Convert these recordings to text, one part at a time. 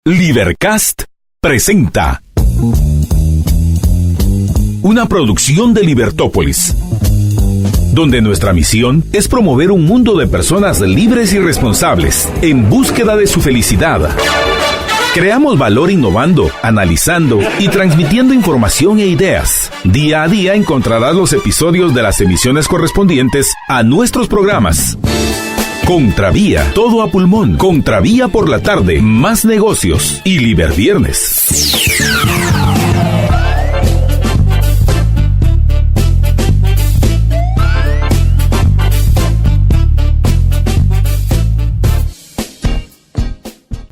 Libercast presenta una producción de Libertópolis, donde nuestra misión es promover un mundo de personas libres y responsables en búsqueda de su felicidad. Creamos valor innovando, analizando y transmitiendo información e ideas. Día a día encontrarás los episodios de las emisiones correspondientes a nuestros programas. Contravía, todo a pulmón. Contravía por la tarde, más negocios y Liberviernes.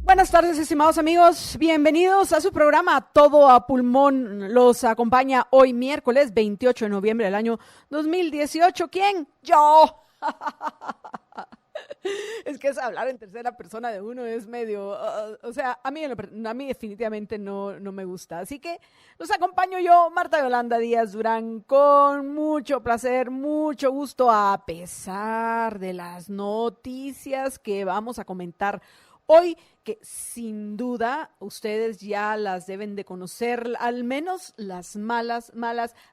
Buenas tardes, estimados amigos. Bienvenidos a su programa Todo a Pulmón. Los acompaña hoy miércoles 28 de noviembre del año 2018. ¿Quién? Yo. Es que es hablar en tercera persona de uno es medio, a mí definitivamente no me gusta. Así que los acompaño yo, Marta Yolanda Díaz Durán, con mucho placer, mucho gusto, a pesar de las noticias que vamos a comentar hoy, que sin duda ustedes ya las deben de conocer, al menos las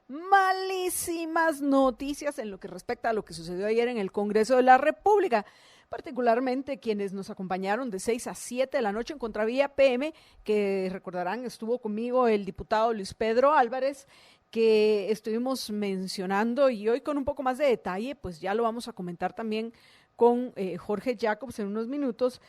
malísimas noticias en lo que respecta a lo que sucedió ayer en el Congreso de la República. Particularmente quienes nos acompañaron de 6 a 7 de la noche en Contravía PM, que recordarán estuvo conmigo el diputado Luis Pedro Álvarez, que estuvimos mencionando, y hoy con un poco más de detalle, pues ya lo vamos a comentar también con Jorge Jacobs en unos minutos.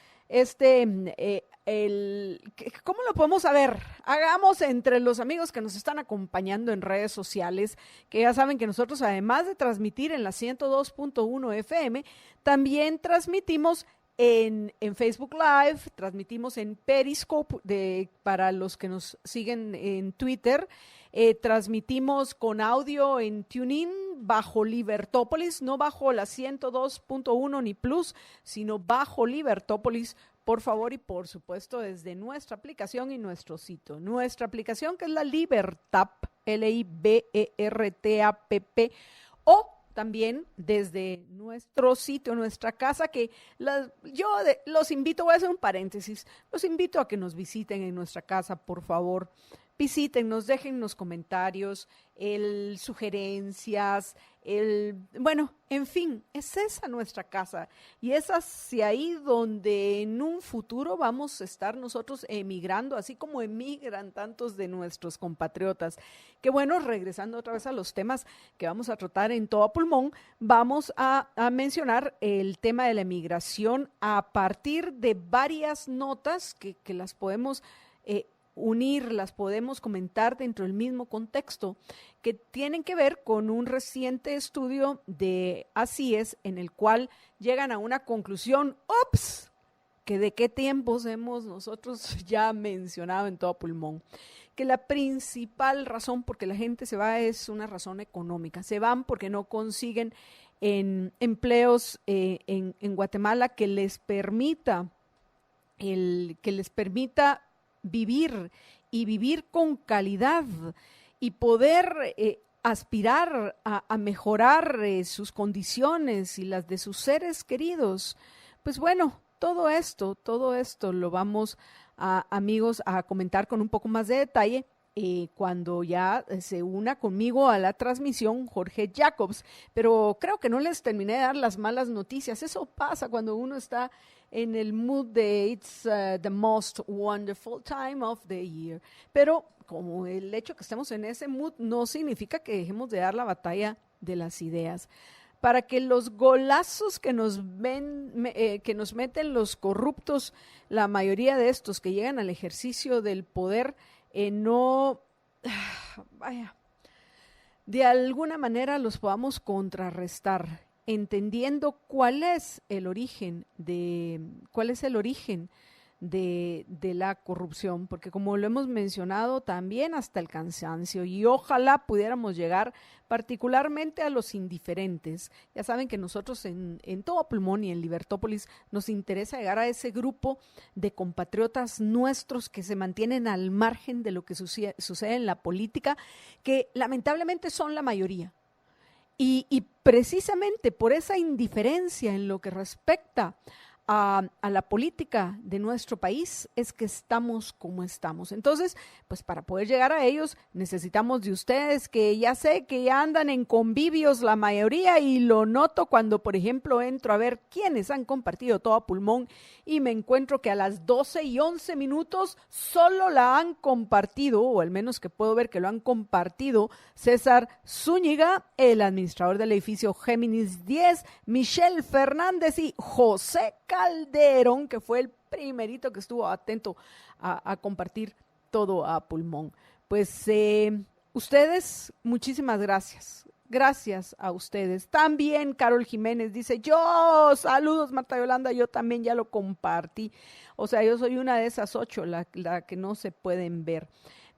¿Cómo lo podemos saber? Hagamos entre los amigos que nos están acompañando en redes sociales, que ya saben que nosotros, además de transmitir en la 102.1 FM, también transmitimos en Facebook Live, transmitimos en Periscope para los que nos siguen en Twitter, transmitimos con audio en TuneIn bajo Libertópolis, no bajo la 102.1 ni Plus, sino bajo Libertópolis, por favor, y por supuesto desde nuestra aplicación y nuestro sitio. Nuestra aplicación, que es la Libertap, Libertapp, o también desde nuestro sitio, nuestra casa, que los invito, voy a hacer un paréntesis, los invito a que nos visiten en nuestra casa, por favor. Visítennos, déjennos comentarios, sugerencias, en fin, es esa nuestra casa, y es hacia ahí donde en un futuro vamos a estar nosotros emigrando, así como emigran tantos de nuestros compatriotas. Que bueno, regresando otra vez a los temas que vamos a tratar en Todo a Pulmón, vamos a mencionar el tema de la emigración a partir de varias notas que las podemos unir, las podemos comentar dentro del mismo contexto, que tienen que ver con un reciente estudio de ACIES, en el cual llegan a una conclusión, que de qué tiempos hemos nosotros ya mencionado en Todo Pulmón, que la principal razón por que la gente se va es una razón económica. Se van porque no consiguen empleos en Guatemala que les permita vivir y vivir con calidad y poder aspirar a mejorar sus condiciones y las de sus seres queridos. Pues bueno, todo esto lo vamos amigos, a comentar con un poco más de detalle cuando ya se una conmigo a la transmisión Jorge Jacobs. Pero creo que no les terminé de dar las malas noticias. Eso pasa cuando uno está en el mood de it's the most wonderful time of the year. Pero como el hecho que estemos en ese mood no significa que dejemos de dar la batalla de las ideas. Para que los golazos que nos meten los corruptos, la mayoría de estos que llegan al ejercicio del poder, de alguna manera los podamos contrarrestar, entendiendo cuál es el origen de la corrupción, porque como lo hemos mencionado también hasta el cansancio, y ojalá pudiéramos llegar particularmente a los indiferentes. Ya saben que nosotros en Todo Pulmón y en Libertópolis nos interesa llegar a ese grupo de compatriotas nuestros que se mantienen al margen de lo que sucede en la política, que lamentablemente son la mayoría. Y precisamente por esa indiferencia en lo que respecta a la política de nuestro país es que estamos como estamos. Entonces, pues para poder llegar a ellos necesitamos de ustedes, que ya sé que ya andan en convivios la mayoría, y lo noto cuando, por ejemplo, entro a ver quiénes han compartido todo a pulmón y me encuentro que a las 12:11 solo la han compartido, o al menos que puedo ver que lo han compartido, César Zúñiga, el administrador del edificio Géminis 10, Michelle Fernández y José Calderón, que fue el primerito que estuvo atento a compartir todo a pulmón. Pues ustedes, muchísimas gracias. Gracias a ustedes. También Carol Jiménez dice, saludos Marta Yolanda, yo también ya lo compartí. O sea, yo soy una de esas 8, la que no se pueden ver.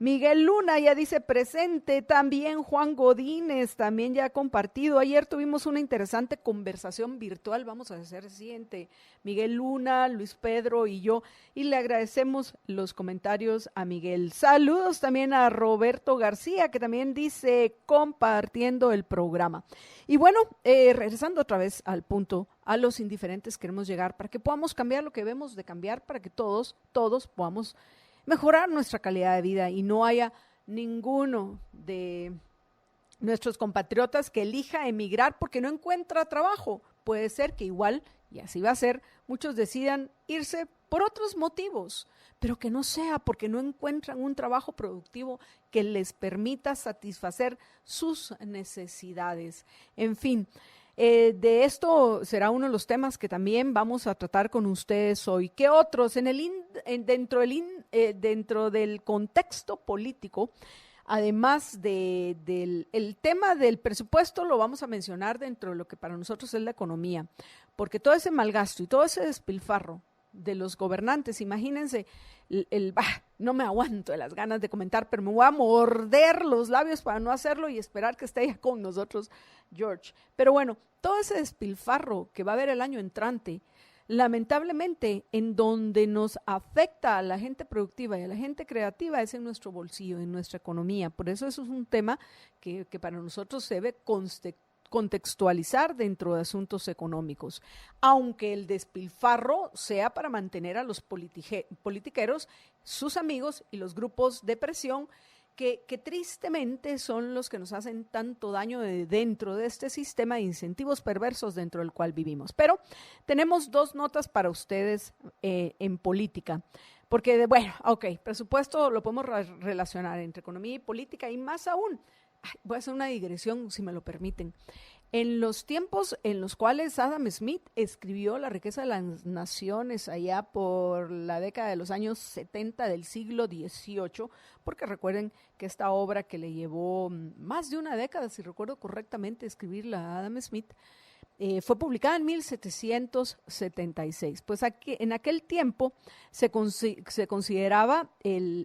Miguel Luna ya dice presente, también Juan Godínez también ya ha compartido. Ayer tuvimos una interesante conversación virtual, vamos a hacer siguiente, Miguel Luna, Luis Pedro y yo, y le agradecemos los comentarios a Miguel. Saludos también a Roberto García, que también dice compartiendo el programa. Y bueno, regresando otra vez al punto, a los indiferentes queremos llegar para que podamos cambiar lo que debemos de cambiar, para que todos podamos mejorar nuestra calidad de vida y no haya ninguno de nuestros compatriotas que elija emigrar porque no encuentra trabajo. Puede ser que igual, y así va a ser, muchos decidan irse por otros motivos, pero que no sea porque no encuentran un trabajo productivo que les permita satisfacer sus necesidades. En fin, de esto será uno de los temas que también vamos a tratar con ustedes hoy. ¿Qué otros? Dentro del contexto político, además del tema del presupuesto, lo vamos a mencionar dentro de lo que para nosotros es la economía, porque todo ese malgasto y todo ese despilfarro de los gobernantes, imagínense, no me aguanto de las ganas de comentar, pero me voy a morder los labios para no hacerlo y esperar que esté ya con nosotros George. Pero bueno, todo ese despilfarro que va a haber el año entrante, lamentablemente en donde nos afecta a la gente productiva y a la gente creativa es en nuestro bolsillo, en nuestra economía. Por eso es un tema que para nosotros se debe contextualizar dentro de asuntos económicos, aunque el despilfarro sea para mantener a los politiqueros, sus amigos y los grupos de presión que tristemente son los que nos hacen tanto daño dentro de este sistema de incentivos perversos dentro del cual vivimos. Pero tenemos 2 notas para ustedes en política, porque presupuesto lo podemos relacionar entre economía y política, y más aún, voy a hacer una digresión si me lo permiten. En los tiempos en los cuales Adam Smith escribió La riqueza de las naciones allá por la década de los años 70 del siglo XVIII, porque recuerden que esta obra que le llevó más de una década, si recuerdo correctamente, escribirla a Adam Smith, fue publicada en 1776. Pues en aquel tiempo se consideraba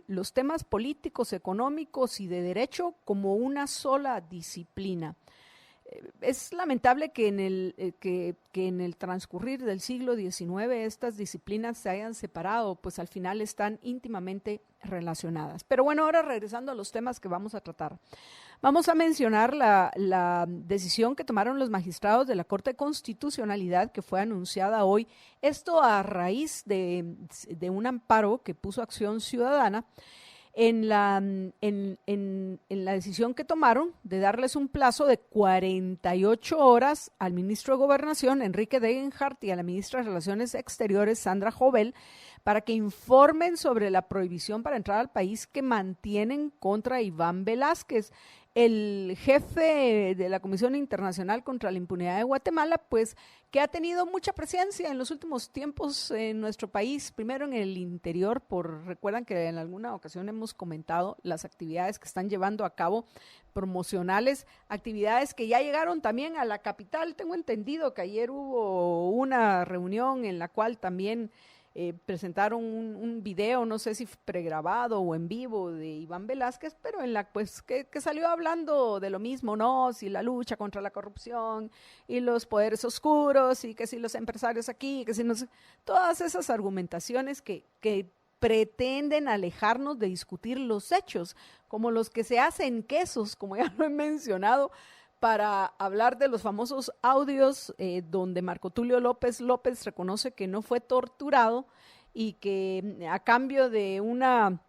los temas políticos, económicos y de derecho como una sola disciplina. Es lamentable que en el transcurrir del siglo XIX estas disciplinas se hayan separado, pues al final están íntimamente relacionadas. Pero bueno, ahora regresando a los temas que vamos a tratar. Vamos a mencionar la decisión que tomaron los magistrados de la Corte de Constitucionalidad, que fue anunciada hoy, esto a raíz de un amparo que puso Acción Ciudadana, en la decisión que tomaron de darles un plazo de 48 horas al ministro de Gobernación, Enrique Degenhardt, y a la ministra de Relaciones Exteriores, Sandra Jovel, para que informen sobre la prohibición para entrar al país que mantienen contra Iván Velázquez, el jefe de la Comisión Internacional contra la Impunidad de Guatemala, pues que ha tenido mucha presencia en los últimos tiempos en nuestro país, primero en el interior, recuerdan que en alguna ocasión hemos comentado las actividades que están llevando a cabo promocionales, actividades que ya llegaron también a la capital. Tengo entendido que ayer hubo una reunión en la cual también presentaron un video, no sé si pregrabado o en vivo, de Iván Velázquez, pero en la pues que salió hablando de lo mismo, ¿no? Si la lucha contra la corrupción y los poderes oscuros, y que si los empresarios aquí, que si no sé, todas esas argumentaciones que pretenden alejarnos de discutir los hechos, como los que se hacen quesos, como ya lo he mencionado, para hablar de los famosos audios donde Marco Tulio López López reconoce que no fue torturado y que a cambio de una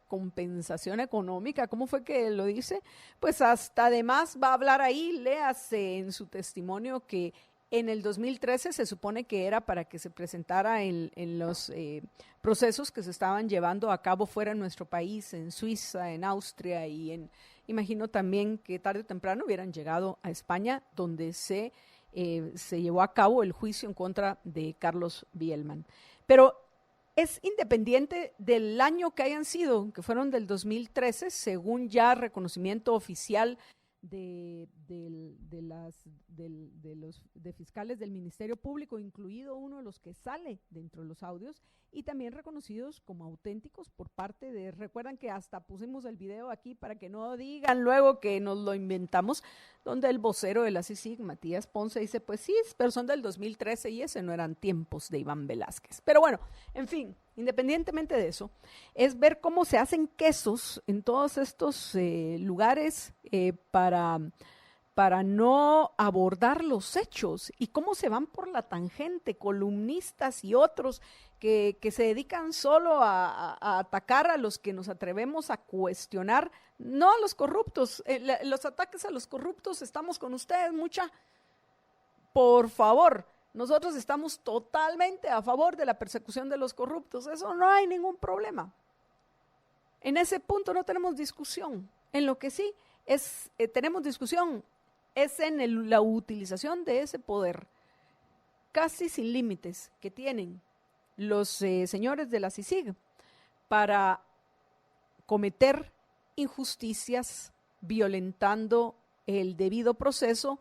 compensación económica, ¿cómo fue que lo dice? Pues hasta además va a hablar ahí, léase en su testimonio que en el 2013 se supone que era para que se presentara en los procesos que se estaban llevando a cabo fuera de nuestro país, en Suiza, en Austria y imagino también que tarde o temprano hubieran llegado a España, donde se llevó a cabo el juicio en contra de Carlos Bielman. Pero es independiente del año que hayan sido, que fueron del 2013, según ya reconocimiento oficial de fiscales del Ministerio Público, incluido uno de los que sale dentro de los audios, y también reconocidos como auténticos por parte de, recuerdan que hasta pusimos el video aquí para que no digan luego que nos lo inventamos, donde el vocero de la CICIG, Matías Ponce, dice, pues sí, pero son del 2013 y ese no eran tiempos de Iván Velázquez. Pero bueno, en fin, independientemente de eso, es ver cómo se hacen quesos en todos estos lugares para no abordar los hechos y cómo se van por la tangente columnistas y otros que se dedican solo a atacar a los que nos atrevemos a cuestionar, no a los corruptos. Los ataques a los corruptos, estamos con ustedes, por favor. Nosotros estamos totalmente a favor de la persecución de los corruptos, eso no hay ningún problema. En ese punto no tenemos discusión. En lo que sí tenemos discusión es en la utilización de ese poder casi sin límites que tienen los señores de la CICIG para cometer injusticias violentando el debido proceso,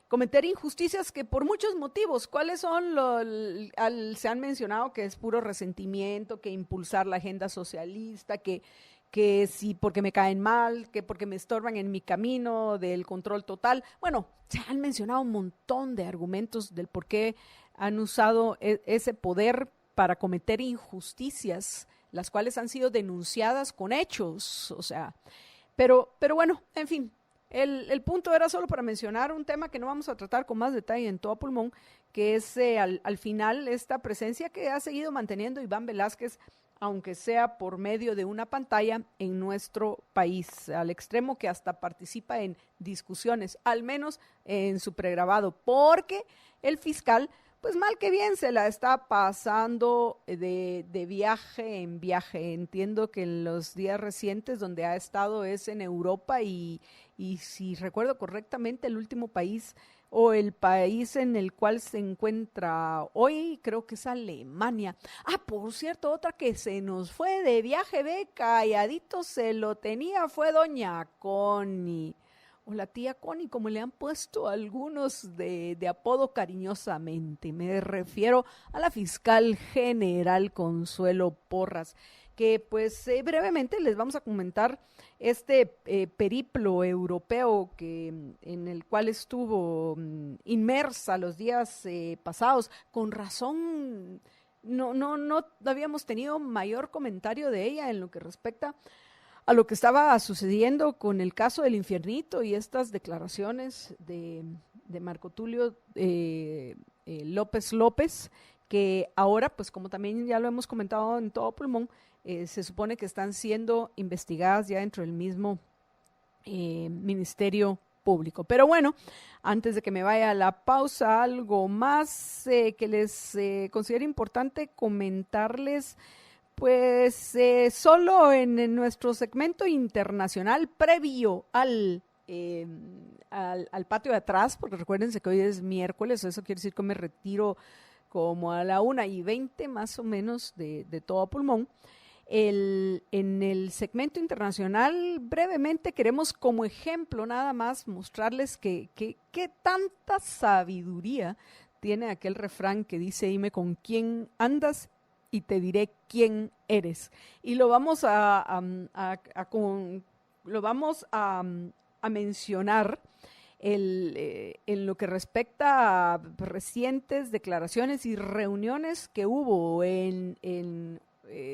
cometer injusticias que por muchos motivos, ¿cuáles son? Se han mencionado que es puro resentimiento, que impulsar la agenda socialista, que sí porque me caen mal, que porque me estorban en mi camino del control total. Bueno, se han mencionado un montón de argumentos del por qué han usado ese poder para cometer injusticias, las cuales han sido denunciadas con hechos, o sea, pero bueno, en fin, el punto era solo para mencionar un tema que no vamos a tratar con más detalle en Todo Pulmón, que es al final esta presencia que ha seguido manteniendo Iván Velázquez, aunque sea por medio de una pantalla en nuestro país, al extremo que hasta participa en discusiones, al menos en su pregrabado, porque el fiscal, pues mal que bien, se la está pasando de viaje en viaje. Entiendo que en los días recientes donde ha estado es en Europa y si recuerdo correctamente, el último país o el país en el cual se encuentra hoy, creo que es Alemania. Por cierto, otra que se nos fue de viaje, calladito se lo tenía, fue doña Connie, o la tía Connie, como le han puesto algunos de apodo cariñosamente. Me refiero a la fiscal general Consuelo Porras, que pues brevemente les vamos a comentar este periplo europeo en el cual estuvo inmersa los días pasados. Con razón no habíamos tenido mayor comentario de ella en lo que respecta a lo que estaba sucediendo con el caso del Infiernito y estas declaraciones de Marco Tulio López López, que ahora, pues como también ya lo hemos comentado en Todo Pulmón, se supone que están siendo investigadas ya dentro del mismo Ministerio Público. Pero bueno, antes de que me vaya a la pausa, algo más que les considero importante comentarles, pues solo en nuestro segmento internacional previo al patio de atrás, porque recuérdense que hoy es miércoles, eso quiere decir que me retiro como a la 1:20 más o menos de Todo Pulmón. En el segmento internacional, brevemente queremos como ejemplo nada más mostrarles que tanta sabiduría tiene aquel refrán que dice: dime con quién andas y te diré quién eres. Y lo vamos a mencionar en lo que respecta a recientes declaraciones y reuniones que hubo en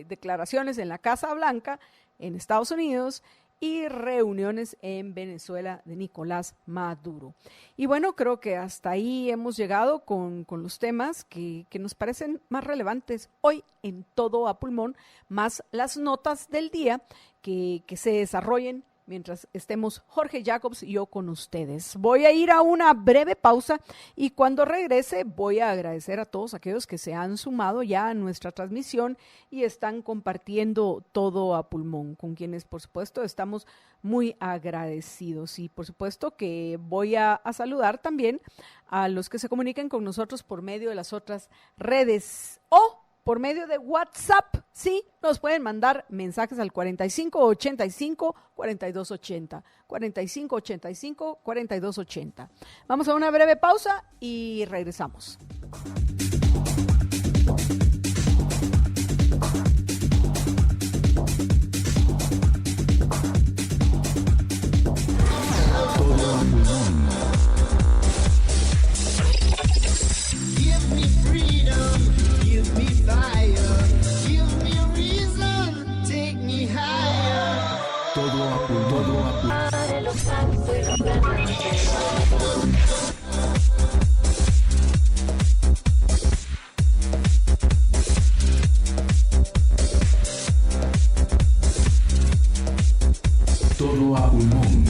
declaraciones en la Casa Blanca, en Estados Unidos, y reuniones en Venezuela de Nicolás Maduro. Y bueno, creo que hasta ahí hemos llegado con los temas que nos parecen más relevantes hoy en Todo a Pulmón, más las notas del día que se desarrollen mientras estemos Jorge Jacobs y yo con ustedes. Voy a ir a una breve pausa y cuando regrese voy a agradecer a todos aquellos que se han sumado ya a nuestra transmisión y están compartiendo Todo a Pulmón, con quienes por supuesto estamos muy agradecidos. Y por supuesto que voy a saludar también a los que se comuniquen con nosotros por medio de las otras redes o por medio de WhatsApp. Sí, nos pueden mandar mensajes al 4585-4280. 4585-4280. Vamos a una breve pausa y regresamos. Todo a pulmón.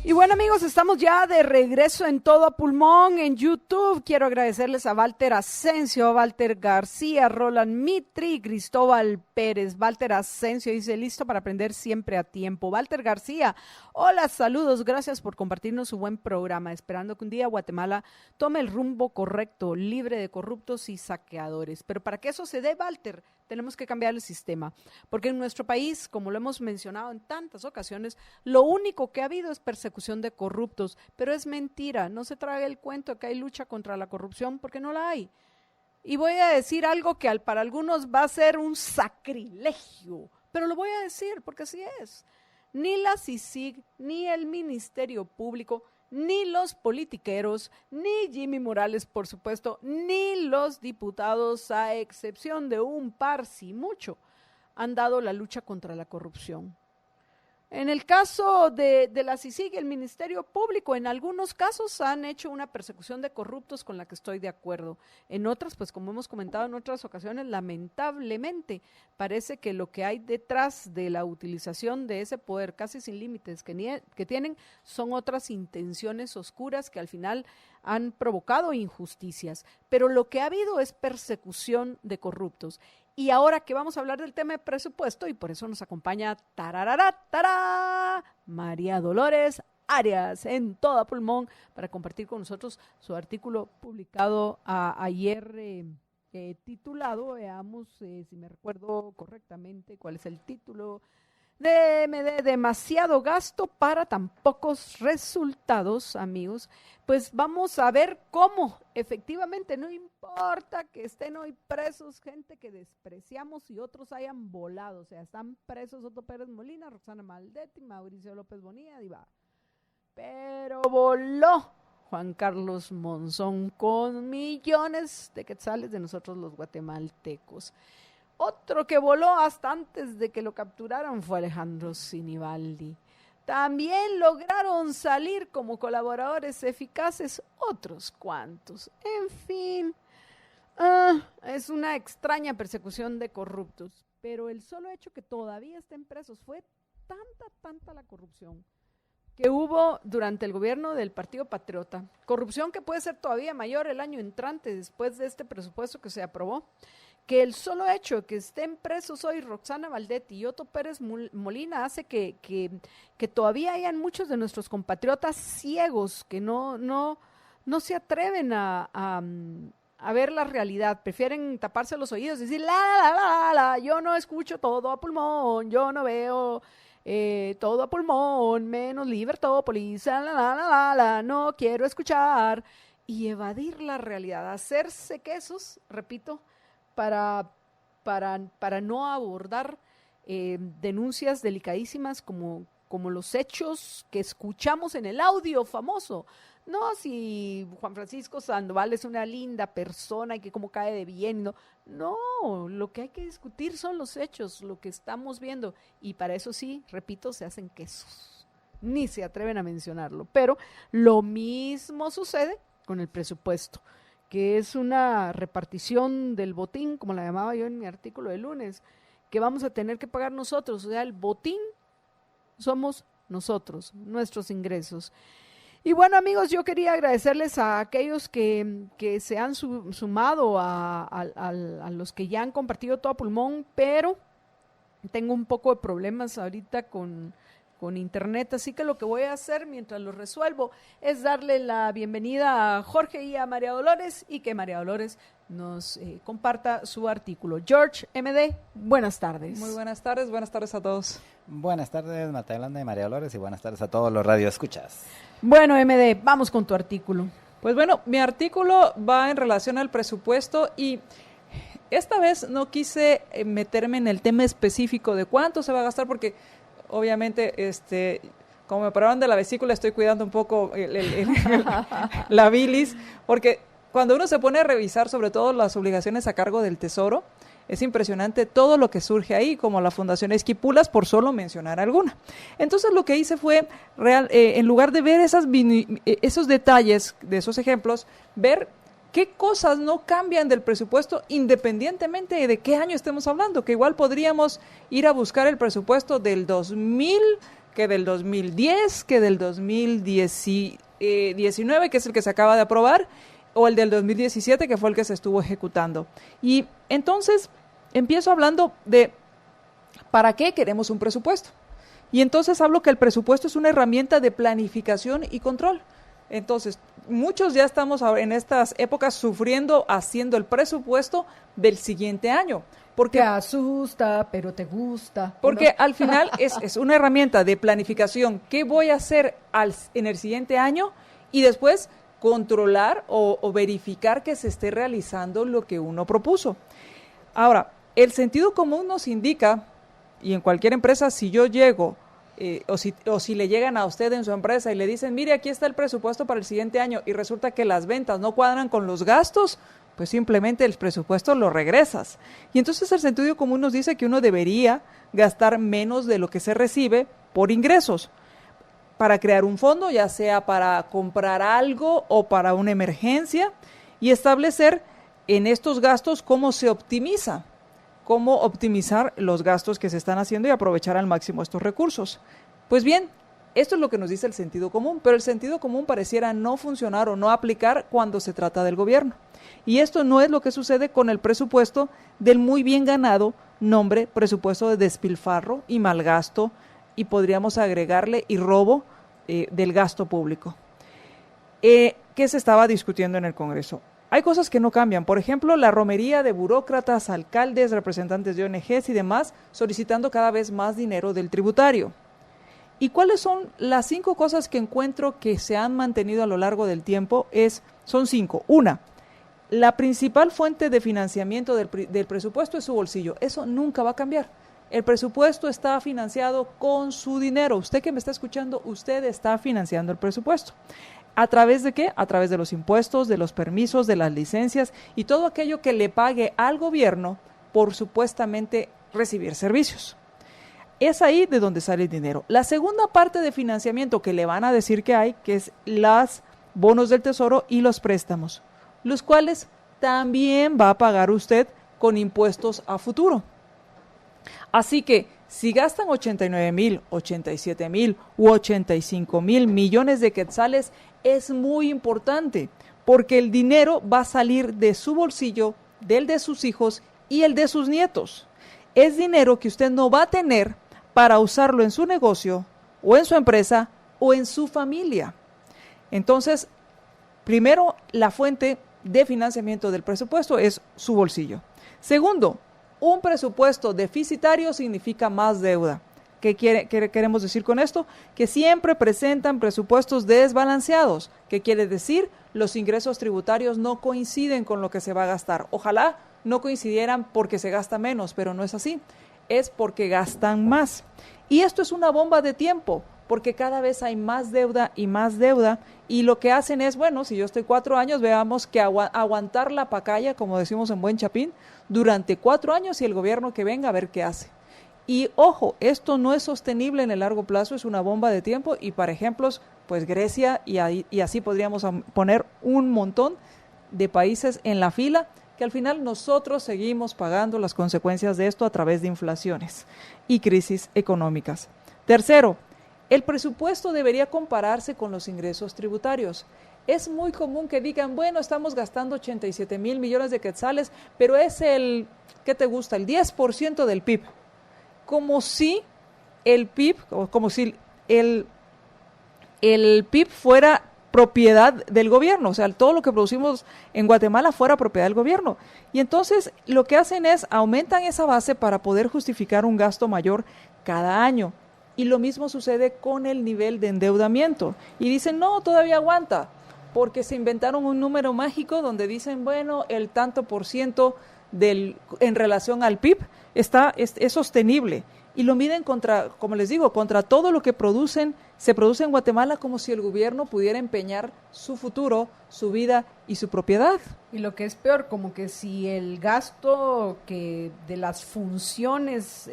Y bueno, amigos, estamos ya de regreso en Todo a Pulmón en YouTube. Quiero agradecerles a Walter Asensio, a Walter García, Roland Mitri, Cristóbal Pérez. Walter Asensio dice, listo para aprender siempre a tiempo. Walter García, hola, saludos, gracias por compartirnos su buen programa. Esperando que un día Guatemala tome el rumbo correcto, libre de corruptos y saqueadores. Pero para que eso se dé, Walter, tenemos que cambiar el sistema. Porque en nuestro país, como lo hemos mencionado en tantas ocasiones, lo único que ha habido es persecución de corruptos. Pero es mentira, no se trague el cuento de que hay lucha contra la corrupción porque no la hay. Y voy a decir algo que para algunos va a ser un sacrilegio, pero lo voy a decir porque así es. Ni la CICIG, ni el Ministerio Público, ni los politiqueros, ni Jimmy Morales, por supuesto, ni los diputados, a excepción de un par, si mucho, han dado la lucha contra la corrupción. En el caso de la CICIG, el Ministerio Público, en algunos casos han hecho una persecución de corruptos con la que estoy de acuerdo. En otras, pues como hemos comentado en otras ocasiones, lamentablemente parece que lo que hay detrás de la utilización de ese poder casi sin límites que tienen son otras intenciones oscuras que al final han provocado injusticias. Pero lo que ha habido es persecución de corruptos. Y ahora que vamos a hablar del tema de presupuesto, y por eso nos acompaña María Dolores Arias en Todo a Pulmón para compartir con nosotros su artículo publicado ayer titulado, veamos si me recuerdo correctamente cuál es el título, de demasiado gasto para tan pocos resultados, amigos. Pues vamos a ver cómo efectivamente no importa que estén hoy presos gente que despreciamos y otros hayan volado, o sea, están presos Otto Pérez Molina, Roxana Maldetti, Mauricio López Bonilla, Diva. Pero voló Juan Carlos Monzón con millones de quetzales de nosotros los guatemaltecos. Otro que voló hasta antes de que lo capturaran fue Alejandro Sinibaldi. También lograron salir como colaboradores eficaces otros cuantos. En fin, es una extraña persecución de corruptos. Pero el solo hecho que todavía estén presos fue tanta la corrupción que hubo durante el gobierno del Partido Patriota. Corrupción que puede ser todavía mayor el año entrante después de este presupuesto que se aprobó. Que el solo hecho de que estén presos hoy Roxana Valdetti y Otto Pérez Molina hace que todavía hayan muchos de nuestros compatriotas ciegos que no se atreven a ver la realidad, prefieren taparse los oídos y decir, yo no escucho Todo a Pulmón, yo no veo Todo a Pulmón, menos Libertópolis, no quiero escuchar, y evadir la realidad, hacerse quesos, repito, para no abordar denuncias delicadísimas como como los hechos que escuchamos en el audio famoso. No, si Juan Francisco Sandoval es una linda persona y que como cae de bien, no, lo que hay que discutir son los hechos, lo que estamos viendo, y para eso sí, repito, se hacen quesos, ni se atreven a mencionarlo, pero lo mismo sucede con el presupuesto, que es una repartición del botín, como la llamaba yo en mi artículo de lunes, que vamos a tener que pagar nosotros, o sea, el botín somos nosotros, nuestros ingresos. Y bueno, amigos, yo quería agradecerles a aquellos que se han sumado a los que ya han compartido todo a pulmón, pero tengo un poco de problemas ahorita con internet, así que lo que voy a hacer mientras lo resuelvo es darle la bienvenida a Jorge y a María Dolores y que María Dolores nos comparta su artículo. George, MD, buenas tardes. Muy buenas tardes a todos. Buenas tardes, Marta Yolanda y María Dolores, y buenas tardes a todos los radioescuchas. Bueno, MD, vamos con tu artículo. Pues bueno, mi artículo va en relación al presupuesto y esta vez no quise meterme en el tema específico de cuánto se va a gastar porque obviamente, como me operaron de la vesícula, estoy cuidando un poco la bilis, porque cuando uno se pone a revisar sobre todo las obligaciones a cargo del Tesoro, es impresionante todo lo que surge ahí, como la Fundación Esquipulas, por solo mencionar alguna. Entonces lo que hice fue, en lugar de ver esos detalles de esos ejemplos, ver qué cosas no cambian del presupuesto independientemente de qué año estemos hablando, que igual podríamos ir a buscar el presupuesto del 2000, que del 2010, que del 2019, que es el que se acaba de aprobar, o el del 2017, que fue el que se estuvo ejecutando. Y entonces empiezo hablando de ¿para qué queremos un presupuesto? Y entonces hablo que el presupuesto es una herramienta de planificación y control. Entonces, muchos ya estamos en estas épocas sufriendo haciendo el presupuesto del siguiente año. Porque te asusta, pero te gusta. Porque al final es una herramienta de planificación. ¿Qué voy a hacer en el siguiente año? Y después controlar o verificar que se esté realizando lo que uno propuso. Ahora, el sentido común nos indica, y en cualquier empresa, si yo llego, o si le llegan a usted en su empresa y le dicen, mire, aquí está el presupuesto para el siguiente año, y resulta que las ventas no cuadran con los gastos, pues simplemente el presupuesto lo regresas. Y entonces el sentido común nos dice que uno debería gastar menos de lo que se recibe por ingresos, para crear un fondo, ya sea para comprar algo o para una emergencia, y establecer en estos gastos cómo se optimiza, cómo optimizar los gastos que se están haciendo y aprovechar al máximo estos recursos. Pues bien, esto es lo que nos dice el sentido común, pero el sentido común pareciera no funcionar o no aplicar cuando se trata del gobierno. Y esto no es lo que sucede con el presupuesto del muy bien ganado nombre presupuesto de despilfarro y malgasto, y podríamos agregarle y robo del gasto público, que se estaba discutiendo en el Congreso. Hay cosas que no cambian, por ejemplo, la romería de burócratas, alcaldes, representantes de ONGs y demás, solicitando cada vez más dinero del tributario. ¿Y cuáles son las 5 cosas que encuentro que se han mantenido a lo largo del tiempo? Son 5. Una, la principal fuente de financiamiento del presupuesto es su bolsillo. Eso nunca va a cambiar. El presupuesto está financiado con su dinero. Usted que me está escuchando, usted está financiando el presupuesto. ¿A través de qué? A través de los impuestos, de los permisos, de las licencias y todo aquello que le pague al gobierno por supuestamente recibir servicios. Es ahí de donde sale el dinero. La segunda parte de financiamiento que le van a decir que hay, que es los bonos del Tesoro y los préstamos, los cuales también va a pagar usted con impuestos a futuro. Así que si gastan 89,000, 87,000 u 85,000 millones de quetzales, es muy importante porque el dinero va a salir de su bolsillo, del de sus hijos y el de sus nietos. Es dinero que usted no va a tener para usarlo en su negocio o en su empresa o en su familia. Entonces, primero, la fuente de financiamiento del presupuesto es su bolsillo. Segundo, un presupuesto deficitario significa más deuda. ¿Qué queremos decir con esto? Que siempre presentan presupuestos desbalanceados. ¿Qué quiere decir? Los ingresos tributarios no coinciden con lo que se va a gastar. Ojalá no coincidieran porque se gasta menos, pero no es así. es porque gastan más. Y esto es una bomba de tiempo, porque cada vez hay más deuda, y lo que hacen es, bueno, si yo estoy 4 años, veamos que aguantar la pacaya, como decimos en buen chapín, durante 4 años y el gobierno que venga a ver qué hace. Y ojo, esto no es sostenible en el largo plazo, es una bomba de tiempo, y para ejemplos, pues Grecia, y así podríamos poner un montón de países en la fila, que al final nosotros seguimos pagando las consecuencias de esto a través de inflaciones y crisis económicas. Tercero, el presupuesto debería compararse con los ingresos tributarios. Es muy común que digan, bueno, estamos gastando 87 mil millones de quetzales, pero es el, ¿qué te gusta? El 10% del PIB. Como si el PIB, como si el PIB fuera propiedad del gobierno, o sea, todo lo que producimos en Guatemala fuera propiedad del gobierno. Y entonces lo que hacen es aumentan esa base para poder justificar un gasto mayor cada año. Y lo mismo sucede con el nivel de endeudamiento. Y dicen, no, todavía aguanta, porque se inventaron un número mágico donde dicen, bueno, el tanto por ciento en relación al PIB es sostenible. Y lo miden contra, como les digo, contra todo lo que se produce en Guatemala, como si el gobierno pudiera empeñar su futuro, su vida y su propiedad. Y lo que es peor, como que si el gasto que de las funciones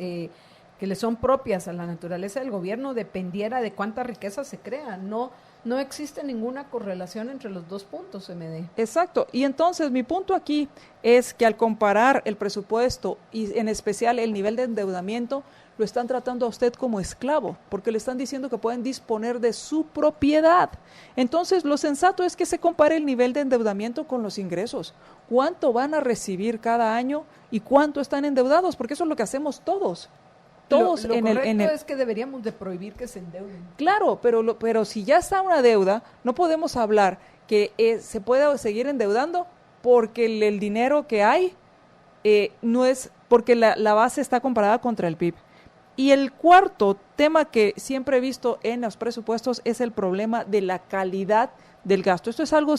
que le son propias a la naturaleza del gobierno dependiera de cuánta riqueza se crea. No existe ninguna correlación entre los dos puntos, MD. Exacto. Y entonces mi punto aquí es que al comparar el presupuesto y en especial el nivel de endeudamiento, lo están tratando a usted como esclavo, porque le están diciendo que pueden disponer de su propiedad. Entonces, lo sensato es que se compare el nivel de endeudamiento con los ingresos. ¿Cuánto van a recibir cada año y cuánto están endeudados? Porque eso es lo que hacemos todos. Todos lo correcto es que deberíamos de prohibir que se endeuden. Claro, pero si ya está una deuda, no podemos hablar que se pueda seguir endeudando porque el dinero que hay no es, porque la base está comparada contra el PIB. Y el cuarto tema que siempre he visto en los presupuestos es el problema de la calidad del gasto. Esto es algo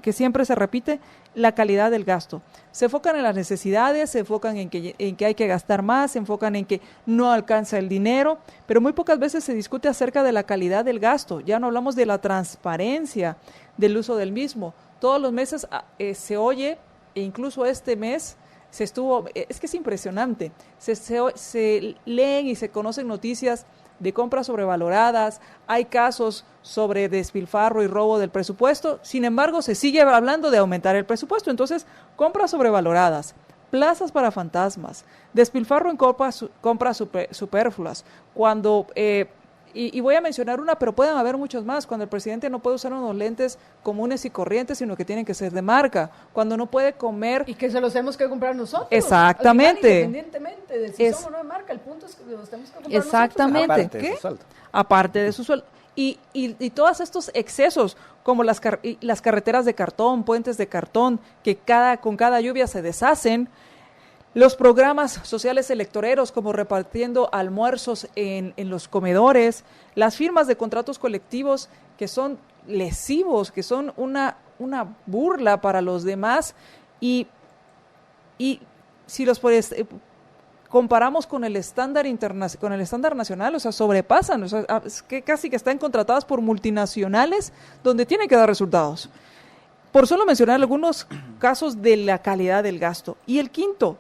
que siempre se repite, la calidad del gasto. Se enfocan en las necesidades, se enfocan en que hay que gastar más, se enfocan en que no alcanza el dinero, pero muy pocas veces se discute acerca de la calidad del gasto. Ya no hablamos de la transparencia del uso del mismo. Todos los meses se oye, e incluso este mes, es que es impresionante, se leen y se conocen noticias de compras sobrevaloradas, hay casos sobre despilfarro y robo del presupuesto, sin embargo se sigue hablando de aumentar el presupuesto. Entonces, compras sobrevaloradas, plazas para fantasmas, despilfarro en compras superfluas, cuando y voy a mencionar una, pero pueden haber muchos más, cuando el presidente no puede usar unos lentes comunes y corrientes, sino que tienen que ser de marca, cuando no puede comer... Y que se los tenemos que comprar nosotros. Exactamente. Independientemente de si son o no de marca, el punto es que los tenemos que comprar exactamente. nosotros. Aparte de su sueldo. Aparte de su sueldo. Y todos estos excesos, como las carreteras de cartón, puentes de cartón, que con cada lluvia se deshacen, los programas sociales electoreros como repartiendo almuerzos en los comedores, las firmas de contratos colectivos que son lesivos, que son una burla para los demás y si los comparamos con el estándar nacional, o sea, sobrepasan, o sea, es que casi que están contratadas por multinacionales donde tienen que dar resultados. Por solo mencionar algunos casos de la calidad del gasto. Y el quinto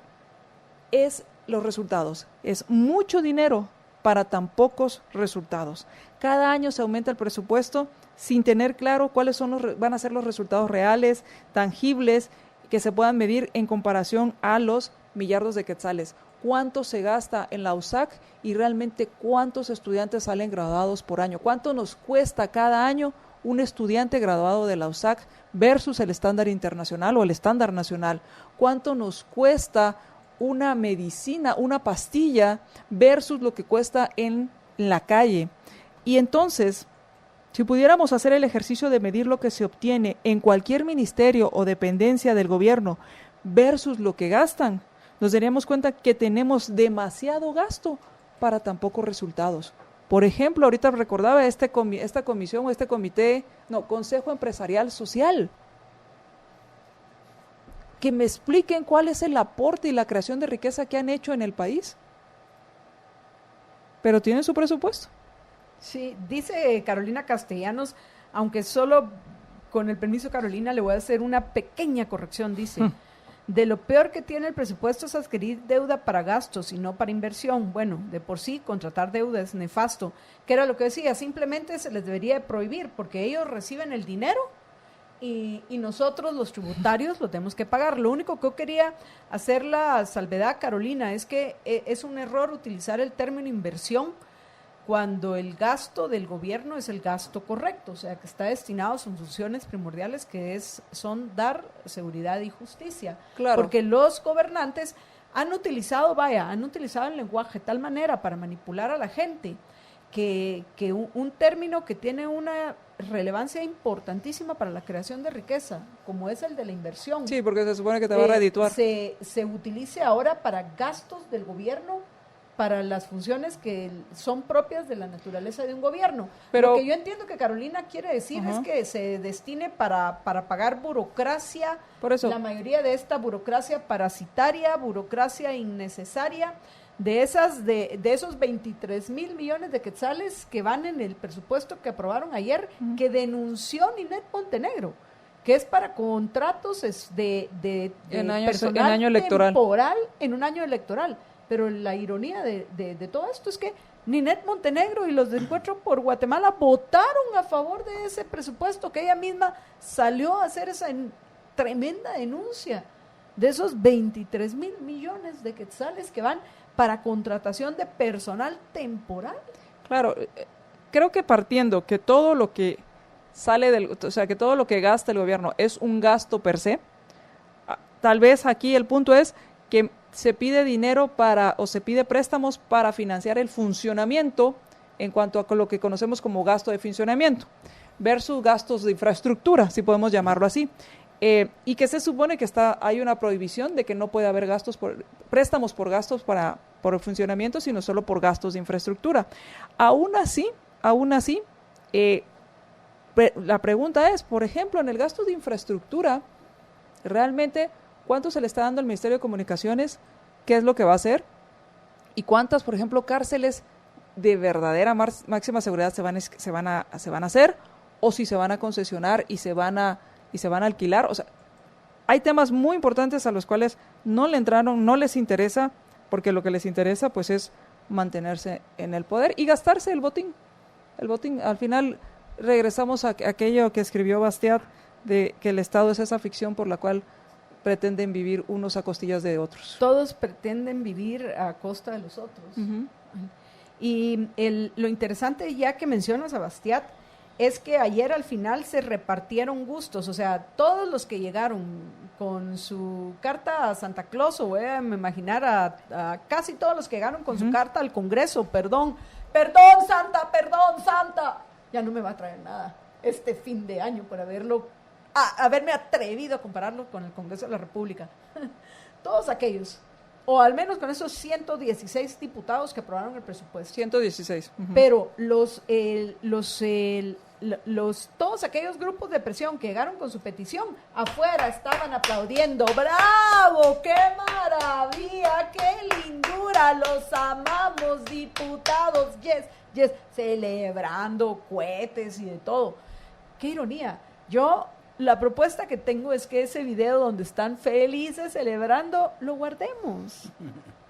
es los resultados. Es mucho dinero para tan pocos resultados. Cada año se aumenta el presupuesto sin tener claro cuáles van a ser los resultados reales, tangibles, que se puedan medir en comparación a los millardos de quetzales. ¿Cuánto se gasta en la USAC y realmente cuántos estudiantes salen graduados por año? ¿Cuánto nos cuesta cada año un estudiante graduado de la USAC versus el estándar internacional o el estándar nacional? ¿Cuánto nos cuesta una medicina, una pastilla versus lo que cuesta en la calle? Y entonces, si pudiéramos hacer el ejercicio de medir lo que se obtiene en cualquier ministerio o dependencia del gobierno versus lo que gastan, nos daríamos cuenta que tenemos demasiado gasto para tan pocos resultados. Por ejemplo, ahorita recordaba esta comisión o Consejo Empresarial Social. Que me expliquen cuál es el aporte y la creación de riqueza que han hecho en el país. pero tienen su presupuesto. Sí, dice Carolina Castellanos, aunque solo con el permiso, Carolina, le voy a hacer una pequeña corrección, dice. De lo peor que tiene el presupuesto es adquirir deuda para gastos y no para inversión. Bueno, de por sí, contratar deuda es nefasto. Que era lo que decía, simplemente se les debería de prohibir, porque ellos reciben el dinero y nosotros, los tributarios, lo tenemos que pagar. Lo único que yo quería hacer la salvedad, Carolina, es que es un error utilizar el término inversión cuando el gasto del gobierno es el gasto correcto, o sea, que está destinado a sus funciones primordiales, que son dar seguridad y justicia. Claro. Porque los gobernantes han utilizado el lenguaje de tal manera para manipular a la gente que un término que tiene una relevancia importantísima para la creación de riqueza, como es el de la inversión. Sí, porque se supone que te va a redituar. Se utilice ahora para gastos del gobierno, para las funciones que son propias de la naturaleza de un gobierno. Pero, lo que yo entiendo que Carolina quiere decir es que se destine para pagar burocracia, por eso, la mayoría de esta burocracia parasitaria, burocracia innecesaria, de esos 23 mil millones de quetzales que van en el presupuesto que aprobaron ayer, que denunció Ninette Montenegro, que es para contratos de personal en año electoral. Temporal en un año electoral. Pero la ironía de todo esto es que Ninette Montenegro y los de Encuentro por Guatemala votaron a favor de ese presupuesto, que ella misma salió a hacer esa tremenda denuncia de esos 23 mil millones de quetzales que van para contratación de personal temporal. Claro, creo que partiendo que todo lo que sale o sea, que todo lo que gasta el gobierno es un gasto per se, tal vez aquí el punto es que se pide dinero o se pide préstamos para financiar el funcionamiento en cuanto a lo que conocemos como gasto de funcionamiento versus gastos de infraestructura, si podemos llamarlo así, y que se supone que hay una prohibición de que no puede haber préstamos por gastos por el funcionamiento, sino solo por gastos de infraestructura. Aún así, la pregunta es, por ejemplo, en el gasto de infraestructura, realmente, ¿cuánto se le está dando al Ministerio de Comunicaciones? ¿Qué es lo que va a hacer? ¿Y cuántas, por ejemplo, cárceles de verdadera máxima seguridad se van a hacer? ¿O si se van a concesionar y se van a alquilar? O sea, hay temas muy importantes a los cuales no les interesa, porque lo que les interesa pues es mantenerse en el poder y gastarse el botín. El botín, al final regresamos a aquello que escribió Bastiat, de que el Estado es esa ficción por la cual pretenden vivir unos a costillas de otros. Todos pretenden vivir a costa de los otros. Uh-huh. Y lo interesante, ya que mencionas a Bastiat, es que ayer al final se repartieron gustos, o sea, todos los que llegaron con su carta a Santa Claus, o voy a imaginar a casi todos los que llegaron con su carta al Congreso, perdón Santa, ya no me va a traer nada este fin de año por haberme atrevido a compararlo con el Congreso de la República. Todos aquellos, o al menos con esos 116 diputados que aprobaron el presupuesto. 116. Uh-huh. Pero todos aquellos grupos de presión que llegaron con su petición, afuera estaban aplaudiendo. ¡Bravo! ¡Qué maravilla! ¡Qué lindura! ¡Los amamos, diputados! ¡Yes! Celebrando cohetes y de todo. ¡Qué ironía! La propuesta que tengo es que ese video donde están felices celebrando, lo guardemos.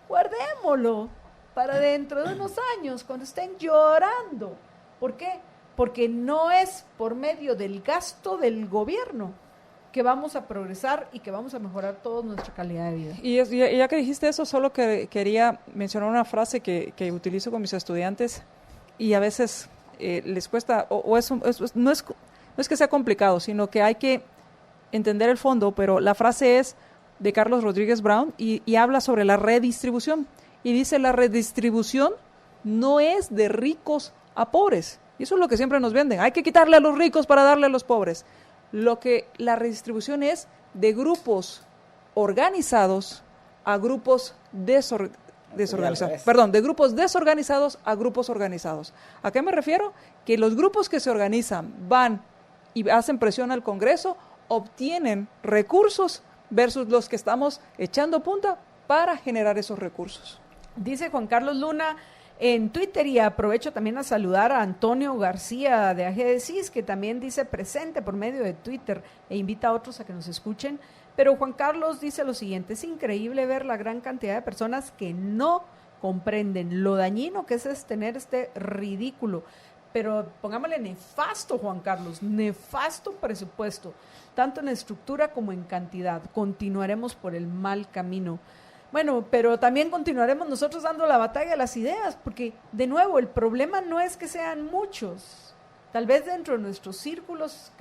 Guardémoslo para dentro de unos años, cuando estén llorando. ¿Por qué? Porque no es por medio del gasto del gobierno que vamos a progresar y que vamos a mejorar toda nuestra calidad de vida. Y ya que dijiste eso, solo quería mencionar una frase que utilizo con mis estudiantes y a veces les cuesta, no es que sea complicado, sino que hay que entender el fondo, pero la frase es de Carlos Rodríguez Brown y habla sobre la redistribución. Y dice, la redistribución no es de ricos a pobres. Y eso es lo que siempre nos venden. Hay que quitarle a los ricos para darle a los pobres. La redistribución es de grupos organizados a grupos desorganizados. Perdón, de grupos desorganizados a grupos organizados. ¿A qué me refiero? Que los grupos que se organizan van y hacen presión al Congreso, obtienen recursos versus los que estamos echando punta para generar esos recursos. Dice Juan Carlos Luna, en Twitter, y aprovecho también a saludar a Antonio García de AGDCIS, que también dice presente por medio de Twitter e invita a otros a que nos escuchen. Pero Juan Carlos dice lo siguiente: es increíble ver la gran cantidad de personas que no comprenden lo dañino que es tener este ridículo, pero pongámosle nefasto, Juan Carlos, nefasto presupuesto, tanto en estructura como en cantidad. Continuaremos por el mal camino. Bueno, pero también continuaremos nosotros dando la batalla a las ideas, porque de nuevo el problema no es que sean muchos. Tal vez dentro de nuestros círculos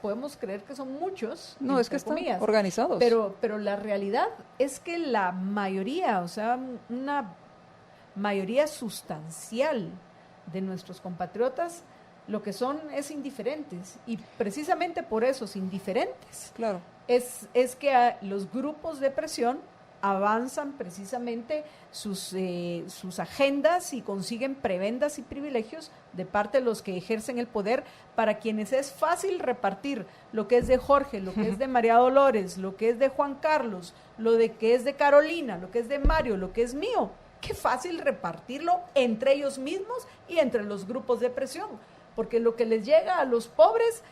podemos creer que son muchos. No, es que están organizados. Pero la realidad es que la mayoría, o sea, una mayoría sustancial de nuestros compatriotas, lo que son es indiferentes. Y precisamente por esos indiferentes, claro, es que los grupos de presión avanzan precisamente sus agendas y consiguen prebendas y privilegios de parte de los que ejercen el poder, para quienes es fácil repartir lo que es de Jorge, lo que es de María Dolores, lo que es de Juan Carlos, lo de que es de Carolina, lo que es de Mario, lo que es mío. Qué fácil repartirlo entre ellos mismos y entre los grupos de presión, porque lo que les llega a los pobres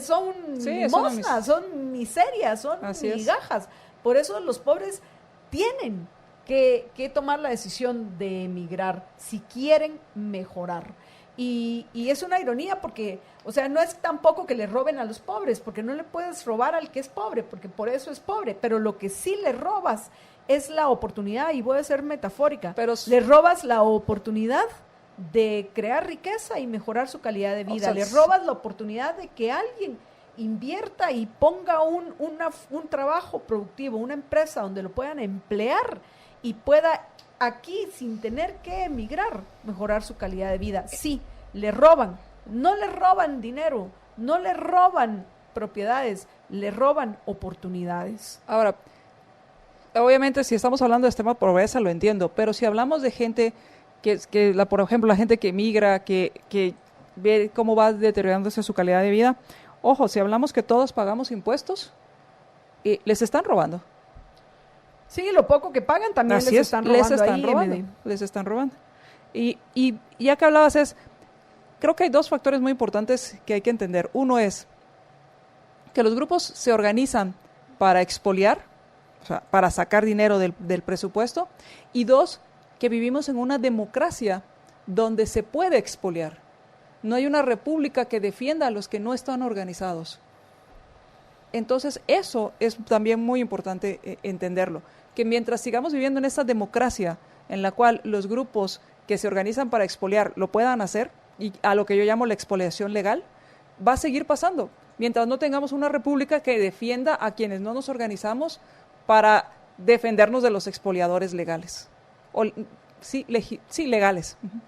son limosnas, son miserias, son migajas. Por eso los pobres tienen que tomar la decisión de emigrar si quieren mejorar. Y es una ironía porque, o sea, no es tampoco que le roben a los pobres, porque no le puedes robar al que es pobre, porque por eso es pobre, pero lo que sí le robas es la oportunidad, y voy a ser metafórica, pero le robas la oportunidad de crear riqueza y mejorar su calidad de vida, le robas la oportunidad de que alguien invierta y ponga un trabajo productivo, una empresa donde lo puedan emplear y pueda aquí, sin tener que emigrar, mejorar su calidad de vida. Sí, le roban, no le roban dinero, no le roban propiedades, le roban oportunidades. Ahora, obviamente si estamos hablando de este tema de pobreza lo entiendo, pero si hablamos de gente por ejemplo, la gente que emigra, que ve cómo va deteriorándose su calidad de vida, ojo, si hablamos que todos pagamos impuestos, les están robando. Sí, lo poco que pagan también les están robando. Les están robando. Y ya que hablabas creo que hay dos factores muy importantes que hay que entender. Uno es que los grupos se organizan para expoliar, o sea, para sacar dinero del presupuesto, y dos, que vivimos en una democracia donde se puede expoliar. No hay una república que defienda a los que no están organizados. Entonces, eso es también muy importante entenderlo, que mientras sigamos viviendo en esta democracia en la cual los grupos que se organizan para expoliar lo puedan hacer, y a lo que yo llamo la expoliación legal, va a seguir pasando, mientras no tengamos una república que defienda a quienes no nos organizamos para defendernos de los expoliadores legales. Legales. Uh-huh.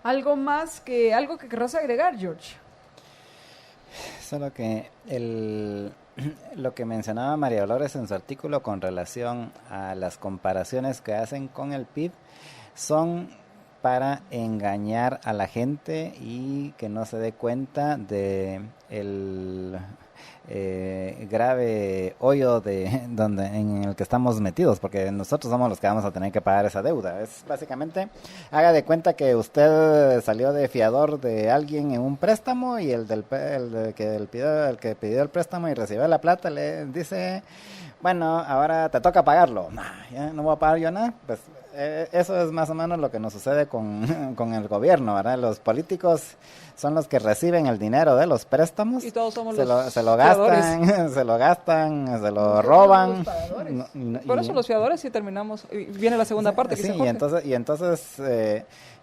¿Algo que querrás agregar, George? Solo que lo que mencionaba María Dolores en su artículo con relación a las comparaciones que hacen con el PIB son para engañar a la gente y que no se dé cuenta de el grave hoyo en el que estamos metidos, porque nosotros somos los que vamos a tener que pagar esa deuda. Es básicamente, haga de cuenta que usted salió de fiador de alguien en un préstamo, y el que pidió el préstamo y recibió la plata le dice: bueno, ahora te toca pagarlo. Ya no voy a pagar yo nada. Pues eso es más o menos lo que nos sucede con el gobierno, ¿verdad? Los políticos son los que reciben el dinero de los préstamos, y todos somos se lo gastan, se lo roban. Por eso los fiadores, y terminamos, y viene la segunda parte. Sí, y entonces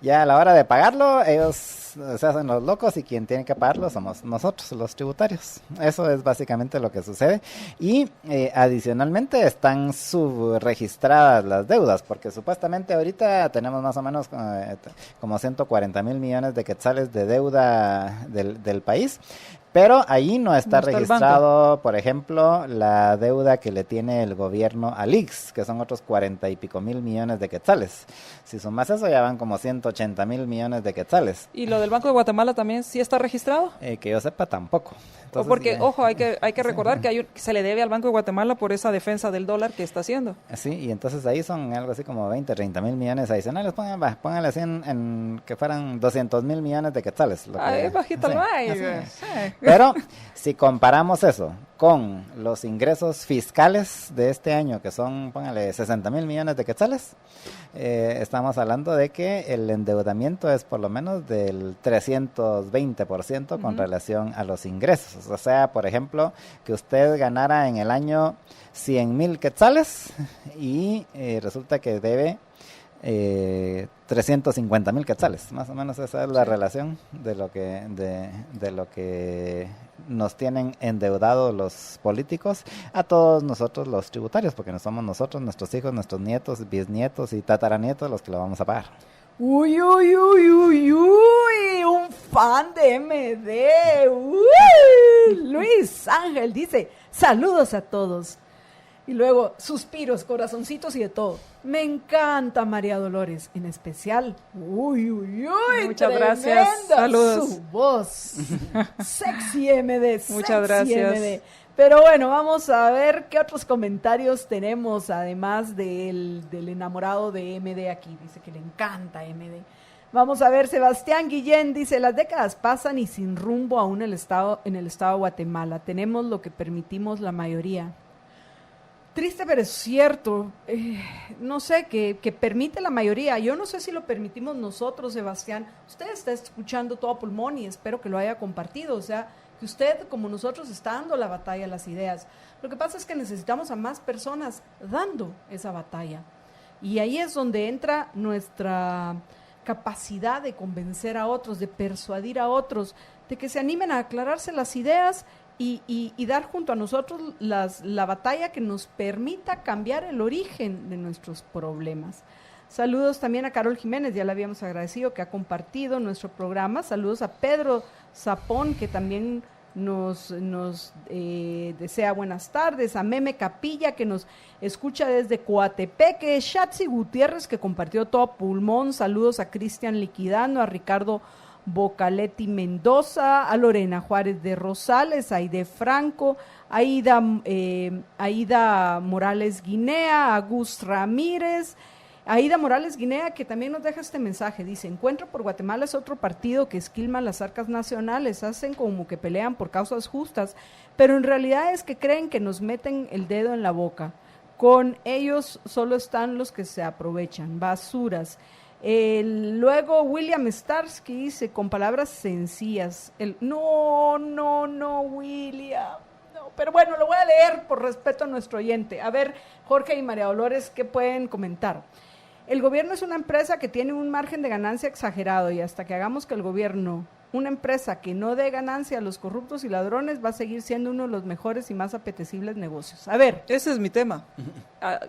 ya a la hora de pagarlo, ellos se hacen los locos, y quien tiene que pagarlo somos nosotros, los tributarios. Eso es básicamente lo que sucede. Y adicionalmente están subregistradas las deudas, porque supuestamente ahorita tenemos más o menos como 140 mil millones de quetzales de deuda del país, Pero ahí no está No está el registrado, por ejemplo, la deuda que le tiene el gobierno al IX, que son otros 40 y pico mil millones de quetzales. Si sumas eso, ya van como 180 mil millones de quetzales. ¿Y lo del Banco de Guatemala también sí está registrado? Que yo sepa, tampoco. Entonces, Porque, ojo, hay que recordar que se le debe al Banco de Guatemala por esa defensa del dólar que está haciendo. Sí, y entonces ahí son algo así como 20, 30 mil millones adicionales. Pónganle así en que fueran 200 mil millones de quetzales. Es bajito el baile. Pero si comparamos eso con los ingresos fiscales de este año, que son, póngale, 60 mil millones de quetzales, estamos hablando de que el endeudamiento es por lo menos del 320% con relación a los ingresos. O sea, por ejemplo, que usted ganara en el año 100 mil quetzales y resulta que debe 350 mil quetzales, más o menos esa es la relación de lo que nos tienen endeudados los políticos a todos nosotros los tributarios, porque no somos nosotros, nuestros hijos, nuestros nietos, bisnietos y tataranietos los que lo vamos a pagar. Uy, uy, uy, uy, uy, un fan de MD. Uy, Luis Ángel dice, saludos a todos. Y luego, suspiros, corazoncitos y de todo. Me encanta María Dolores, en especial. Uy, uy, uy. Muchas gracias. Saludos. Su voz. Sexy MD. Muchas gracias. MD. Pero bueno, vamos a ver qué otros comentarios tenemos, además del enamorado de MD aquí. Dice que le encanta MD. Vamos a ver, Sebastián Guillén dice, las décadas pasan y sin rumbo aún en el estado de Guatemala. Tenemos lo que permitimos la mayoría. Triste, pero es cierto. No sé, que permite la mayoría. Yo no sé si lo permitimos nosotros, Sebastián. Usted está escuchando todo a pulmón y espero que lo haya compartido. O sea, que usted, como nosotros, está dando la batalla a las ideas. Lo que pasa es que necesitamos a más personas dando esa batalla. Y ahí es donde entra nuestra capacidad de convencer a otros, de persuadir a otros, de que se animen a aclararse las ideas y dar junto a nosotros la batalla que nos permita cambiar el origen de nuestros problemas. Saludos también a Carol Jiménez, ya le habíamos agradecido que ha compartido nuestro programa. Saludos a Pedro Zapón, que también nos desea buenas tardes. A Meme Capilla, que nos escucha desde Coatepeque. Shatsi Gutiérrez, que compartió todo pulmón. Saludos a Cristian Liquidano, a Ricardo Bocaletti Mendoza, a Lorena Juárez de Rosales, a Aide Franco, a Aida Morales Guinea, a Gus Ramírez, a Aida Morales Guinea, que también nos deja este mensaje, dice, Encuentro por Guatemala es otro partido que esquilma las arcas nacionales, hacen como que pelean por causas justas, pero en realidad es que creen que nos meten el dedo en la boca. Con ellos solo están los que se aprovechan, basuras. Luego William Starsky dice con palabras sencillas, no William, no, pero bueno, lo voy a leer por respeto a nuestro oyente. A ver, Jorge y María Dolores, ¿qué pueden comentar? El gobierno es una empresa que tiene un margen de ganancia exagerado y hasta que hagamos que el gobierno, una empresa que no dé ganancia a los corruptos y ladrones, va a seguir siendo uno de los mejores y más apetecibles negocios. A ver. Ese es mi tema.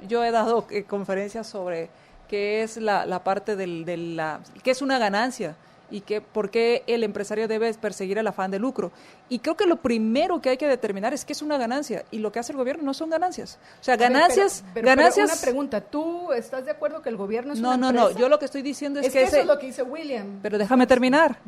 Yo he dado conferencias sobre que es la parte que es una ganancia y que por qué el empresario debe perseguir el afán de lucro. Y creo que lo primero que hay que determinar es qué es una ganancia, y lo que hace el gobierno no son ganancias. O sea, ganancias... Pero una pregunta, ¿tú estás de acuerdo que el gobierno es una empresa? No, yo lo que estoy diciendo es que eso es lo que dice William. Pero déjame terminar.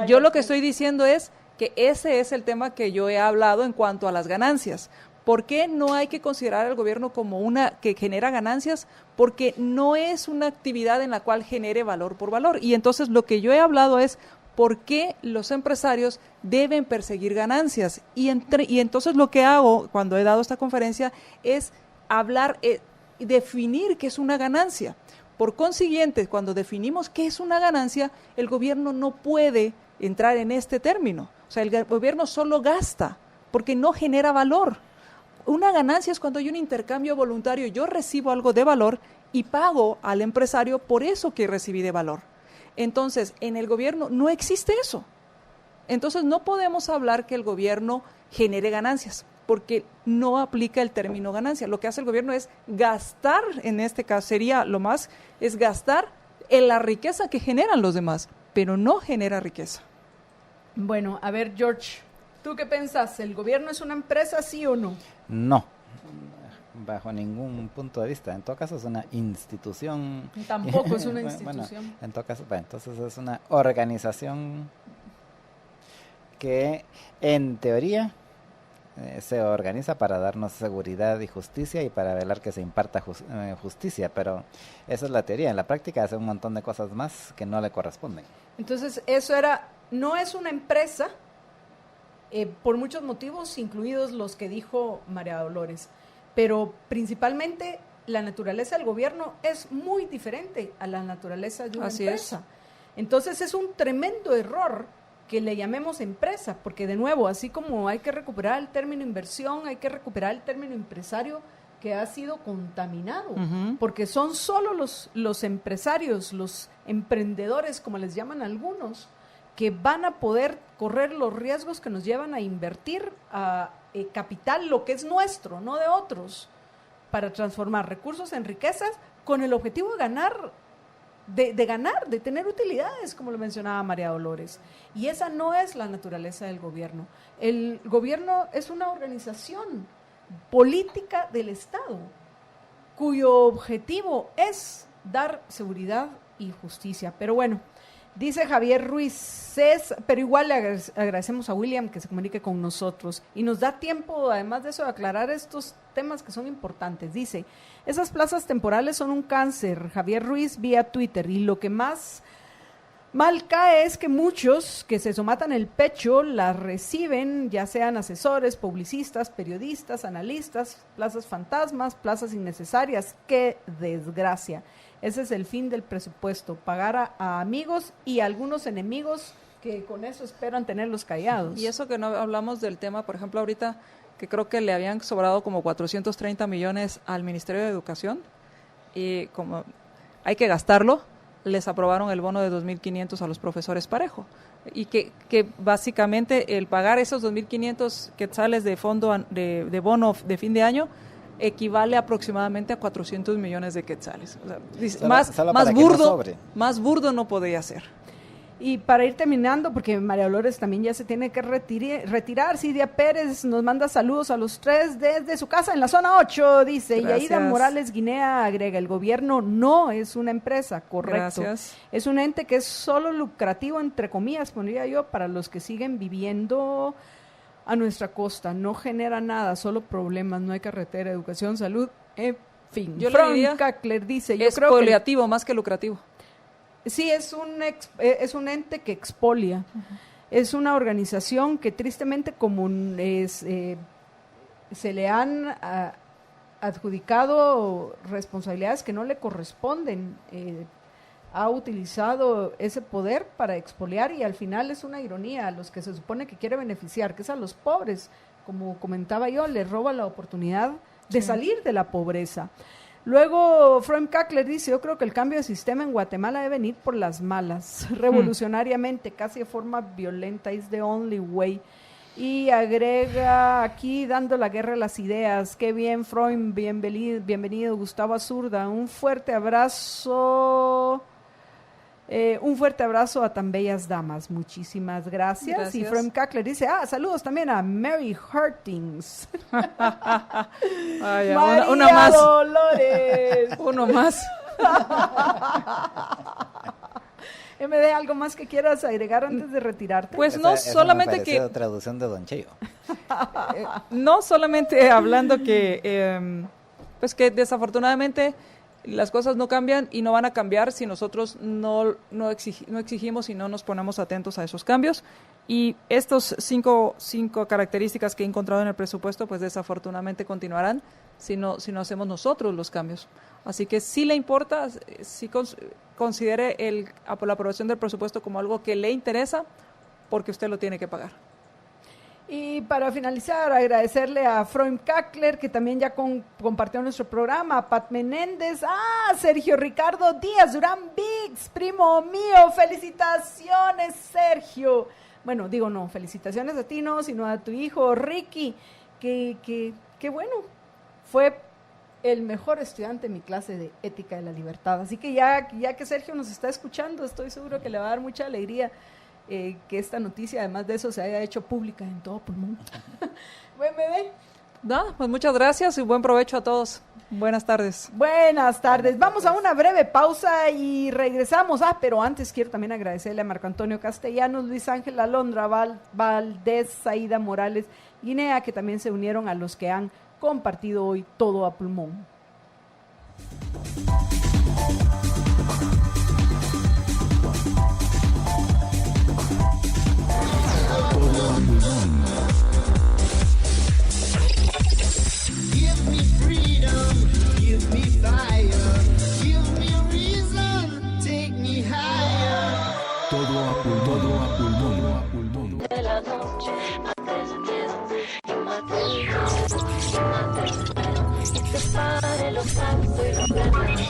Yo lo que estoy diciendo es que ese es el tema que yo he hablado en cuanto a las ganancias. ¿Por qué no hay que considerar al gobierno como una que genera ganancias? Porque no es una actividad en la cual genere valor por valor. Y entonces lo que yo he hablado es por qué los empresarios deben perseguir ganancias. Y entonces lo que hago cuando he dado esta conferencia es hablar, definir qué es una ganancia. Por consiguiente, cuando definimos qué es una ganancia, el gobierno no puede entrar en este término. O sea, el gobierno solo gasta porque no genera valor. Una ganancia es cuando hay un intercambio voluntario, yo recibo algo de valor y pago al empresario por eso que recibí de valor. Entonces, en el gobierno no existe eso. Entonces, no podemos hablar que el gobierno genere ganancias, porque no aplica el término ganancia. Lo que hace el gobierno es gastar, en este caso es gastar en la riqueza que generan los demás, pero no genera riqueza. Bueno, a ver, George. ¿Tú qué pensás? ¿El gobierno es una empresa, sí o no? No, bajo ningún punto de vista. En todo caso es una institución. Tampoco es una Bueno, institución. en todo caso, bueno, entonces es una organización que en teoría se organiza para darnos seguridad y justicia y para velar que se imparta justicia, pero esa es la teoría. En la práctica hace un montón de cosas más que no le corresponden. Entonces, no es una empresa, por muchos motivos, incluidos los que dijo María Dolores, pero principalmente la naturaleza del gobierno es muy diferente a la naturaleza de una empresa. Entonces, es un tremendo error que le llamemos empresa, porque de nuevo, así como hay que recuperar el término inversión, hay que recuperar el término empresario que ha sido contaminado, porque son solo los empresarios, los emprendedores, como les llaman algunos, que van a poder correr los riesgos que nos llevan a invertir capital, lo que es nuestro, no de otros, para transformar recursos en riquezas con el objetivo de ganar, de tener utilidades, como lo mencionaba María Dolores. Y esa no es la naturaleza del gobierno. El gobierno es una organización política del Estado, cuyo objetivo es dar seguridad y justicia. Pero bueno, dice Javier Ruiz, pero igual le agradecemos a William que se comunique con nosotros y nos da tiempo, además de eso, de aclarar estos temas que son importantes. Dice, esas plazas temporales son un cáncer, Javier Ruiz vía Twitter, y lo que más mal cae es que muchos que se somatan el pecho las reciben, ya sean asesores, publicistas, periodistas, analistas, plazas fantasmas, plazas innecesarias. ¡Qué desgracia! Ese es el fin del presupuesto, pagar a amigos y a algunos enemigos que con eso esperan tenerlos callados. Y eso que no hablamos del tema, por ejemplo, ahorita que creo que le habían sobrado como 430 millones al Ministerio de Educación y como hay que gastarlo, les aprobaron el bono de 2.500 a los profesores parejo. Y que básicamente el pagar esos 2.500 quetzales de fondo de bono de fin de año equivale aproximadamente a 400 millones de quetzales. O sea, más burdo no podría ser. Y para ir terminando, porque María Dolores también ya se tiene que retirar, Cidia Pérez nos manda saludos a los tres desde su casa en la zona 8, dice. Gracias. Y Aida Morales Guinea agrega, el gobierno no es una empresa, correcto. Gracias. Es un ente que es solo lucrativo, entre comillas, pondría yo, para los que siguen viviendo a nuestra costa. No genera nada, solo problemas, no hay carretera, educación, salud, en fin. Yo le diría, Kackler dice, es expoliativo más que lucrativo. Sí, es un ente que expolia. Uh-huh. Es una organización que tristemente como se le han adjudicado responsabilidades que no le corresponden. Ha utilizado ese poder para expoliar y al final es una ironía a los que se supone que quiere beneficiar, que es a los pobres. Como comentaba yo, les roba la oportunidad de salir de la pobreza. Luego, Freud Kackler dice, yo creo que el cambio de sistema en Guatemala debe venir por las malas, revolucionariamente, casi de forma violenta, is the only way. Y agrega aquí, dando la guerra a las ideas, qué bien, Freud, bienvenido, Gustavo Azurda, un fuerte abrazo a tan bellas damas, muchísimas gracias. Y Freud Kackler dice, saludos también a Mary Hartings. Una más. Dolores. Uno más. MD, ¿algo más que quieras agregar antes de retirarte? Pues no, solamente que... traducción de Don Cheyo. No solamente hablando que, pues que desafortunadamente las cosas no cambian y no van a cambiar si nosotros no exigimos y no nos ponemos atentos a esos cambios. Y estos cinco características que he encontrado en el presupuesto, pues desafortunadamente continuarán si no hacemos nosotros los cambios. Así que sí le importa, sí considere la aprobación del presupuesto como algo que le interesa, porque usted lo tiene que pagar. Y para finalizar, agradecerle a Freud Kackler, que también ya compartió nuestro programa, a Pat Menéndez, Sergio Ricardo Díaz Durán Biggs, primo mío, felicitaciones, Sergio. Bueno, digo no, felicitaciones a ti no, sino a tu hijo Ricky, que bueno, fue el mejor estudiante en mi clase de Ética de la Libertad. Así que ya que Sergio nos está escuchando, estoy seguro que le va a dar mucha alegría que esta noticia, además de eso, se haya hecho pública en todo pulmón. Buen bebé. Nada, pues muchas gracias y buen provecho a todos. Buenas tardes. Buenas tardes. Vamos a una breve pausa y regresamos. Pero antes quiero también agradecerle a Marco Antonio Castellanos, Luis Ángel Alondra, Valdés, Saída Morales, Guinea, que también se unieron a los que han compartido hoy todo a pulmón. Todo a pulmón. De la noche, mates el miedo, y mates el miedo, y te pare lo santo y lo grande.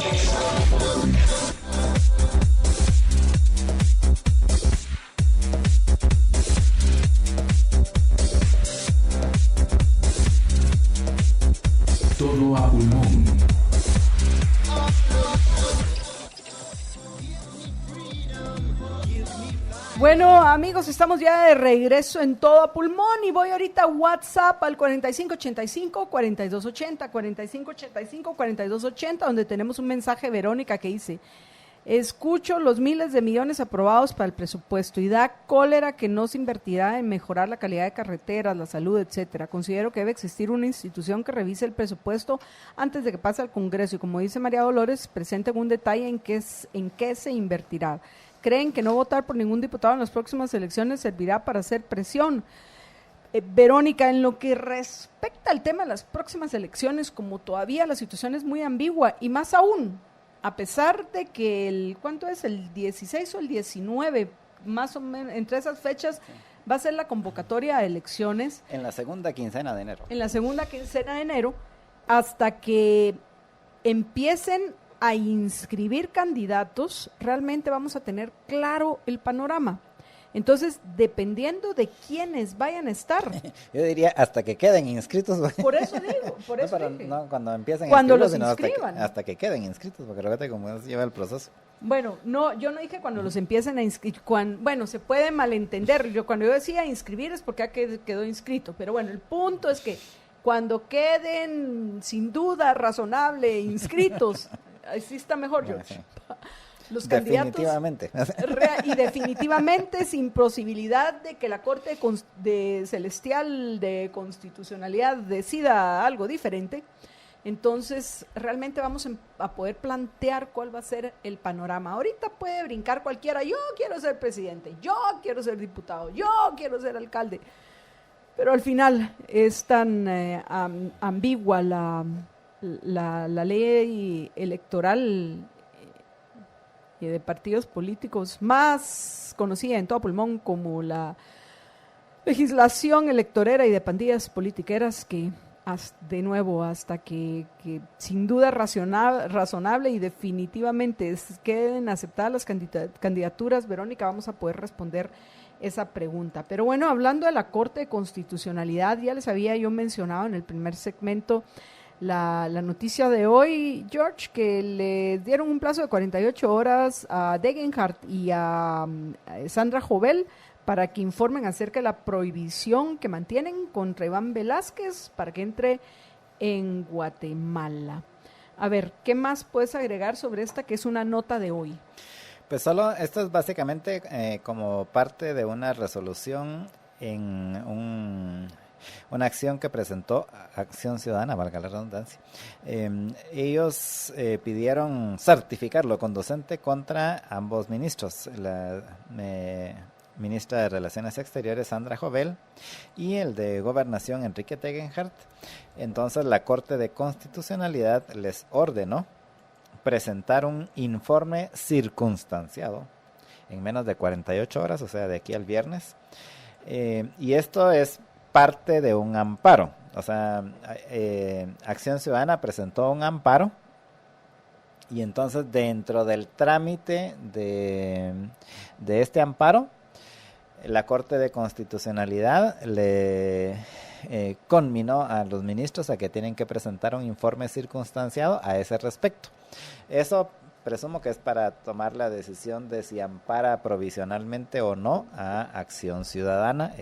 Todo a pulmón. Bueno, amigos, estamos ya de regreso en todo a pulmón y voy ahorita a WhatsApp al 4585-4280, 4585-4280, donde tenemos un mensaje, Verónica, que dice: escucho los miles de millones aprobados para el presupuesto y da cólera que no se invertirá en mejorar la calidad de carreteras, la salud, etcétera. Considero que debe existir una institución que revise el presupuesto antes de que pase al Congreso y, como dice María Dolores, presenten un detalle en qué se invertirá. ¿Creen que no votar por ningún diputado en las próximas elecciones servirá para hacer presión? Verónica, en lo que respecta al tema de las próximas elecciones, como todavía la situación es muy ambigua y más aún, a pesar de que ¿cuánto es? El 16 o el 19, más o menos, entre esas fechas, va a ser la convocatoria a elecciones. En la segunda quincena de enero. En la segunda quincena de enero, hasta que empiecen a inscribir candidatos, realmente vamos a tener claro el panorama. Entonces, dependiendo de quiénes vayan a estar. Yo diría hasta que queden inscritos. Por eso digo, por eso dije. No, cuando empiecen cuando a los inscribirlos, inscriban. hasta que queden inscritos, porque fíjate cómo lleva el proceso. Bueno, no, yo no dije cuando los empiecen a inscribir, bueno, se puede malentender. Cuando yo decía inscribir es porque quedó inscrito, pero bueno, el punto es que cuando queden sin duda razonable inscritos, así está mejor, George. Sí. Los candidatos, definitivamente. Y definitivamente sin posibilidad de que la Corte Celestial de Constitucionalidad decida algo diferente. Entonces, realmente vamos a poder plantear cuál va a ser el panorama. Ahorita puede brincar cualquiera: yo quiero ser presidente, yo quiero ser diputado, yo quiero ser alcalde. Pero al final es tan ambigua la ley electoral de partidos políticos, más conocida en todo pulmón como la legislación electorera y de pandillas politiqueras, que de nuevo, hasta que sin duda razonable y definitivamente queden aceptadas las candidaturas, Verónica, vamos a poder responder esa pregunta. Pero bueno, hablando de la Corte de Constitucionalidad, ya les había yo mencionado en el primer segmento la noticia de hoy, George, que le dieron un plazo de 48 horas a Degenhardt y a Sandra Jovel para que informen acerca de la prohibición que mantienen contra Iván Velázquez para que entre en Guatemala. A ver, ¿qué más puedes agregar sobre esta, que es una nota de hoy? Pues solo, esto es básicamente como parte de una resolución en una acción que presentó Acción Ciudadana, valga la redundancia. Ellos pidieron certificar lo conducente contra ambos ministros, la ministra de Relaciones Exteriores, Sandra Jovel, y el de Gobernación, Enrique Degenhardt. Entonces la Corte de Constitucionalidad les ordenó presentar un informe circunstanciado en menos de 48 horas, o sea, de aquí al viernes. Y esto es parte de un amparo. O sea, Acción Ciudadana presentó un amparo y entonces dentro del trámite de este amparo, la Corte de Constitucionalidad le conminó a los ministros a que tienen que presentar un informe circunstanciado a ese respecto. Eso presumo que es para tomar la decisión de si ampara provisionalmente o no a Acción Ciudadana,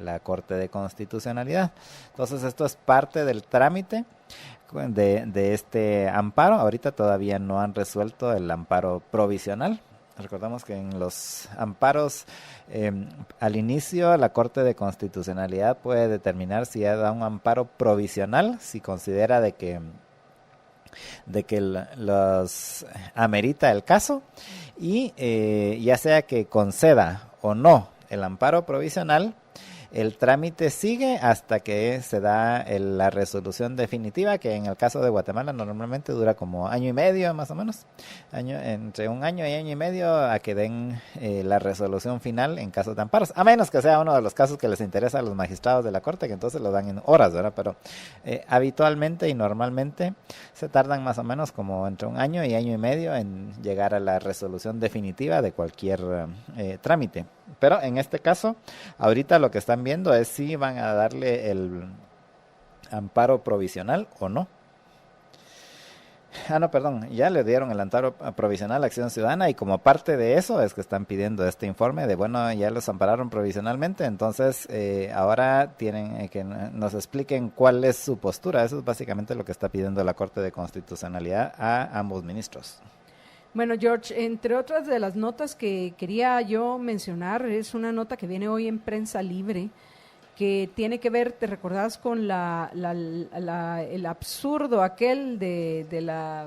la Corte de Constitucionalidad. Entonces esto es parte del trámite de este amparo. Ahorita todavía no han resuelto el amparo provisional. Recordamos que en los amparos, al inicio, la Corte de Constitucionalidad puede determinar si da un amparo provisional, si considera de que los amerita el caso, y ya sea que conceda o no el amparo provisional, el trámite sigue hasta que se da la resolución definitiva, que en el caso de Guatemala normalmente dura como año y medio más o menos, entre un año y año y medio a que den la resolución final en caso de amparos, a menos que sea uno de los casos que les interesa a los magistrados de la Corte, que entonces lo dan en horas, ¿verdad? Pero habitualmente y normalmente se tardan más o menos como entre un año y medio en llegar a la resolución definitiva de cualquier trámite. Pero en este caso, ahorita lo que están viendo es si van a darle el amparo provisional o no. No, perdón, ya le dieron el amparo provisional a Acción Ciudadana, y como parte de eso es que están pidiendo este informe de, bueno, ya los ampararon provisionalmente, entonces ahora tienen que nos expliquen cuál es su postura. Eso es básicamente lo que está pidiendo la Corte de Constitucionalidad a ambos ministros. Bueno, George, entre otras de las notas que quería yo mencionar, es una nota que viene hoy en Prensa Libre, que tiene que ver, ¿te recordás con el absurdo aquel de la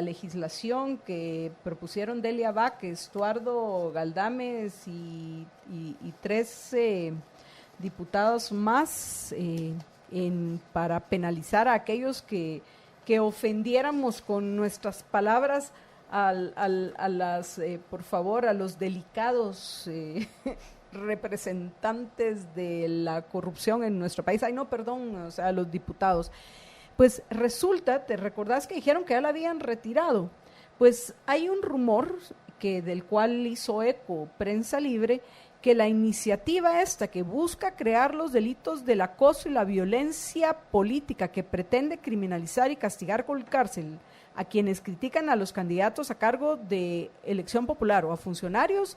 legislación que propusieron Delia Vázquez, Estuardo Galdames y 13 diputados más para penalizar a aquellos que ofendiéramos con nuestras palabras por favor, a los delicados representantes de la corrupción en nuestro país? Ay, no, perdón, o sea, a los diputados. Pues resulta, ¿te recordás que dijeron que ya la habían retirado? Pues hay un rumor del cual hizo eco Prensa Libre, que la iniciativa esta que busca crear los delitos del acoso y la violencia política, que pretende criminalizar y castigar con cárcel a quienes critican a los candidatos a cargo de elección popular o a funcionarios,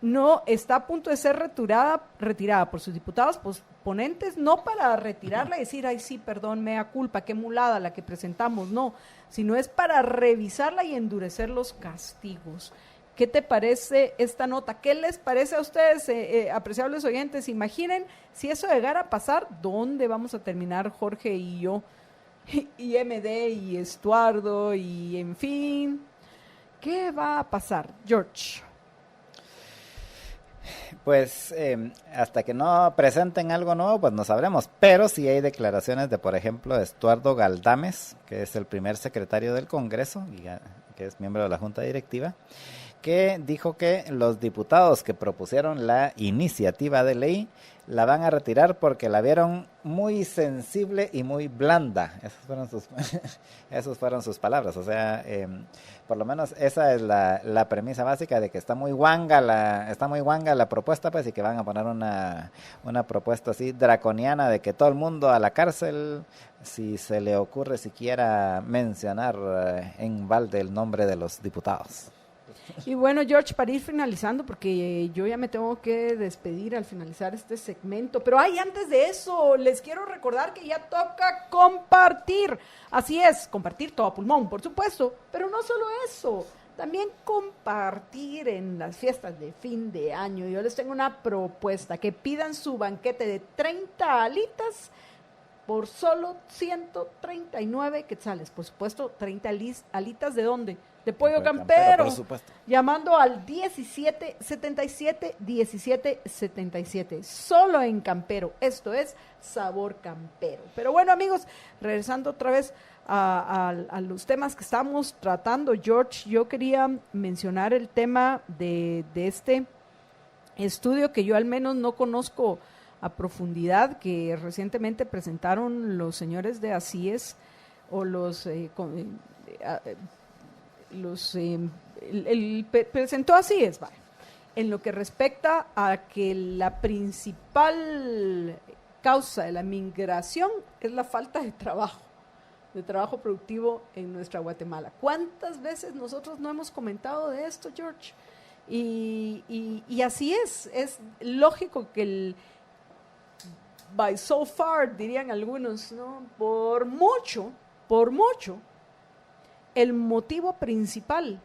no está a punto de ser retirada por sus diputados ponentes, no para retirarla y decir, ay sí, perdón, mea culpa, qué mulada la que presentamos, no, sino es para revisarla y endurecer los castigos. ¿Qué te parece esta nota? ¿Qué les parece a ustedes, apreciables oyentes? Imaginen, si eso llegara a pasar, ¿dónde vamos a terminar Jorge y yo? Y MD y Estuardo y en fin. ¿Qué va a pasar, George? Pues hasta que no presenten algo nuevo, pues no sabremos. Pero sí hay declaraciones de, por ejemplo, Estuardo Galdames, que es el primer secretario del Congreso y que es miembro de la Junta Directiva, que dijo que los diputados que propusieron la iniciativa de ley la van a retirar porque la vieron muy sensible y muy blanda. Esas fueron sus palabras. O sea, por lo menos esa es la premisa básica de que está muy guanga la propuesta, pues, y que van a poner una propuesta así draconiana de que todo el mundo a la cárcel si se le ocurre siquiera mencionar en balde el nombre de los diputados. Y bueno, George, para ir finalizando, porque yo ya me tengo que despedir al finalizar este segmento, pero antes de eso, les quiero recordar que ya toca compartir. Así es, compartir todo a pulmón, por supuesto, pero no solo eso, también compartir en las fiestas de fin de año. Yo les tengo una propuesta, que pidan su banquete de 30 alitas por solo 139 quetzales. Por supuesto, 30 alitas, ¿de dónde? De pollo campero, por supuesto. Llamando al 1777, solo en Campero. Esto es Sabor Campero. Pero bueno, amigos, regresando otra vez a los temas que estamos tratando, George, yo quería mencionar el tema de este estudio que yo al menos no conozco a profundidad, que recientemente presentaron los señores de ACIES, o presentó ACIES, vale, en lo que respecta a que la principal causa de la migración es la falta de trabajo. de trabajo productivo en nuestra Guatemala. ¿Cuántas veces nosotros no hemos comentado de esto, George? Y así es lógico que by so far, dirían algunos, ¿no? Por mucho, el motivo principal,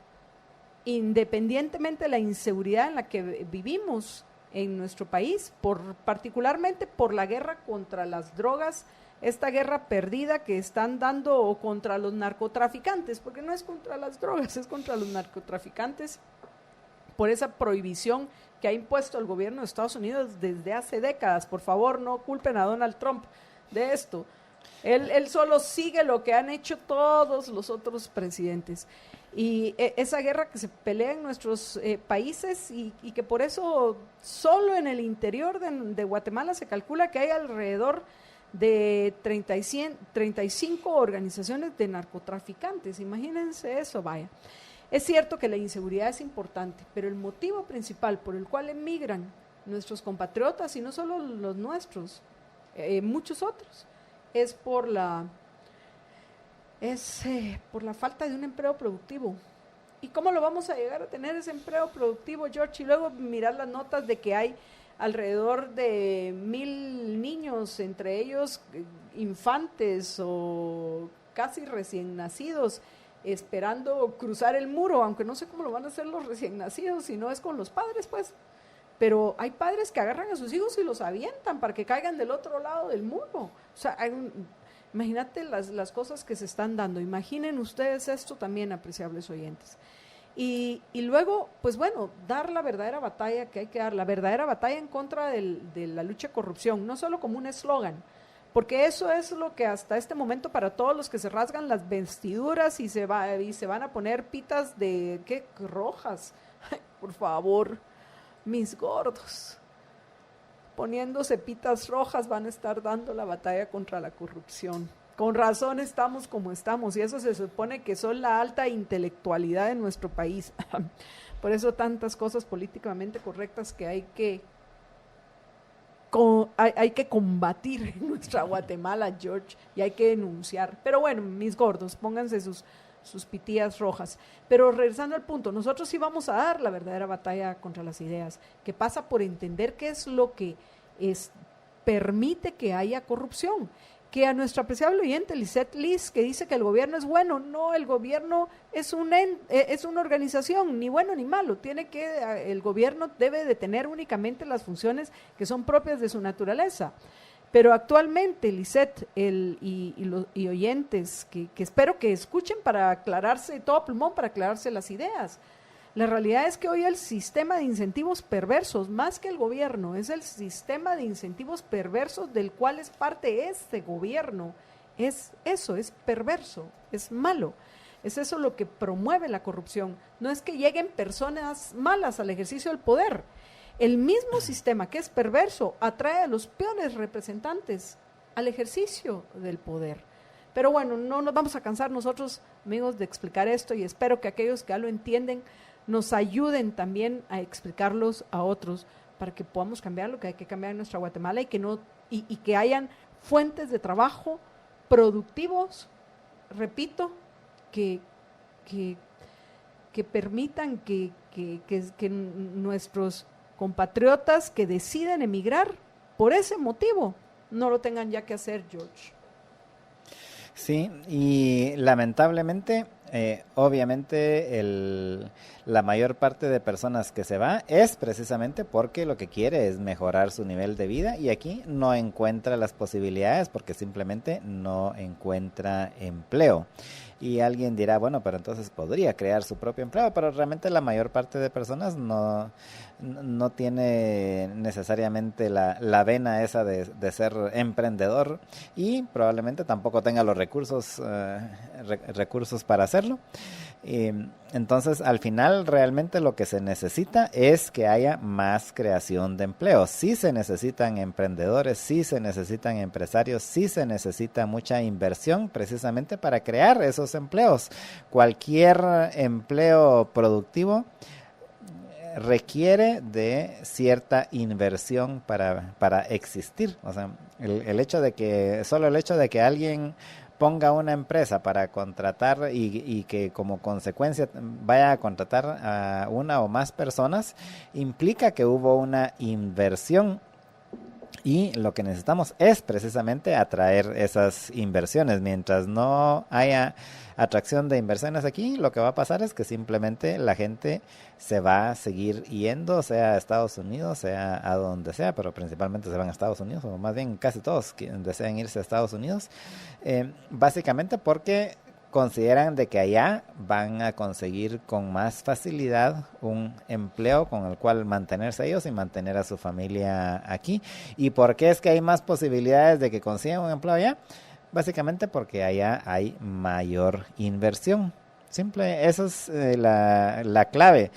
independientemente de la inseguridad en la que vivimos en nuestro país, particularmente por la guerra contra las drogas, esta guerra perdida que están dando contra los narcotraficantes, porque no es contra las drogas, es contra los narcotraficantes, por esa prohibición que ha impuesto el gobierno de Estados Unidos desde hace décadas. Por favor, no culpen a Donald Trump de esto. Él solo sigue lo que han hecho todos los otros presidentes. Y esa guerra que se pelea en nuestros países y que por eso solo en el interior de Guatemala se calcula que hay alrededor de 35 organizaciones de narcotraficantes. Imagínense eso, vaya. Es cierto que la inseguridad es importante, pero el motivo principal por el cual emigran nuestros compatriotas, y no solo los nuestros, muchos otros, es por la falta de un empleo productivo. ¿Y cómo lo vamos a llegar a tener ese empleo productivo, George? Y luego mirar las notas de que hay alrededor de 1,000 niños, entre ellos infantes o casi recién nacidos, esperando cruzar el muro, aunque no sé cómo lo van a hacer los recién nacidos, si no es con los padres, pues. Pero hay padres que agarran a sus hijos y los avientan para que caigan del otro lado del muro. O sea, imagínate las cosas que se están dando. Imaginen ustedes esto también, apreciables oyentes. Y luego, pues bueno, dar la verdadera batalla que hay que dar, la verdadera batalla en contra de la lucha de corrupción, no solo como un eslogan, porque eso es lo que hasta este momento para todos los que se rasgan las vestiduras y se van a poner pitas de, ¿qué? Rojas. Ay, por favor, mis gordos, poniéndose pitas rojas van a estar dando la batalla contra la corrupción. Con razón estamos como estamos, y eso se supone que son la alta intelectualidad de nuestro país. Por eso tantas cosas políticamente correctas que hay que combatir en nuestra Guatemala, George, y hay que denunciar. Pero bueno, mis gordos, pónganse sus pitillas rojas. Pero regresando al punto, nosotros sí vamos a dar la verdadera batalla contra las ideas, que pasa por entender qué es lo que permite que haya corrupción. Que a nuestra apreciable oyente Lisette Liz, que dice que el gobierno es bueno, no, el gobierno es una organización, ni bueno ni malo, el gobierno debe de tener únicamente las funciones que son propias de su naturaleza. Pero actualmente, Lisette y oyentes, que espero que escuchen para aclararse, todo pulmón para aclararse las ideas. La realidad es que hoy el sistema de incentivos perversos, más que el gobierno, es el sistema de incentivos perversos del cual es parte este gobierno. Es eso, es perverso, es malo. Es eso lo que promueve la corrupción. No es que lleguen personas malas al ejercicio del poder. El mismo sistema que es perverso atrae a los peores representantes al ejercicio del poder. Pero bueno, no nos vamos a cansar nosotros, amigos, de explicar esto, y espero que aquellos que ya lo entienden nos ayuden también a explicarlos a otros para que podamos cambiar lo que hay que cambiar en nuestra Guatemala y que hayan fuentes de trabajo productivos, repito, que permitan que nuestros compatriotas que deciden emigrar por ese motivo no lo tengan ya que hacer, George. Sí, y lamentablemente, obviamente la mayor parte de personas que se va es precisamente porque lo que quiere es mejorar su nivel de vida, y aquí no encuentra las posibilidades porque simplemente no encuentra empleo. Y alguien dirá, bueno, pero entonces podría crear su propio empleo, pero realmente la mayor parte de personas no tiene necesariamente la vena esa de ser emprendedor, y probablemente tampoco tenga los recursos para hacerlo. Entonces, al final, realmente lo que se necesita es que haya más creación de empleo. Sí se necesitan emprendedores, sí se necesitan empresarios, sí se necesita mucha inversión precisamente para crear esos empleos. Cualquier empleo productivo requiere de cierta inversión para existir. O sea, solo el hecho de que alguien ponga una empresa para contratar y que como consecuencia vaya a contratar a una o más personas, implica que hubo una inversión. Y lo que necesitamos es precisamente atraer esas inversiones. Mientras no haya atracción de inversiones aquí, lo que va a pasar es que simplemente la gente se va a seguir yendo, sea a Estados Unidos, sea a donde sea, pero principalmente se van a Estados Unidos, o más bien casi todos desean irse a Estados Unidos, básicamente porque consideran de que allá van a conseguir con más facilidad un empleo con el cual mantenerse ellos y mantener a su familia aquí. ¿Y por qué es que hay más posibilidades de que consigan un empleo allá? Básicamente porque allá hay mayor inversión. Simple, eso es la clave.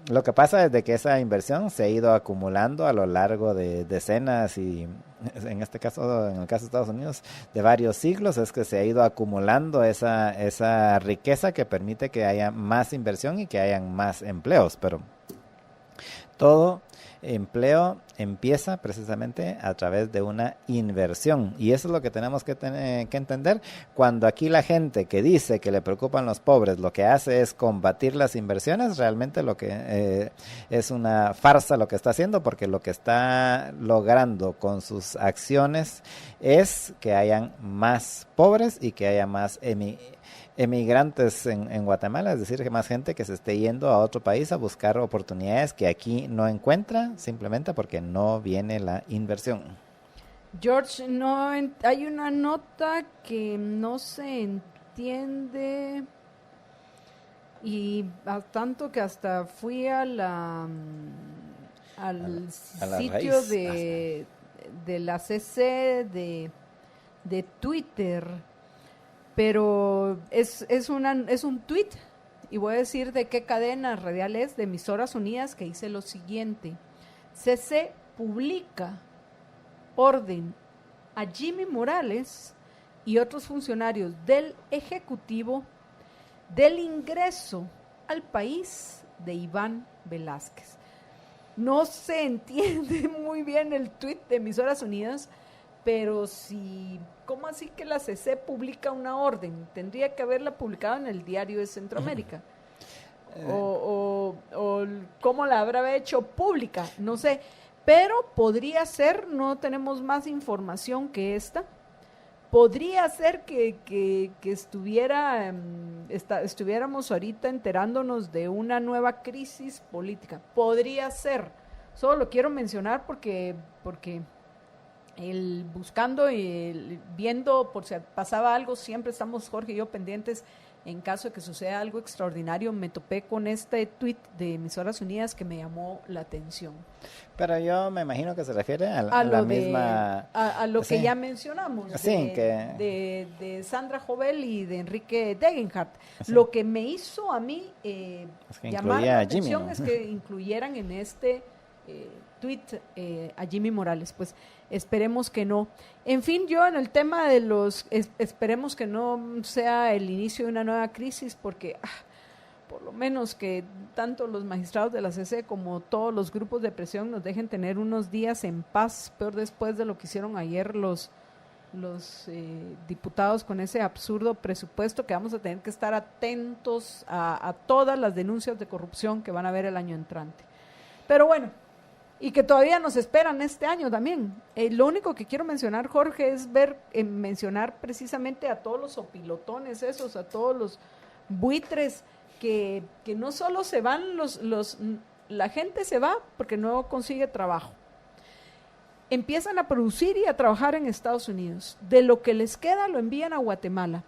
Lo que pasa es de que esa inversión se ha ido acumulando a lo largo de decenas y en este caso, en el caso de Estados Unidos, de varios siglos, es que se ha ido acumulando esa riqueza que permite que haya más inversión y que hayan más empleos, pero todo empleo empieza precisamente a través de una inversión, y eso es lo que tenemos que entender. Cuando aquí la gente que dice que le preocupan los pobres lo que hace es combatir las inversiones, realmente lo que es una farsa lo que está haciendo, porque lo que está logrando con sus acciones es que hayan más pobres y que haya más emigrantes en Guatemala, es decir, que más gente que se esté yendo a otro país a buscar oportunidades que aquí no encuentra, simplemente porque no viene la inversión. George, no hay una nota que no se entiende y a tanto que hasta fui al sitio de la CC de Twitter, pero es un tweet, y voy a decir de qué cadena radial es, de Emisoras Unidas, que dice lo siguiente: CC publica orden a Jimmy Morales y otros funcionarios del Ejecutivo del ingreso al país de Iván Velázquez. No se entiende muy bien el tuit de Emisoras Unidas, pero si, ¿cómo así que la CC publica una orden? Tendría que haberla publicado en el Diario de Centroamérica. O ¿cómo la habrá hecho pública? No sé. Pero podría ser, no tenemos más información que esta, podría ser que estuviéramos ahorita enterándonos de una nueva crisis política. Podría ser. Solo lo quiero mencionar porque buscando y viendo por si pasaba algo, siempre estamos Jorge y yo pendientes en caso de que suceda algo extraordinario. Me topé con este tuit de Emisoras Unidas que me llamó la atención. Pero yo me imagino que se refiere a la misma... A lo sí, que ya mencionamos, sí, de Sandra Jovel y de Enrique Degenhardt. Sí. Lo que me hizo a mí llamar la atención, Jimmy, es que incluyeran en este tweet a Jimmy Morales. Pues esperemos que no. En fin, yo en el tema de esperemos que no sea el inicio de una nueva crisis, porque por lo menos que tanto los magistrados de la CC como todos los grupos de presión nos dejen tener unos días en paz, peor después de lo que hicieron ayer los diputados con ese absurdo presupuesto, que vamos a tener que estar atentos a todas las denuncias de corrupción que van a haber el año entrante. Pero bueno, y que todavía nos esperan este año también. Lo único que quiero mencionar, Jorge, es mencionar precisamente a todos los opilotones esos, a todos los buitres que no solo se van la gente se va porque no consigue trabajo. Empiezan a producir y a trabajar en Estados Unidos. De lo que les queda lo envían a Guatemala.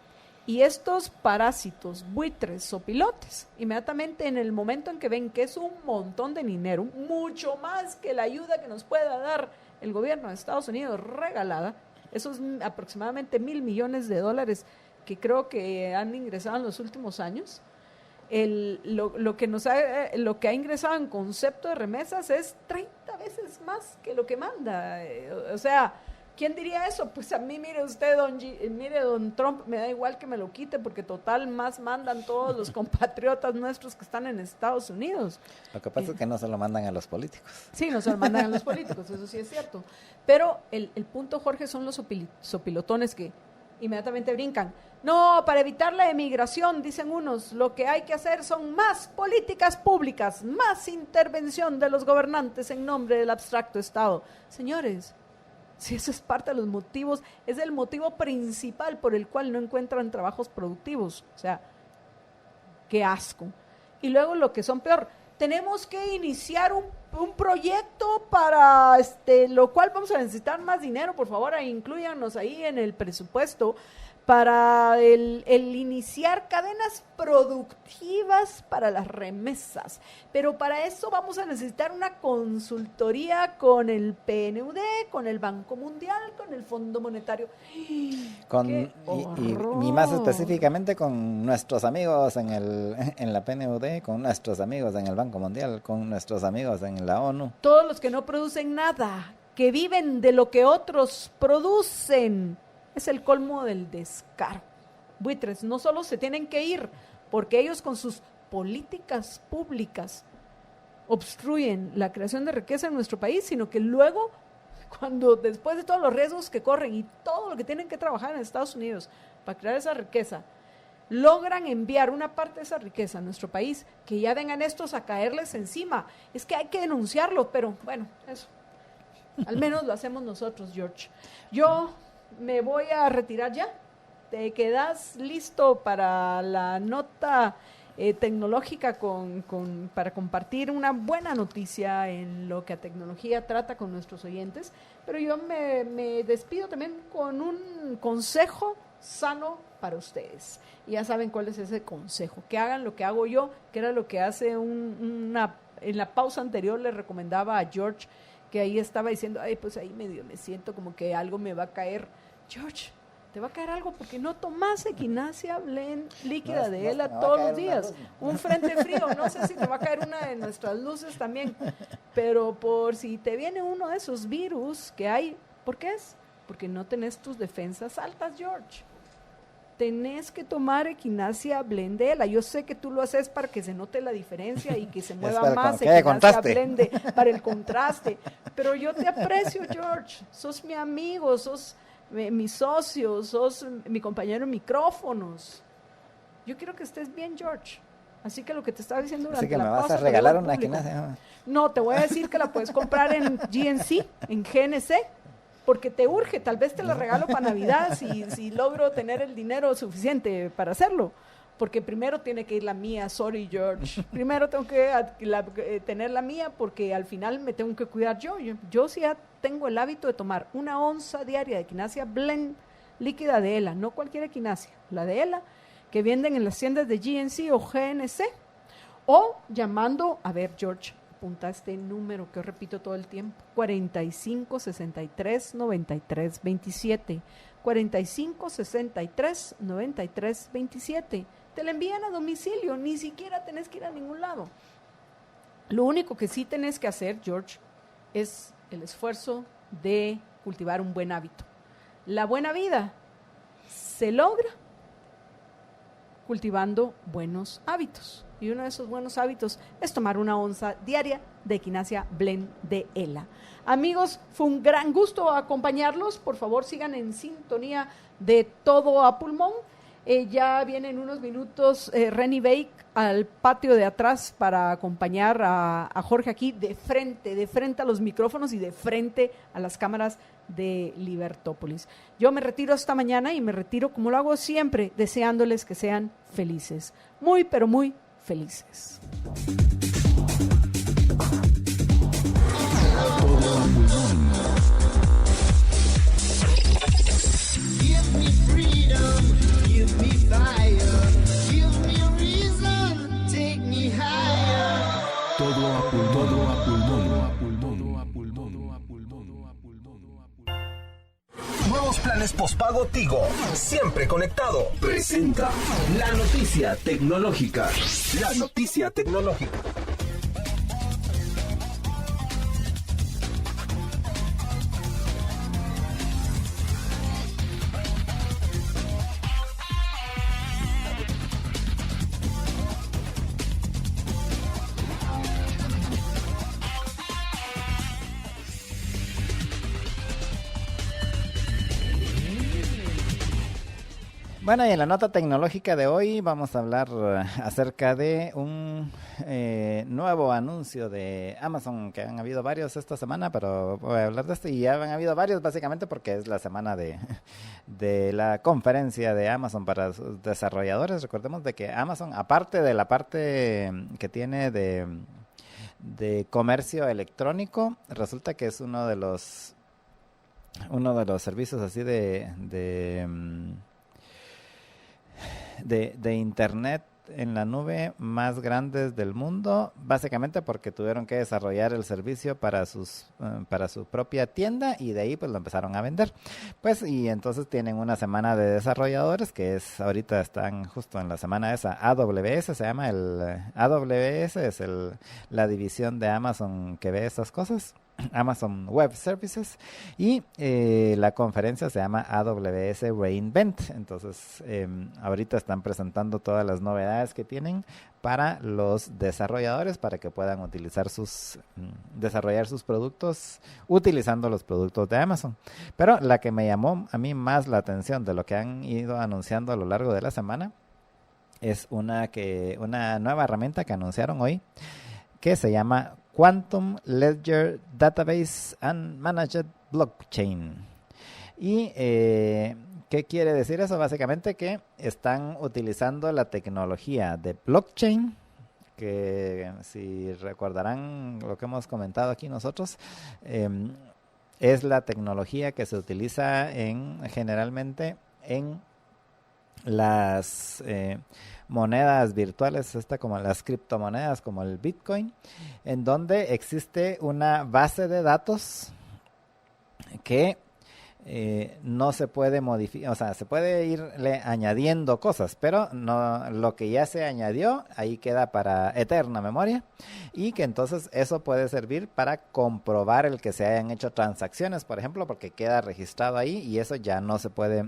Y estos parásitos, buitres, sopilotes, inmediatamente en el momento en que ven que es un montón de dinero, mucho más que la ayuda que nos pueda dar el gobierno de Estados Unidos regalada, esos aproximadamente $1,000 millones que creo que han ingresado en los últimos años, lo que ha ingresado en concepto de remesas es 30 veces más que lo que manda. O sea, ¿quién diría eso? Pues a mí, mire usted, don Trump, me da igual que me lo quite, porque total más mandan todos los compatriotas nuestros que están en Estados Unidos. Lo que pasa es que no se lo mandan a los políticos. Sí, no se lo mandan a los políticos, eso sí es cierto. Pero el punto, Jorge, son los sopilotones que inmediatamente brincan. No, para evitar la emigración, dicen unos, lo que hay que hacer son más políticas públicas, más intervención de los gobernantes en nombre del abstracto Estado. Señores, si eso es parte de los motivos, es el motivo principal por el cual no encuentran trabajos productivos. O sea, qué asco. Y luego lo que son peor, tenemos que iniciar un proyecto para lo cual vamos a necesitar más dinero, por favor, inclúyanos ahí en el presupuesto para el iniciar cadenas productivas para las remesas. Pero para eso vamos a necesitar una consultoría con el PNUD, con el Banco Mundial, con el Fondo Monetario. Y más específicamente con nuestros amigos en la PNUD, con nuestros amigos en el Banco Mundial, con nuestros amigos en la ONU. Todos los que no producen nada, que viven de lo que otros producen. Es el colmo del descaro. Buitres no solo se tienen que ir, porque ellos con sus políticas públicas obstruyen la creación de riqueza en nuestro país, sino que luego, cuando después de todos los riesgos que corren y todo lo que tienen que trabajar en Estados Unidos para crear esa riqueza, logran enviar una parte de esa riqueza a nuestro país, que ya vengan estos a caerles encima. Es que hay que denunciarlo, pero bueno, eso. Al menos lo hacemos nosotros, George. Yo me voy a retirar ya. ¿Te quedas listo para la nota tecnológica para compartir una buena noticia en lo que a tecnología trata con nuestros oyentes? Pero yo me despido también con un consejo sano para ustedes. Y ya saben cuál es ese consejo. Que hagan lo que hago yo, que era lo que hace en la pausa anterior le recomendaba a George, que ahí estaba diciendo, ay, pues ahí medio me siento como que algo me va a caer. George, te va a caer algo porque no tomas Equinacia Blend líquida de ELA todos los días. Un frente frío, no sé si te va a caer una de nuestras luces también, pero por si te viene uno de esos virus que hay, ¿por qué es? Porque no tenés tus defensas altas, George. Tenés que tomar Equinacia Blend de ELA. Yo sé que tú lo haces para que se note la difera y que se mueva más Equinacia Blend para el contraste, pero yo te aprecio, George. Sos mi amigo, sos mi socio, sos mi compañero en micrófonos. Yo quiero que estés bien, George. Así que lo que te estaba diciendo durante la pausa... Así que me vas a regalar una Equinacia. No, te voy a decir que la puedes comprar en GNC, en GNC, porque te urge. Tal vez te la regalo para Navidad si logro tener el dinero suficiente para hacerlo. Porque primero tiene que ir la mía, sorry George. Primero tengo que tener la mía porque al final me tengo que cuidar yo. Yo sí ya tengo el hábito de tomar 1 onza diaria de Equinacia Blend líquida de ELA, no cualquier Equinacia, la de ELA, que venden en las tiendas de GNC o GNC, o llamando, a ver George, apunta este número que yo repito todo el tiempo, 45 63 93 27, 45 63 93 27. Te la envían a domicilio, ni siquiera tenés que ir a ningún lado. Lo único que sí tenés que hacer, George, es el esfuerzo de cultivar un buen hábito. La buena vida se logra cultivando buenos hábitos. Y uno de esos buenos hábitos es tomar 1 onza diaria de Equinacia Blend de ELA. Amigos, fue un gran gusto acompañarlos. Por favor, sigan en sintonía de Todo a Pulmón. Ya viene en unos minutos Renny Bake al patio de atrás para acompañar a Jorge aquí de frente a los micrófonos y de frente a las cámaras de Libertópolis. Yo me retiro hasta mañana y me retiro como lo hago siempre, deseándoles que sean felices. Muy, pero muy felices. Nuevos planes postpago Tigo, siempre conectado. Presenta la noticia tecnológica. La noticia tecnológica. Bueno, y en la nota tecnológica de hoy vamos a hablar acerca de un nuevo anuncio de Amazon, que han habido varios esta semana, pero voy a hablar de este, y ya han habido varios básicamente porque es la semana de la conferencia de Amazon para sus desarrolladores. Recordemos de que Amazon, aparte de la parte que tiene de comercio electrónico, resulta que es uno de los servicios así de internet en la nube más grandes del mundo, básicamente porque tuvieron que desarrollar el servicio para su propia tienda y de ahí pues lo empezaron a vender. Pues y entonces tienen una semana de desarrolladores que ahorita están justo en la semana esa. AWS se llama, AWS es la división de Amazon que ve esas cosas, Amazon Web Services, y la conferencia se llama AWS Reinvent. Entonces ahorita están presentando todas las novedades que tienen para los desarrolladores para que puedan desarrollar sus productos utilizando los productos de Amazon. Pero la que me llamó a mí más la atención de lo que han ido anunciando a lo largo de la semana es una nueva herramienta que anunciaron hoy que se llama Quantum Ledger Database and Managed Blockchain. ¿Y qué quiere decir eso? Básicamente que están utilizando la tecnología de blockchain, que si recordarán lo que hemos comentado aquí nosotros, es la tecnología que se utiliza generalmente en las monedas virtuales, como las criptomonedas, como el Bitcoin, en donde existe una base de datos que no se puede modificar, o sea, se puede irle añadiendo cosas, pero no, lo que ya se añadió ahí queda para eterna memoria, y que entonces eso puede servir para comprobar el que se hayan hecho transacciones, por ejemplo, porque queda registrado ahí y eso ya no se puede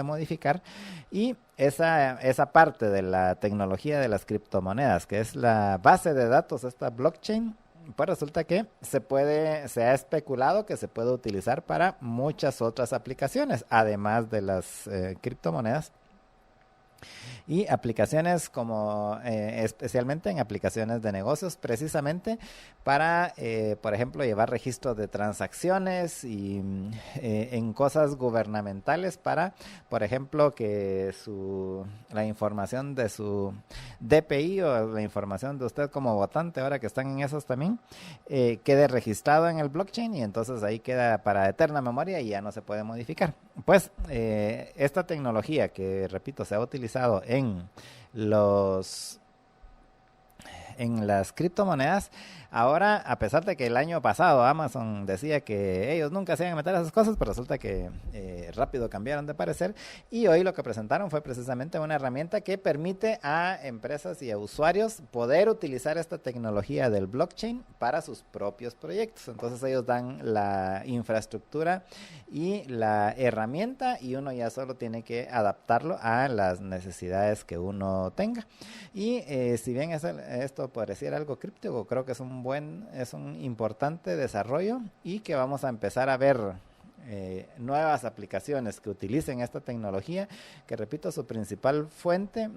modificar. Y esa parte de la tecnología de las criptomonedas, que es la base de datos, esta blockchain, pues resulta que se ha especulado que se puede utilizar para muchas otras aplicaciones, además de las criptomonedas. Y aplicaciones como especialmente en aplicaciones de negocios, precisamente para, por ejemplo, llevar registros de transacciones y en cosas gubernamentales para, por ejemplo, que la información de su DPI o la información de usted como votante, ahora que están en esos también, quede registrado en el blockchain y entonces ahí queda para eterna memoria y ya no se puede modificar. Pues esta tecnología que, repito, se ha utilizado en las criptomonedas, ahora, a pesar de que el año pasado Amazon decía que ellos nunca se iban a meter a esas cosas, pero resulta que rápido cambiaron de parecer, y hoy lo que presentaron fue precisamente una herramienta que permite a empresas y a usuarios poder utilizar esta tecnología del blockchain para sus propios proyectos. Entonces ellos dan la infraestructura y la herramienta y uno ya solo tiene que adaptarlo a las necesidades que uno tenga. Y si bien esto pareciera algo críptico, creo que es un importante desarrollo y que vamos a empezar a ver nuevas aplicaciones que utilicen esta tecnología, que repito, su principal fuerte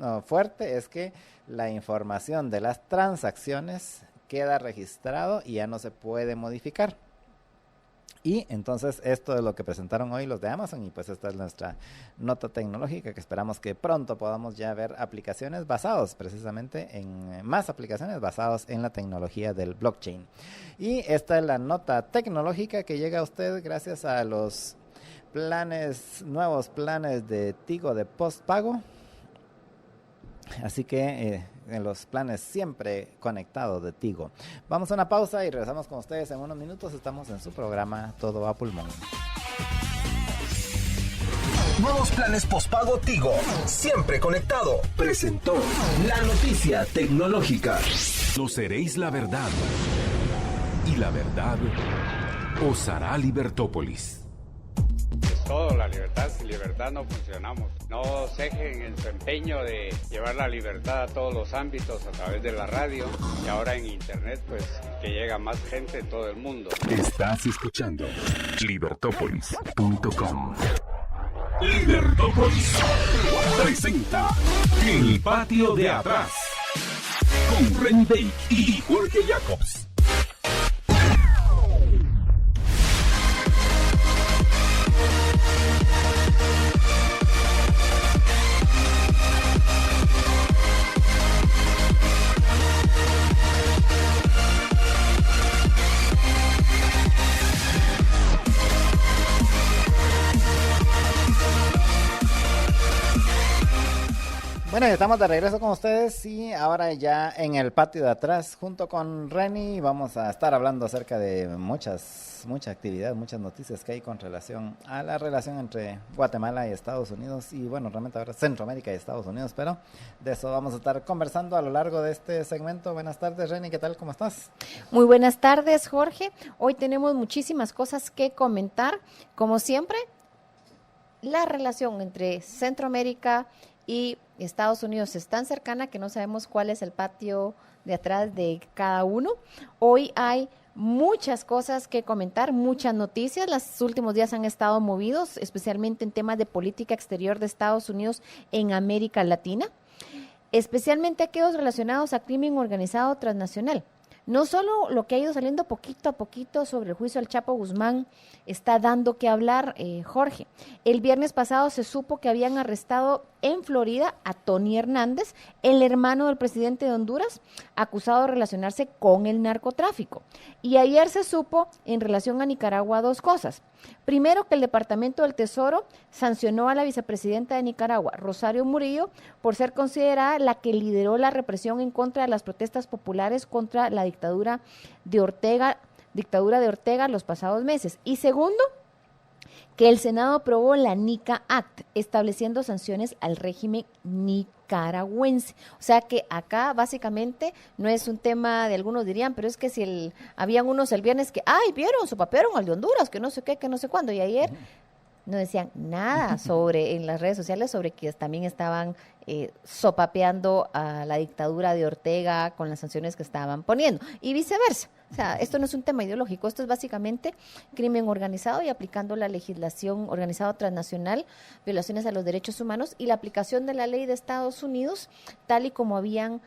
es que la información de las transacciones queda registrado y ya no se puede modificar. Y entonces esto es lo que presentaron hoy los de Amazon, y pues esta es nuestra nota tecnológica, que esperamos que pronto podamos ya ver aplicaciones basadas precisamente más aplicaciones basadas en la tecnología del blockchain. Y esta es la nota tecnológica que llega a usted gracias a los nuevos planes de Tigo de postpago. Así que en los planes siempre conectados de Tigo. Vamos a una pausa y regresamos con ustedes en unos minutos. Estamos en su programa Todo a Pulmón. Nuevos planes postpago Tigo, siempre conectado. Presentó la noticia tecnológica. Conoceréis la verdad, y la verdad os hará Libertópolis. Todo, la libertad, sin libertad no funcionamos. No cejen en su empeño de llevar la libertad a todos los ámbitos a través de la radio y ahora en internet, pues que llega más gente en todo el mundo. Estás escuchando Libertópolis.com. Libertópolis presenta El Patio de Atrás con Reni Day y Jorge Jacobs. Bueno, ya estamos de regreso con ustedes y ahora ya en el patio de atrás junto con Reni vamos a estar hablando acerca de mucha actividad, muchas noticias que hay con relación a la relación entre Guatemala y Estados Unidos y bueno, realmente ahora Centroamérica y Estados Unidos, pero de eso vamos a estar conversando a lo largo de este segmento. Buenas tardes, Reni, ¿qué tal? ¿Cómo estás? Muy buenas tardes, Jorge. Hoy tenemos muchísimas cosas que comentar. Como siempre, la relación entre Centroamérica y Estados Unidos es tan cercana que no sabemos cuál es el patio de atrás de cada uno. Hoy hay muchas cosas que comentar, muchas noticias. Los últimos días han estado movidos, especialmente en temas de política exterior de Estados Unidos en América Latina, especialmente aquellos relacionados a crimen organizado transnacional. No solo lo que ha ido saliendo poquito a poquito sobre el juicio al Chapo Guzmán está dando que hablar, Jorge. El viernes pasado se supo que habían arrestado en Florida a Tony Hernández, el hermano del presidente de Honduras, acusado de relacionarse con el narcotráfico. Y ayer se supo en relación a Nicaragua dos cosas. Primero, que el Departamento del Tesoro sancionó a la vicepresidenta de Nicaragua, Rosario Murillo, por ser considerada la que lideró la represión en contra de las protestas populares contra la dictadura de Ortega los pasados meses. Y segundo, que el Senado aprobó la NICA Act, estableciendo sanciones al régimen nicaragüense. O sea que acá básicamente no es un tema de algunos dirían, pero es que si habían unos el viernes que, vieron, sopapearon al de Honduras, que no sé qué, que no sé cuándo, y ayer no decían nada en las redes sociales sobre que también estaban sopapeando a la dictadura de Ortega con las sanciones que estaban poniendo, y viceversa. O sea, esto no es un tema ideológico, esto es básicamente crimen organizado y aplicando la legislación organizada transnacional, violaciones a los derechos humanos y la aplicación de la ley de Estados Unidos, tal y como habían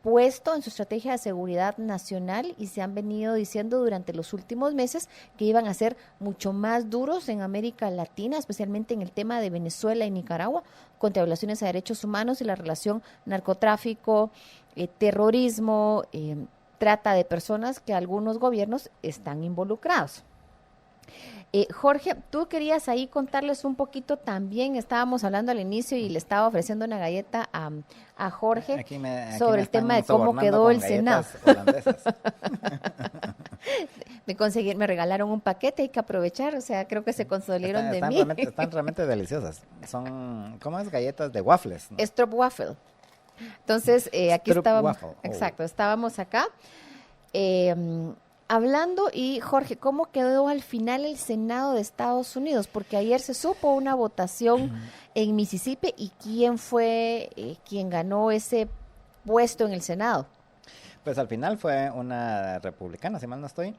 puesto en su estrategia de seguridad nacional y se han venido diciendo durante los últimos meses que iban a ser mucho más duros en América Latina, especialmente en el tema de Venezuela y Nicaragua, contra violaciones a derechos humanos y la relación narcotráfico, terrorismo, trata de personas, que algunos gobiernos están involucrados. Jorge, tú querías ahí contarles un poquito también, estábamos hablando al inicio y le estaba ofreciendo una galleta a Jorge aquí sobre el tema de cómo quedó el Senado. Me regalaron un paquete, hay que aprovechar, o sea, creo que se consolidaron de mí. Están realmente deliciosas, son, ¿cómo es? Galletas de waffles, ¿no? Strop waffle. Entonces, aquí estábamos, exacto, estábamos acá hablando. Y Jorge, ¿cómo quedó al final el Senado de Estados Unidos? Porque ayer se supo una votación en Mississippi y quién fue quien ganó ese puesto en el Senado. Pues al final fue una republicana, si mal no estoy,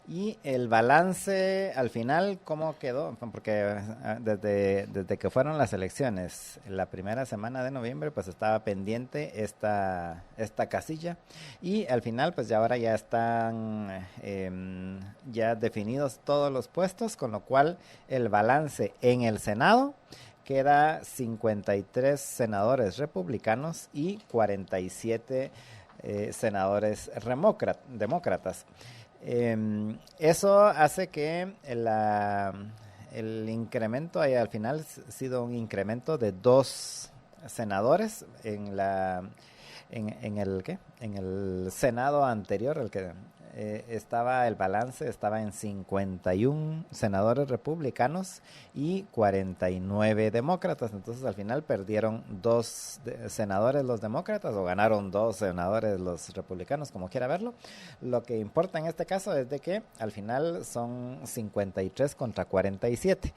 y el balance al final, ¿cómo quedó? Porque desde que fueron las elecciones, la primera semana de noviembre, pues estaba pendiente esta casilla, y al final, pues ya ahora ya están ya definidos todos los puestos, con lo cual el balance en el Senado queda 53 senadores republicanos y 47 senadores demócratas. Eso hace que el incremento haya al final sido un incremento de 2 senadores en el Senado anterior, el que el balance estaba en 51 senadores republicanos y 49 demócratas. Entonces al final perdieron 2 senadores los demócratas, o ganaron 2 senadores los republicanos, como quiera verlo. Lo que importa en este caso es de que al final son 53 contra 47.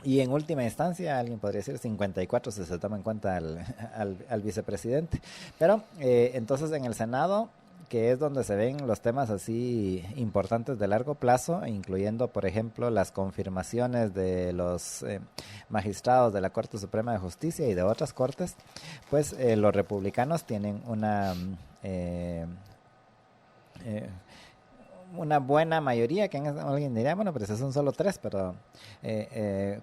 Y en última instancia, alguien podría decir 54 si se toma en cuenta al vicepresidente. Pero entonces en el Senado que es donde se ven los temas así importantes de largo plazo, incluyendo, por ejemplo, las confirmaciones de los magistrados de la Corte Suprema de Justicia y de otras cortes, pues los republicanos tienen una buena mayoría, que alguien diría, bueno, pero esos son solo 3, pero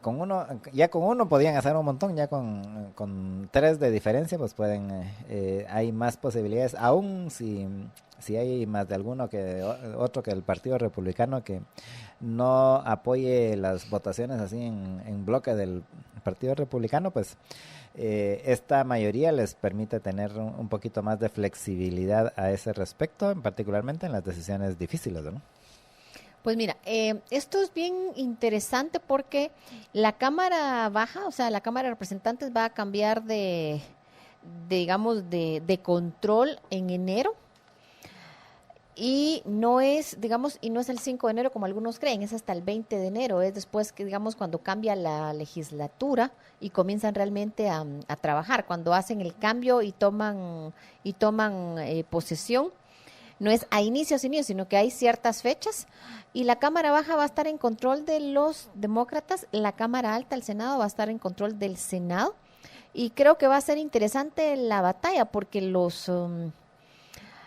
con uno podían hacer un montón, ya con 3 de diferencia, pues hay más posibilidades, aún si hay más de alguno que otro que el Partido Republicano que no apoye las votaciones así en bloque del Partido Republicano, pues esta mayoría les permite tener un poquito más de flexibilidad a ese respecto, particularmente en las decisiones difíciles, ¿no? Pues mira, esto es bien interesante porque la Cámara Baja, o sea, la Cámara de Representantes va a cambiar digamos, de control en enero. Y no es, digamos, y no es el 5 de enero como algunos creen, es hasta el 20 de enero, es después que, digamos, cuando cambia la legislatura y comienzan realmente a trabajar, cuando hacen el cambio y toman posesión. No es a inicios, sino que hay ciertas fechas y la Cámara Baja va a estar en control de los demócratas, la Cámara Alta, el Senado, va a estar en control del Senado y creo que va a ser interesante la batalla porque los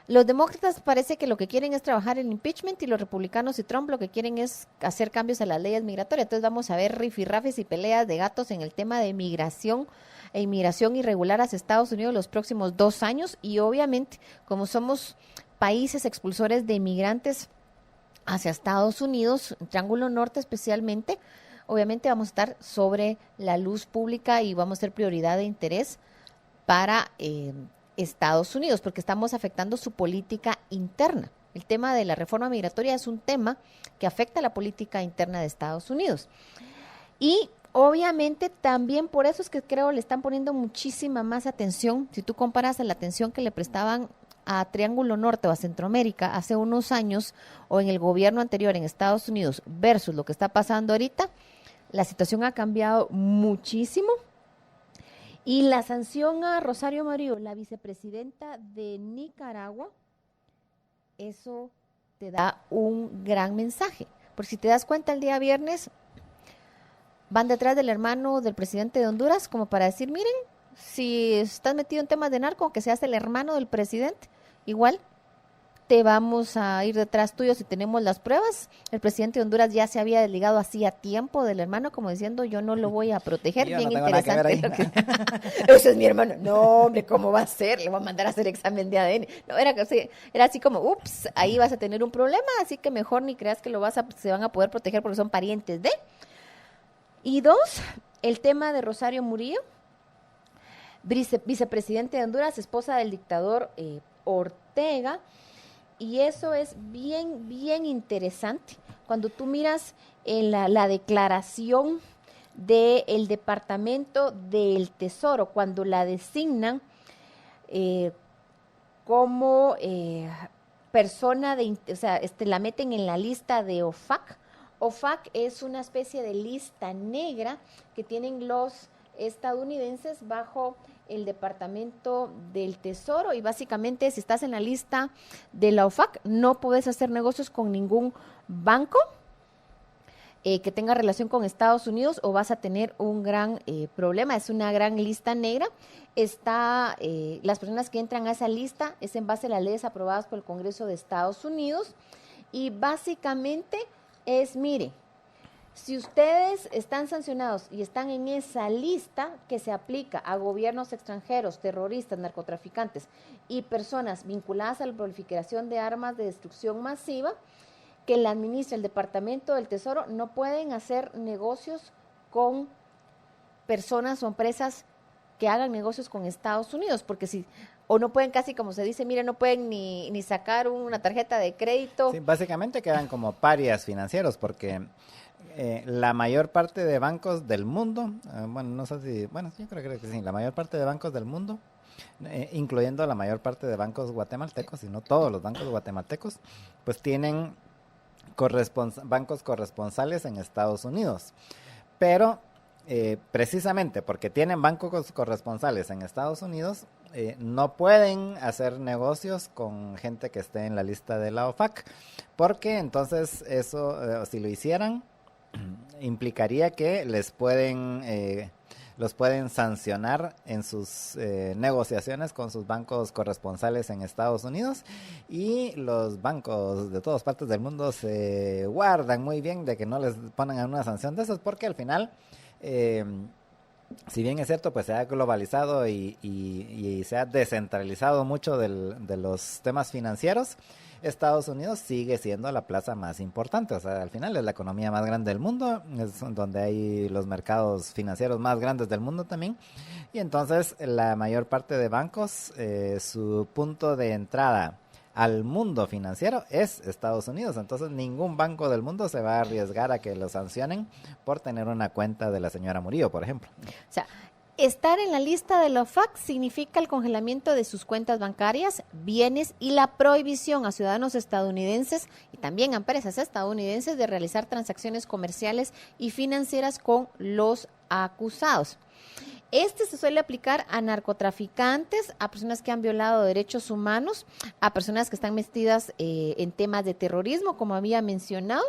demócratas parece que lo que quieren es trabajar en impeachment y los republicanos y Trump lo que quieren es hacer cambios a las leyes migratorias. Entonces vamos a ver rifirrafes y peleas de gatos en el tema de migración e inmigración irregular hacia Estados Unidos los próximos 2 años y obviamente como somos países expulsores de inmigrantes hacia Estados Unidos, Triángulo Norte especialmente, obviamente vamos a estar sobre la luz pública y vamos a ser prioridad de interés para Estados Unidos, porque estamos afectando su política interna. El tema de la reforma migratoria es un tema que afecta a la política interna de Estados Unidos. Y obviamente también por eso es que creo le están poniendo muchísima más atención, si tú comparas a la atención que le prestaban a Triángulo Norte o a Centroamérica hace unos años o en el gobierno anterior en Estados Unidos versus lo que está pasando ahorita, la situación ha cambiado muchísimo. Y la sanción a Rosario Murillo, la vicepresidenta de Nicaragua, eso te da un gran mensaje. Porque si te das cuenta, el día viernes van detrás del hermano del presidente de Honduras como para decir, miren, si estás metido en temas de narco, aunque seas el hermano del presidente, igual te vamos a ir detrás tuyo si tenemos las pruebas. El presidente de Honduras ya se había desligado hacía tiempo del hermano, como diciendo, yo no lo voy a proteger. Yo bien no tengo interesante. Ese es mi hermano. No, hombre, ¿cómo va a ser? Le voy a mandar a hacer examen de ADN. No, era así como, ups, ahí vas a tener un problema, así que mejor ni creas que se van a poder proteger porque son parientes de. Y 2, el tema de Rosario Murillo, vicepresidente de Honduras, esposa del dictador Ortega. Y eso es bien, bien interesante. Cuando tú miras en la declaración del Departamento del Tesoro, cuando la designan como persona la meten en la lista de OFAC. OFAC es una especie de lista negra que tienen los estadounidenses bajo el Departamento del Tesoro y básicamente si estás en la lista de la OFAC no puedes hacer negocios con ningún banco que tenga relación con Estados Unidos o vas a tener un gran problema. Es una gran lista negra. Las personas que entran a esa lista es en base a las leyes aprobadas por el Congreso de Estados Unidos y básicamente mire, si ustedes están sancionados y están en esa lista que se aplica a gobiernos extranjeros, terroristas, narcotraficantes y personas vinculadas a la proliferación de armas de destrucción masiva, que la administra el Departamento del Tesoro, no pueden hacer negocios con personas o empresas que hagan negocios con Estados Unidos, porque o no pueden casi, como se dice, mire, no pueden ni sacar una tarjeta de crédito. Sí, básicamente quedan como parias financieros, porque la mayor parte de bancos del mundo, yo creo que sí, la mayor parte de bancos del mundo, incluyendo la mayor parte de bancos guatemaltecos, y no todos los bancos guatemaltecos, pues tienen bancos corresponsales en Estados Unidos. Pero precisamente porque tienen bancos corresponsales en Estados Unidos, no pueden hacer negocios con gente que esté en la lista de la OFAC, porque entonces eso, si lo hicieran, implicaría que los pueden sancionar en sus negociaciones con sus bancos corresponsales en Estados Unidos, y los bancos de todas partes del mundo se guardan muy bien de que no les pongan una sanción de esas, porque al final, si bien es cierto, pues se ha globalizado y se ha descentralizado mucho de los temas financieros, Estados Unidos sigue siendo la plaza más importante. O sea, al final es la economía más grande del mundo, es donde hay los mercados financieros más grandes del mundo también, y entonces la mayor parte de bancos, su punto de entrada al mundo financiero es Estados Unidos. Entonces ningún banco del mundo se va a arriesgar a que lo sancionen por tener una cuenta de la señora Murillo, por ejemplo. O sea, estar en la lista de la OFAC significa el congelamiento de sus cuentas bancarias, bienes y la prohibición a ciudadanos estadounidenses y también a empresas estadounidenses de realizar transacciones comerciales y financieras con los acusados. Este se suele aplicar a narcotraficantes, a personas que han violado derechos humanos, a personas que están metidas en temas de terrorismo, como había mencionado.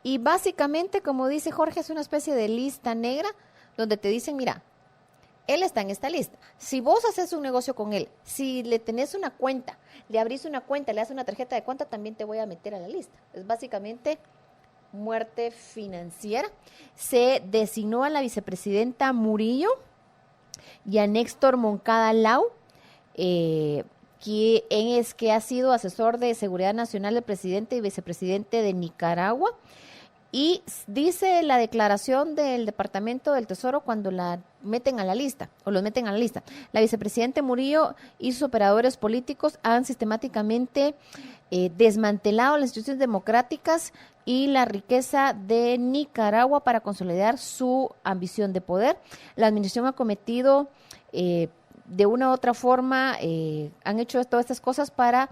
Y básicamente, como dice Jorge, es una especie de lista negra donde te dicen, mira, él está en esta lista. Si vos haces un negocio con él, si le tenés una cuenta, le abrís una cuenta, le das una tarjeta de cuenta, también te voy a meter a la lista. Es básicamente muerte financiera. Se designó a la vicepresidenta Murillo y a Néstor Moncada Lau, que ha sido asesor de seguridad nacional del presidente y vicepresidente de Nicaragua. Y dice la declaración del Departamento del Tesoro cuando la meten a la lista, o los meten a la lista. La vicepresidenta Murillo y sus operadores políticos han sistemáticamente desmantelado las instituciones democráticas y la riqueza de Nicaragua para consolidar su ambición de poder. La administración ha cometido, de una u otra forma, han hecho todas estas cosas para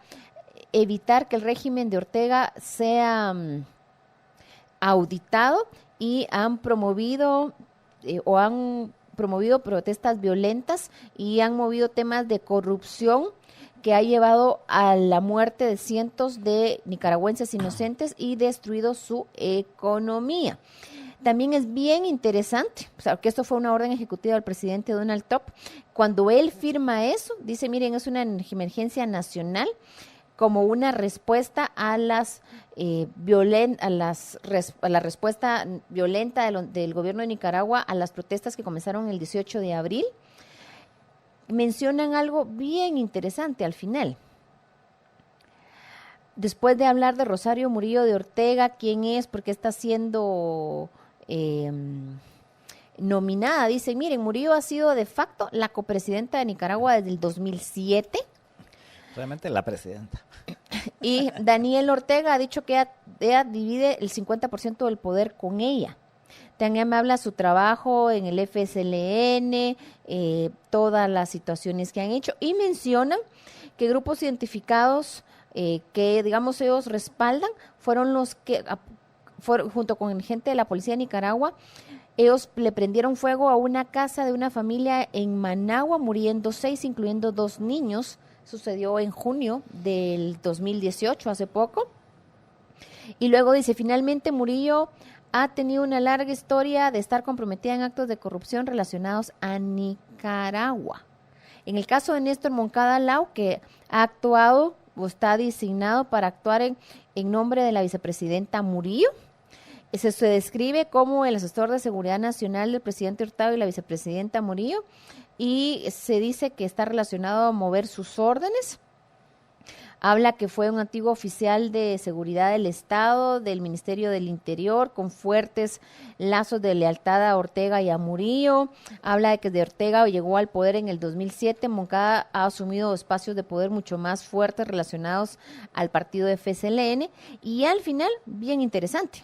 evitar que el régimen de Ortega sea auditado, y han promovido protestas violentas y han movido temas de corrupción que ha llevado a la muerte de cientos de nicaragüenses inocentes y destruido su economía. También es bien interesante, o sea, que esto fue una orden ejecutiva del presidente Donald Trump. Cuando él firma eso, dice, miren, es una emergencia nacional, como una respuesta a la respuesta violenta del gobierno de Nicaragua a las protestas que comenzaron el 18 de abril. Mencionan algo bien interesante al final. Después de hablar de Rosario Murillo de Ortega, quién es, por qué está siendo nominada, dice, miren, Murillo ha sido de facto la copresidenta de Nicaragua desde el 2007. Realmente la presidenta. Y Daniel Ortega ha dicho que ella divide el 50% del poder con ella. También me habla su trabajo en el FSLN, todas las situaciones que han hecho, y mencionan que grupos identificados que, digamos, ellos respaldan, fueron los que, junto con gente de la policía de Nicaragua, ellos le prendieron fuego a una casa de una familia en Managua, muriendo 6, incluyendo 2 niños. Sucedió en junio del 2018, hace poco. Y luego dice, finalmente Murillo ha tenido una larga historia de estar comprometida en actos de corrupción relacionados a Nicaragua. En el caso de Néstor Moncada Lau, que ha actuado o está designado para actuar en nombre de la vicepresidenta Murillo, se describe como el asesor de seguridad nacional del presidente Hurtado y la vicepresidenta Murillo, y se dice que está relacionado a mover sus órdenes. Habla que fue un antiguo oficial de seguridad del Estado, del Ministerio del Interior, con fuertes lazos de lealtad a Ortega y a Murillo. Habla de que de Ortega llegó al poder en el 2007. Moncada ha asumido espacios de poder mucho más fuertes relacionados al partido de FSLN. Y al final, bien interesante,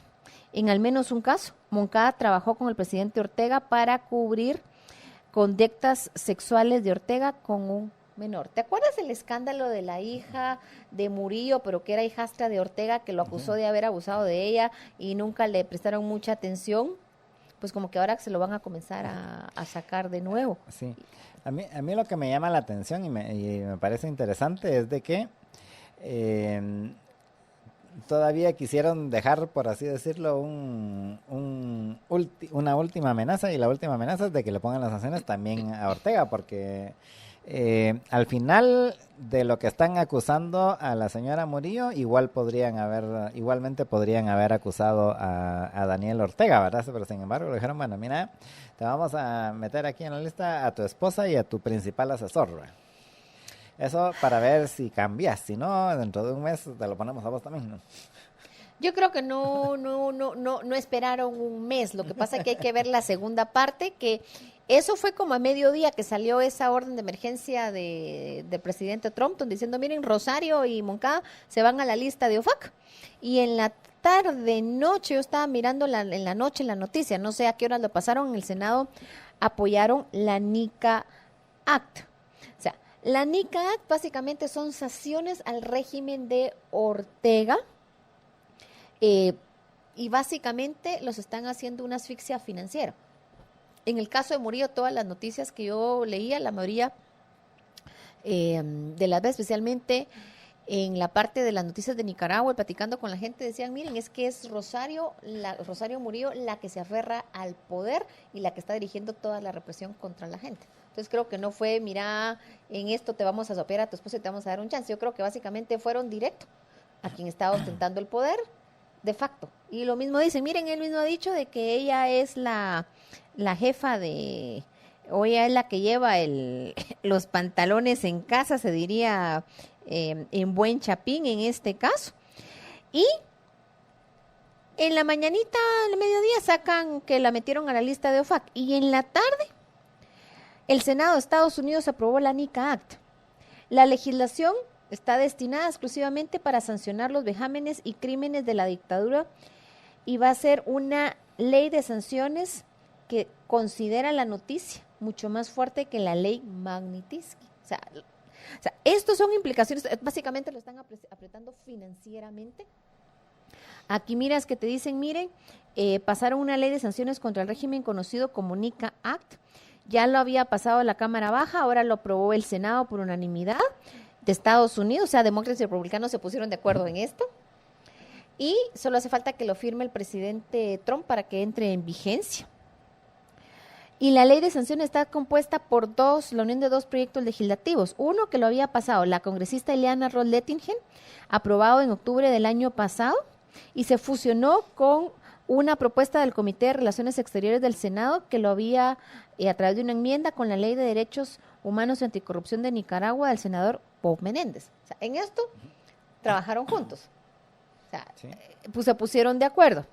en al menos un caso, Moncada trabajó con el presidente Ortega para cubrir conductas sexuales de Ortega con un menor. ¿Te acuerdas del escándalo de la hija de Murillo, pero que era hijastra de Ortega, que lo acusó de haber abusado de ella y nunca le prestaron mucha atención? pues como que ahora se lo van a comenzar a sacar de nuevo. Sí, a mí lo que me llama la atención y me parece interesante es de que todavía quisieron dejar, por así decirlo, una última amenaza, y la última amenaza es de que le pongan las sanciones también a Ortega, porque al final de lo que están acusando a la señora Murillo, igualmente podrían haber acusado a Daniel Ortega, ¿verdad? Pero sin embargo le dijeron, bueno, mira, te vamos a meter aquí en la lista a tu esposa y a tu principal asesor, ¿verdad? Eso para ver si cambias, si no, dentro de un mes te lo ponemos a vos también, ¿no? Yo creo que no esperaron un mes. Lo que pasa es que hay que ver la segunda parte, que eso fue como a mediodía que salió esa orden de emergencia del presidente Trump, diciendo, miren, Rosario y Moncada se van a la lista de OFAC. Y en la tarde, noche, yo estaba mirando en la noche la noticia, no sé a qué horas lo pasaron, en el Senado apoyaron la NICA Act. O sea, la NICA Act básicamente son sanciones al régimen de Ortega, y básicamente los están haciendo una asfixia financiera. En el caso de Murillo, todas las noticias que yo leía, la mayoría de las veces, especialmente en la parte de las noticias de Nicaragua, platicando con la gente, decían, miren, es que es Rosario Murillo la que se aferra al poder y la que está dirigiendo toda la represión contra la gente. Entonces creo que no fue, mira, en esto te vamos a sopear a tu esposa y te vamos a dar un chance. Yo creo que básicamente fueron directo a quien estaba ostentando el poder de facto. Y lo mismo dicen, miren, él mismo ha dicho de que ella es la jefa o ella es la que lleva los pantalones en casa, se diría en buen chapín en este caso. Y en la mañanita, al mediodía, sacan que la metieron a la lista de OFAC. Y en la tarde, el Senado de Estados Unidos aprobó la NICA Act. La legislación está destinada exclusivamente para sancionar los vejámenes y crímenes de la dictadura y va a ser una ley de sanciones que considera la noticia mucho más fuerte que la ley Magnitsky. O sea, estos son implicaciones, básicamente lo están apretando financieramente. Aquí miras que te dicen, miren, pasaron una ley de sanciones contra el régimen conocido como NICA Act, ya lo había pasado la Cámara Baja, ahora lo aprobó el Senado por unanimidad de Estados Unidos, o sea, demócratas y republicanos se pusieron de acuerdo en esto, y solo hace falta que lo firme el presidente Trump para que entre en vigencia. Y la ley de sanciones está compuesta por la unión de dos proyectos legislativos. Uno que lo había pasado la congresista Ileana Ros-Lehtinen, aprobado en octubre del año pasado, y se fusionó con una propuesta del Comité de Relaciones Exteriores del Senado que lo había, a través de una enmienda con la Ley de Derechos Humanos y Anticorrupción de Nicaragua del senador Bob Menéndez. O sea, en esto trabajaron juntos. O sea, sí, pues se pusieron de acuerdo.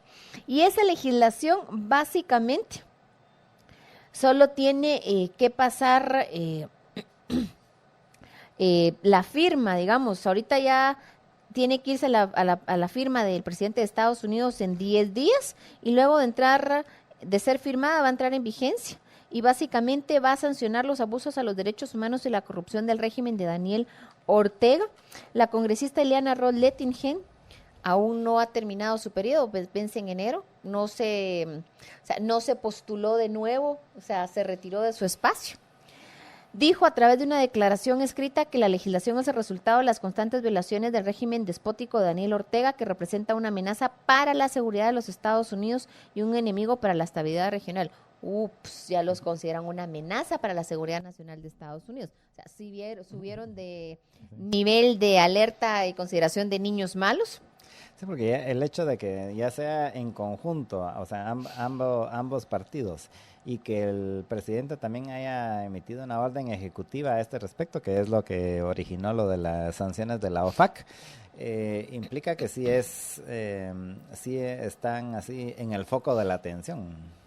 Y esa legislación básicamente solo tiene que pasar la firma, digamos. Ahorita ya tiene que irse a la firma del presidente de Estados Unidos en 10 días y luego de ser firmada va a entrar en vigencia. Y básicamente va a sancionar los abusos a los derechos humanos y la corrupción del régimen de Daniel Ortega. La congresista Ileana Ros-Lehtinen aún no ha terminado su periodo, pues vence en enero, no se postuló de nuevo, o sea, se retiró de su espacio. Dijo a través de una declaración escrita que la legislación es el resultado de las constantes violaciones del régimen despótico de Daniel Ortega, que representa una amenaza para la seguridad de los Estados Unidos y un enemigo para la estabilidad regional. Ya los consideran una amenaza para la seguridad nacional de Estados Unidos. O sea, subieron de nivel de alerta y consideración de niños malos. Sí, porque el hecho de que ya sea en conjunto, o sea, ambos partidos, y que el presidente también haya emitido una orden ejecutiva a este respecto, que es lo que originó lo de las sanciones de la OFAC, implica que sí están así en el foco de la atención.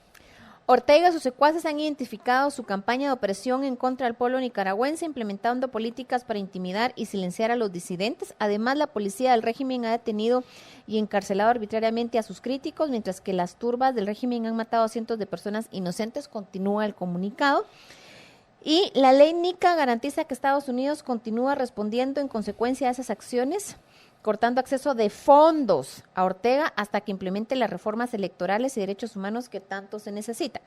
Ortega y sus secuaces han identificado su campaña de opresión en contra del pueblo nicaragüense, implementando políticas para intimidar y silenciar a los disidentes. Además, la policía del régimen ha detenido y encarcelado arbitrariamente a sus críticos, mientras que las turbas del régimen han matado a cientos de personas inocentes, continúa el comunicado. Y la ley NICA garantiza que Estados Unidos continúa respondiendo en consecuencia a esas acciones cortando acceso de fondos a Ortega hasta que implemente las reformas electorales y derechos humanos que tanto se necesita.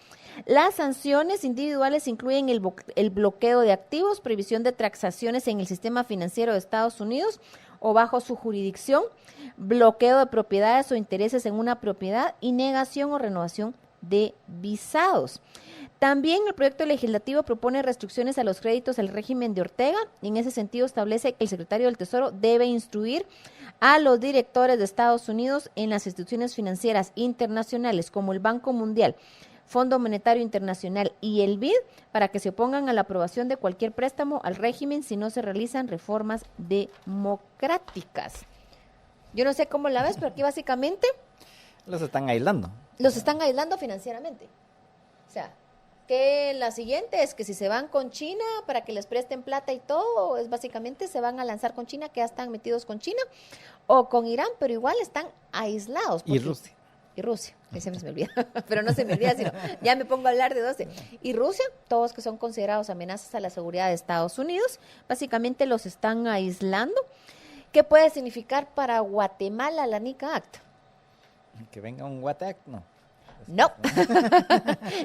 Las sanciones individuales incluyen el bloqueo de activos, prohibición de transacciones en el sistema financiero de Estados Unidos o bajo su jurisdicción, bloqueo de propiedades o intereses en una propiedad y negación o renovación de visados. También el proyecto legislativo propone restricciones a los créditos del régimen de Ortega y en ese sentido establece que el secretario del Tesoro debe instruir a los directores de Estados Unidos en las instituciones financieras internacionales como el Banco Mundial, Fondo Monetario Internacional y el BID para que se opongan a la aprobación de cualquier préstamo al régimen si no se realizan reformas democráticas. Yo no sé cómo la ves, pero aquí básicamente Los están aislando. los están aislando financieramente. O sea, que la siguiente es que si se van con China para que les presten plata y todo, es básicamente se van a lanzar con China, que ya están metidos con China, o con Irán, pero igual están aislados. Y Rusia. Y Rusia, que siempre se me olvida, pero no se me olvida, sino ya me pongo a hablar de 12. Y Rusia, todos que son considerados amenazas a la seguridad de Estados Unidos, básicamente los están aislando. ¿Qué puede significar para Guatemala la NICA Act? Que venga un WhatsApp, no. No,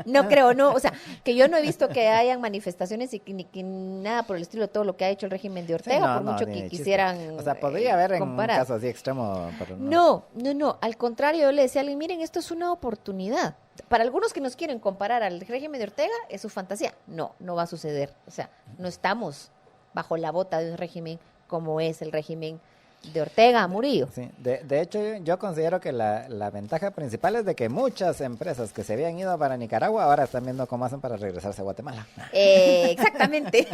no creo, no, o sea, que yo no he visto que hayan manifestaciones y ni que nada por el estilo de todo lo que ha hecho el régimen de Ortega, Sí, no, por no, mucho ni que de chiste. quisieran O sea, podría haber en un comparar. caso así extremo, pero no. No, al contrario, yo le decía a alguien, miren, esto es una oportunidad. Para algunos que nos quieren comparar al régimen de Ortega, es su fantasía. No va a suceder. O sea, no estamos bajo la bota de un régimen como es el régimen de Ortega Murillo. Sí, de hecho, yo considero que la ventaja principal es de que muchas empresas que se habían ido para Nicaragua ahora están viendo cómo hacen para regresarse a Guatemala. Exactamente,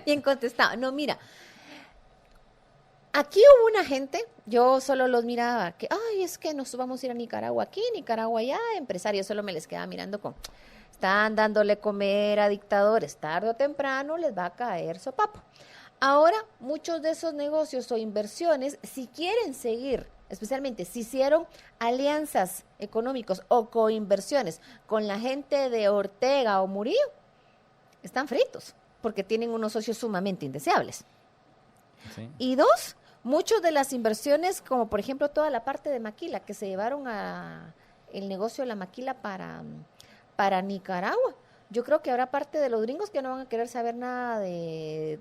bien contestado. No, mira, aquí hubo una gente, yo solo los miraba, que, ay, es que nos vamos a ir a Nicaragua aquí, Nicaragua allá, empresarios, solo me les quedaba mirando con, están dándole comer a dictadores, tarde o temprano les va a caer sopapo. Ahora, muchos de esos negocios o inversiones, si quieren seguir, especialmente si hicieron alianzas económicas o coinversiones con la gente de Ortega o Murillo, están fritos, porque tienen unos socios sumamente indeseables. Sí. Y dos, muchas de las inversiones, como por ejemplo toda la parte de maquila, que se llevaron a el negocio de la maquila para Nicaragua. Yo creo que habrá parte de los gringos que no van a querer saber nada de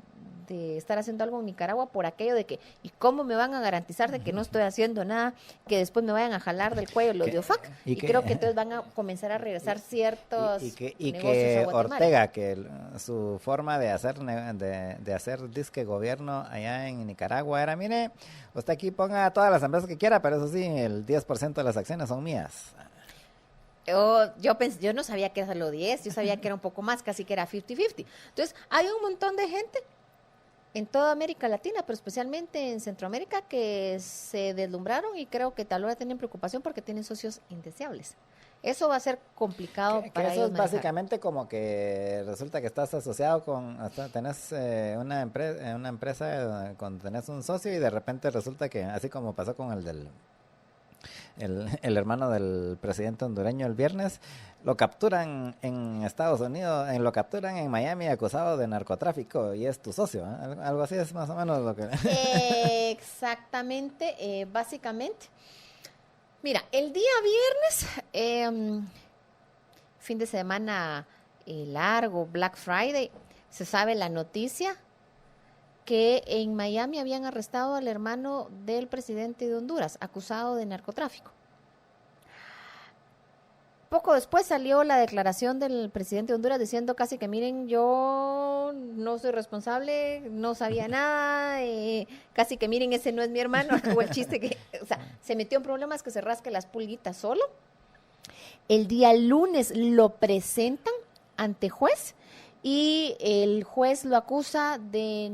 estar haciendo algo en Nicaragua por aquello de que, ¿y cómo me van a garantizar de que no estoy haciendo nada, que después me vayan a jalar del cuello los de OFAC? Y creo que entonces van a comenzar a regresar ciertos negocios que a Guatemala. Ortega, su forma de hacer disque gobierno allá en Nicaragua era, mire, usted aquí ponga todas las empresas que quiera, pero eso sí, el 10% de las acciones son mías. Yo no sabía que era lo 10, yo sabía que era un poco más, casi que era 50-50. Entonces, hay un montón de gente en toda América Latina, pero especialmente en Centroamérica, que se deslumbraron y creo que tal vez tienen preocupación porque tienen socios indeseables. Eso va a ser complicado para eso ellos es manejar. básicamente como que resulta que estás asociado con, tenés una empresa cuando tenés un socio y de repente resulta que, así como pasó con el hermano del presidente hondureño el viernes, lo capturan en Estados Unidos, lo capturan en Miami acusado de narcotráfico y es tu socio, ¿eh? Algo así es más o menos lo que... Exactamente, básicamente. Mira, el día viernes, fin de semana largo, Black Friday, se sabe la noticia que en Miami habían arrestado al hermano del presidente de Honduras, acusado de narcotráfico. Poco después salió la declaración del presidente de Honduras diciendo casi que miren, yo no soy responsable, no sabía nada, casi que miren, ese no es mi hermano, o el chiste que, o sea, se metió en problemas que se rasque las pulguitas solo. El día lunes lo presentan ante juez y el juez lo acusa de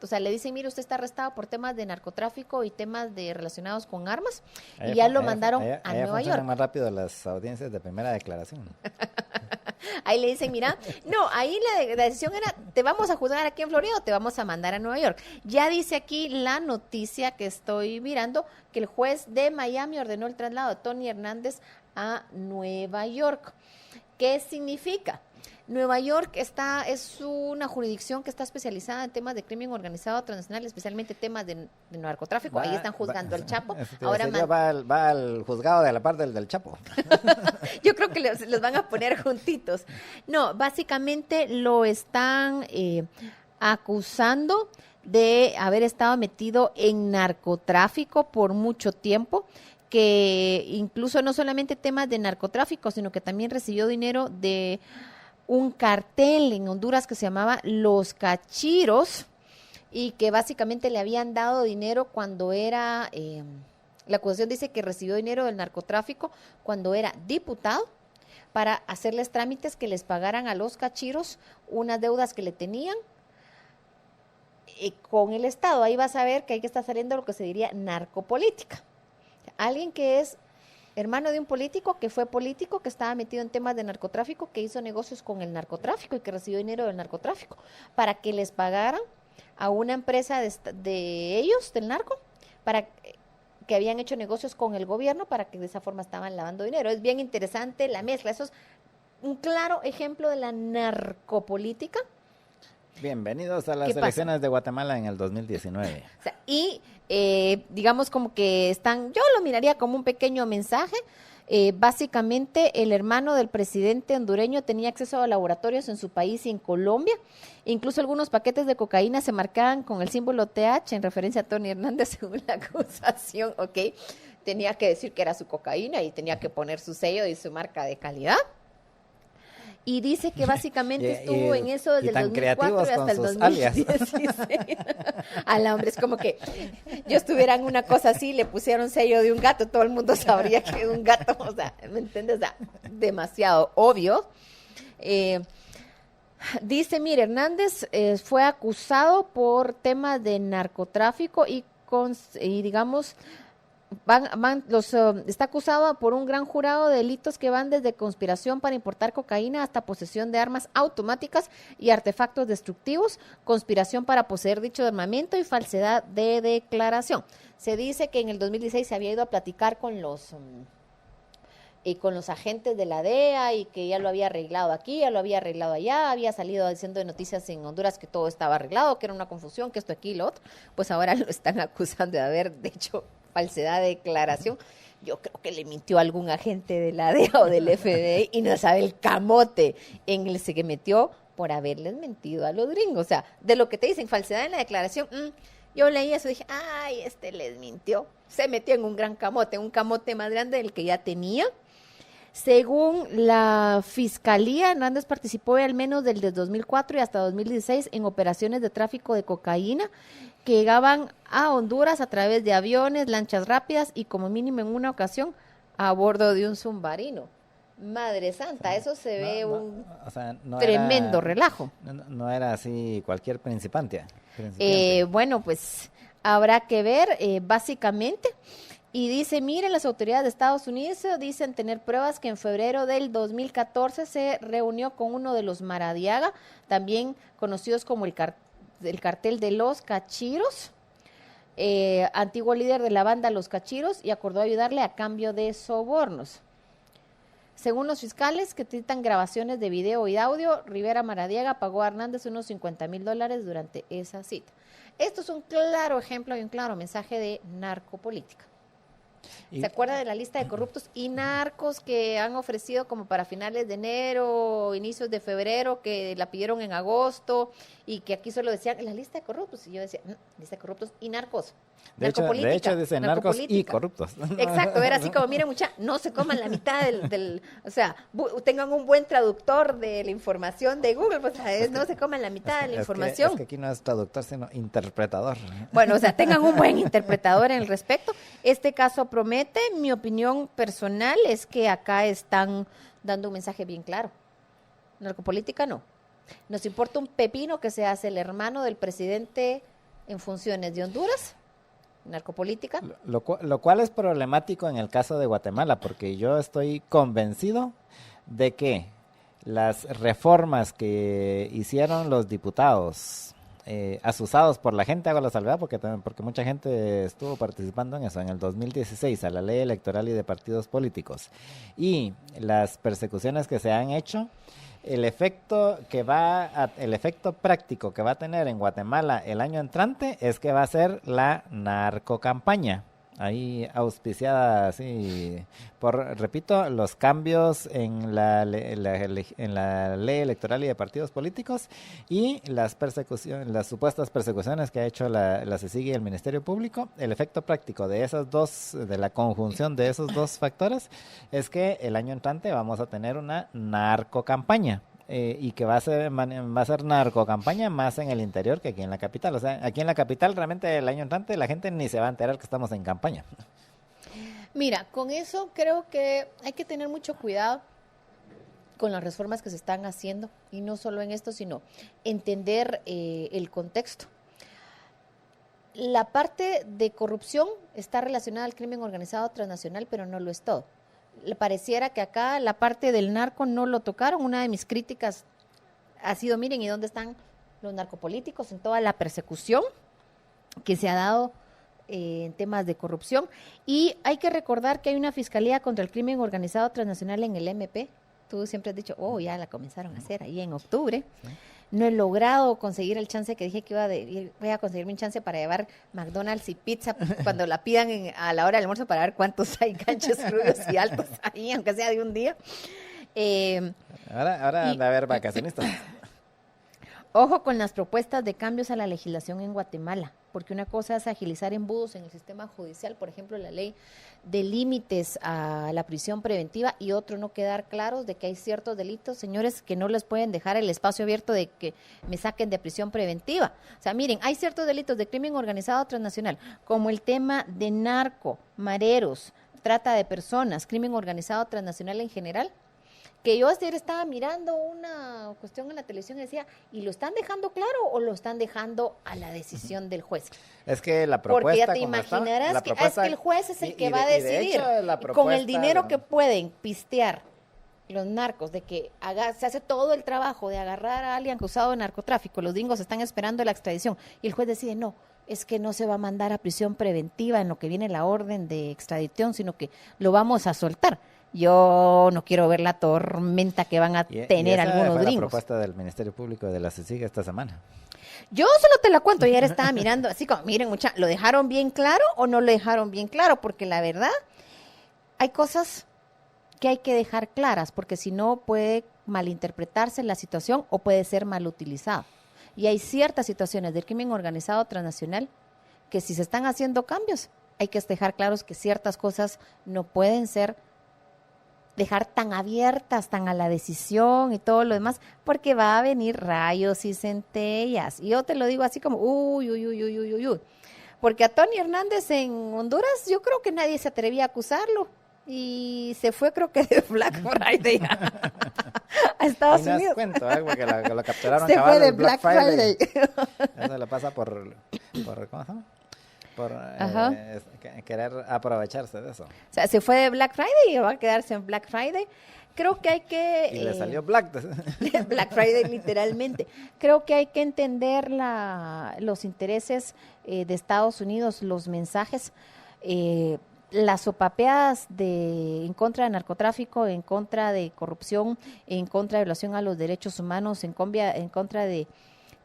o sea, le dicen, mire, usted está arrestado por temas de narcotráfico y temas relacionados con armas, y ya lo mandaron a Nueva York. Más rápido las audiencias de primera declaración. Ahí le dicen, mira, no, ahí la decisión era, te vamos a juzgar aquí en Florida o te vamos a mandar a Nueva York. Ya dice aquí la noticia que estoy mirando, que el juez de Miami ordenó el traslado de Tony Hernández a Nueva York. ¿Qué significa? Nueva York es una jurisdicción que está especializada en temas de crimen organizado transnacional, especialmente temas de narcotráfico. Ahí están juzgando al Chapo. Ahora va al juzgado de la par del Chapo. Yo creo que los van a poner juntitos. No, básicamente lo están acusando de haber estado metido en narcotráfico por mucho tiempo, que incluso no solamente temas de narcotráfico, sino que también recibió dinero de un cartel en Honduras que se llamaba Los Cachiros y que básicamente le habían dado dinero cuando era, la acusación dice que recibió dinero del narcotráfico cuando era diputado para hacerles trámites que les pagaran a los cachiros unas deudas que le tenían con el Estado. Ahí vas a ver que ahí que está saliendo lo que se diría narcopolítica. Alguien que es hermano de un político, que fue político, que estaba metido en temas de narcotráfico, que hizo negocios con el narcotráfico y que recibió dinero del narcotráfico, para que les pagaran a una empresa de ellos, del narco, para que habían hecho negocios con el gobierno, para que de esa forma estaban lavando dinero. Es bien interesante la mezcla. Eso es un claro ejemplo de la narcopolítica. Bienvenidos a las elecciones de Guatemala en el 2019. O sea, y digamos como que yo lo miraría como un pequeño mensaje. Básicamente el hermano del presidente hondureño tenía acceso a laboratorios en su país y en Colombia. Incluso algunos paquetes de cocaína se marcaban con el símbolo TH en referencia a Tony Hernández según la acusación. Ok, tenía que decir que era su cocaína y tenía que poner su sello y su marca de calidad. Y dice que básicamente estuvo en eso desde el 2004 hasta el 2016. Al hombre, es como que yo estuviera en una cosa así, le pusieron sello de un gato, todo el mundo sabría que es un gato, o sea, ¿me entiendes? O sea, demasiado obvio. Dice, mire, Hernández fue acusado por temas de narcotráfico y digamos... está acusado por un gran jurado de delitos que van desde conspiración para importar cocaína hasta posesión de armas automáticas y artefactos destructivos, conspiración para poseer dicho armamento y falsedad de declaración. Se dice que en el 2016 se había ido a platicar con los agentes de la DEA y que ya lo había arreglado aquí, ya lo había arreglado allá, había salido diciendo de noticias en Honduras que todo estaba arreglado, que era una confusión, que esto aquí y lo otro. Pues ahora lo están acusando de haber, de hecho, falsedad de declaración. Yo creo que le mintió a algún agente de la DEA o del FBI y no sabe el camote en el que metió por haberles mentido a los gringos. O sea, de lo que te dicen, falsedad en la declaración, yo leí eso y dije, ay, les mintió. Se metió en un gran camote, un camote más grande del que ya tenía. Según la Fiscalía, Hernández participó al menos desde 2004 y hasta 2016 en operaciones de tráfico de cocaína que llegaban a Honduras a través de aviones, lanchas rápidas y como mínimo en una ocasión a bordo de un submarino. Madre santa, eso se ve tremendo relajo. No era así cualquier principiante. Bueno, pues habrá que ver básicamente. Y dice, miren, las autoridades de Estados Unidos dicen tener pruebas que en febrero del 2014 se reunió con uno de los Maradiaga, también conocidos como el cartel de los Cachiros, antiguo líder de la banda Los Cachiros, y acordó ayudarle a cambio de sobornos. Según los fiscales que citan grabaciones de video y audio, Rivera Maradiaga pagó a Hernández unos $50,000 durante esa cita. Esto es un claro ejemplo y un claro mensaje de narcopolítica. ¿Se acuerda de la lista de corruptos y narcos que han ofrecido como para finales de enero, inicios de febrero, que la pidieron en agosto y que aquí solo decían la lista de corruptos? Y yo decía, lista de corruptos y narcos. De hecho dice narcos y corruptos. Exacto, era así como, miren mucha, no se coman la mitad o sea, tengan un buen traductor de la información de Google, pues no se coman la mitad de la información. Es que aquí no es traductor, sino interpretador. Bueno, o sea, tengan un buen interpretador en el respecto. Este caso promete, mi opinión personal es que acá están dando un mensaje bien claro. Narcopolítica no. Nos importa un pepino que se hace el hermano del presidente en funciones de Honduras. Narcopolítica. Lo cual es problemático en el caso de Guatemala, porque yo estoy convencido de que las reformas que hicieron los diputados asusados por la gente, hago la salvedad porque mucha gente estuvo participando en eso, en el 2016 a la ley electoral y de partidos políticos, y las persecuciones que se han hecho, el efecto práctico que va a tener en Guatemala el año entrante es que va a ser la narcocampaña. Ahí auspiciada así repito, los cambios en la ley electoral y de partidos políticos y las supuestas persecuciones que ha hecho la CECIG y el Ministerio Público. El efecto práctico de la conjunción de esos dos factores es que el año entrante vamos a tener una narcocampaña. Y que va a ser narcocampaña más en el interior que aquí en la capital. O sea, aquí en la capital realmente el año entrante la gente ni se va a enterar que estamos en campaña. Mira, con eso creo que hay que tener mucho cuidado con las reformas que se están haciendo, y no solo en esto, sino entender el contexto. La parte de corrupción está relacionada al crimen organizado transnacional, pero no lo es todo. Le pareciera que acá la parte del narco no lo tocaron. Una de mis críticas ha sido, miren, ¿y dónde están los narcopolíticos en toda la persecución que se ha dado en temas de corrupción? Y hay que recordar que hay una fiscalía contra el crimen organizado transnacional en el MP. Tú siempre has dicho, ya la comenzaron a hacer ahí en octubre. Sí. No he logrado conseguir el chance que dije que voy a conseguirme un chance para llevar McDonald's y pizza cuando la pidan a la hora del almuerzo, para ver cuántos hay ganchos rudos y altos ahí, aunque sea de un día. Ahora de haber vacacionistas. Ojo con las propuestas de cambios a la legislación en Guatemala, porque una cosa es agilizar embudos en el sistema judicial, por ejemplo, la ley de límites a la prisión preventiva, y otro, no quedar claros de que hay ciertos delitos, señores, que no les pueden dejar el espacio abierto de que me saquen de prisión preventiva. O sea, miren, hay ciertos delitos de crimen organizado transnacional, como el tema de narco, mareros, trata de personas, crimen organizado transnacional en general, que yo ayer estaba mirando una cuestión en la televisión y decía, ¿y lo están dejando claro o lo están dejando a la decisión del juez? Es que la propuesta... Porque ya te imaginarás que es que el juez es el que va a decidir. Con el dinero que pueden pistear los narcos, de que se hace todo el trabajo de agarrar a alguien acusado de narcotráfico, los gringos están esperando la extradición y el juez decide, no, es que no se va a mandar a prisión preventiva en lo que viene la orden de extradición, sino que lo vamos a soltar. Yo no quiero ver la tormenta que van a tener algunos gringos. La propuesta del Ministerio Público de la CECIG esta semana. Yo solo te la cuento, ayer estaba mirando así como, miren, ¿lo dejaron bien claro o no lo dejaron bien claro? Porque la verdad, hay cosas que hay que dejar claras, porque si no puede malinterpretarse la situación o puede ser mal utilizado. Y hay ciertas situaciones del crimen organizado transnacional que si se están haciendo cambios, hay que dejar claros que ciertas cosas no pueden ser dejar tan abiertas, tan a la decisión y todo lo demás, porque va a venir rayos y centellas. Y yo te lo digo así como, uy. Porque a Tony Hernández en Honduras, yo creo que nadie se atrevía a acusarlo. Y se fue, creo que de Black Friday a Estados Unidos. Cuento, porque lo capturaron. Se fue de Black Friday. Eso le pasa por ¿cómo se llama? Por querer aprovecharse de eso. O sea, se fue de Black Friday y va a quedarse en Black Friday. Creo que hay que... Y le salió Black. Black Friday, literalmente. Creo que hay que entender los intereses de Estados Unidos, los mensajes, las sopapeadas en contra de narcotráfico, en contra de corrupción, en contra de violación a los derechos humanos, en contra de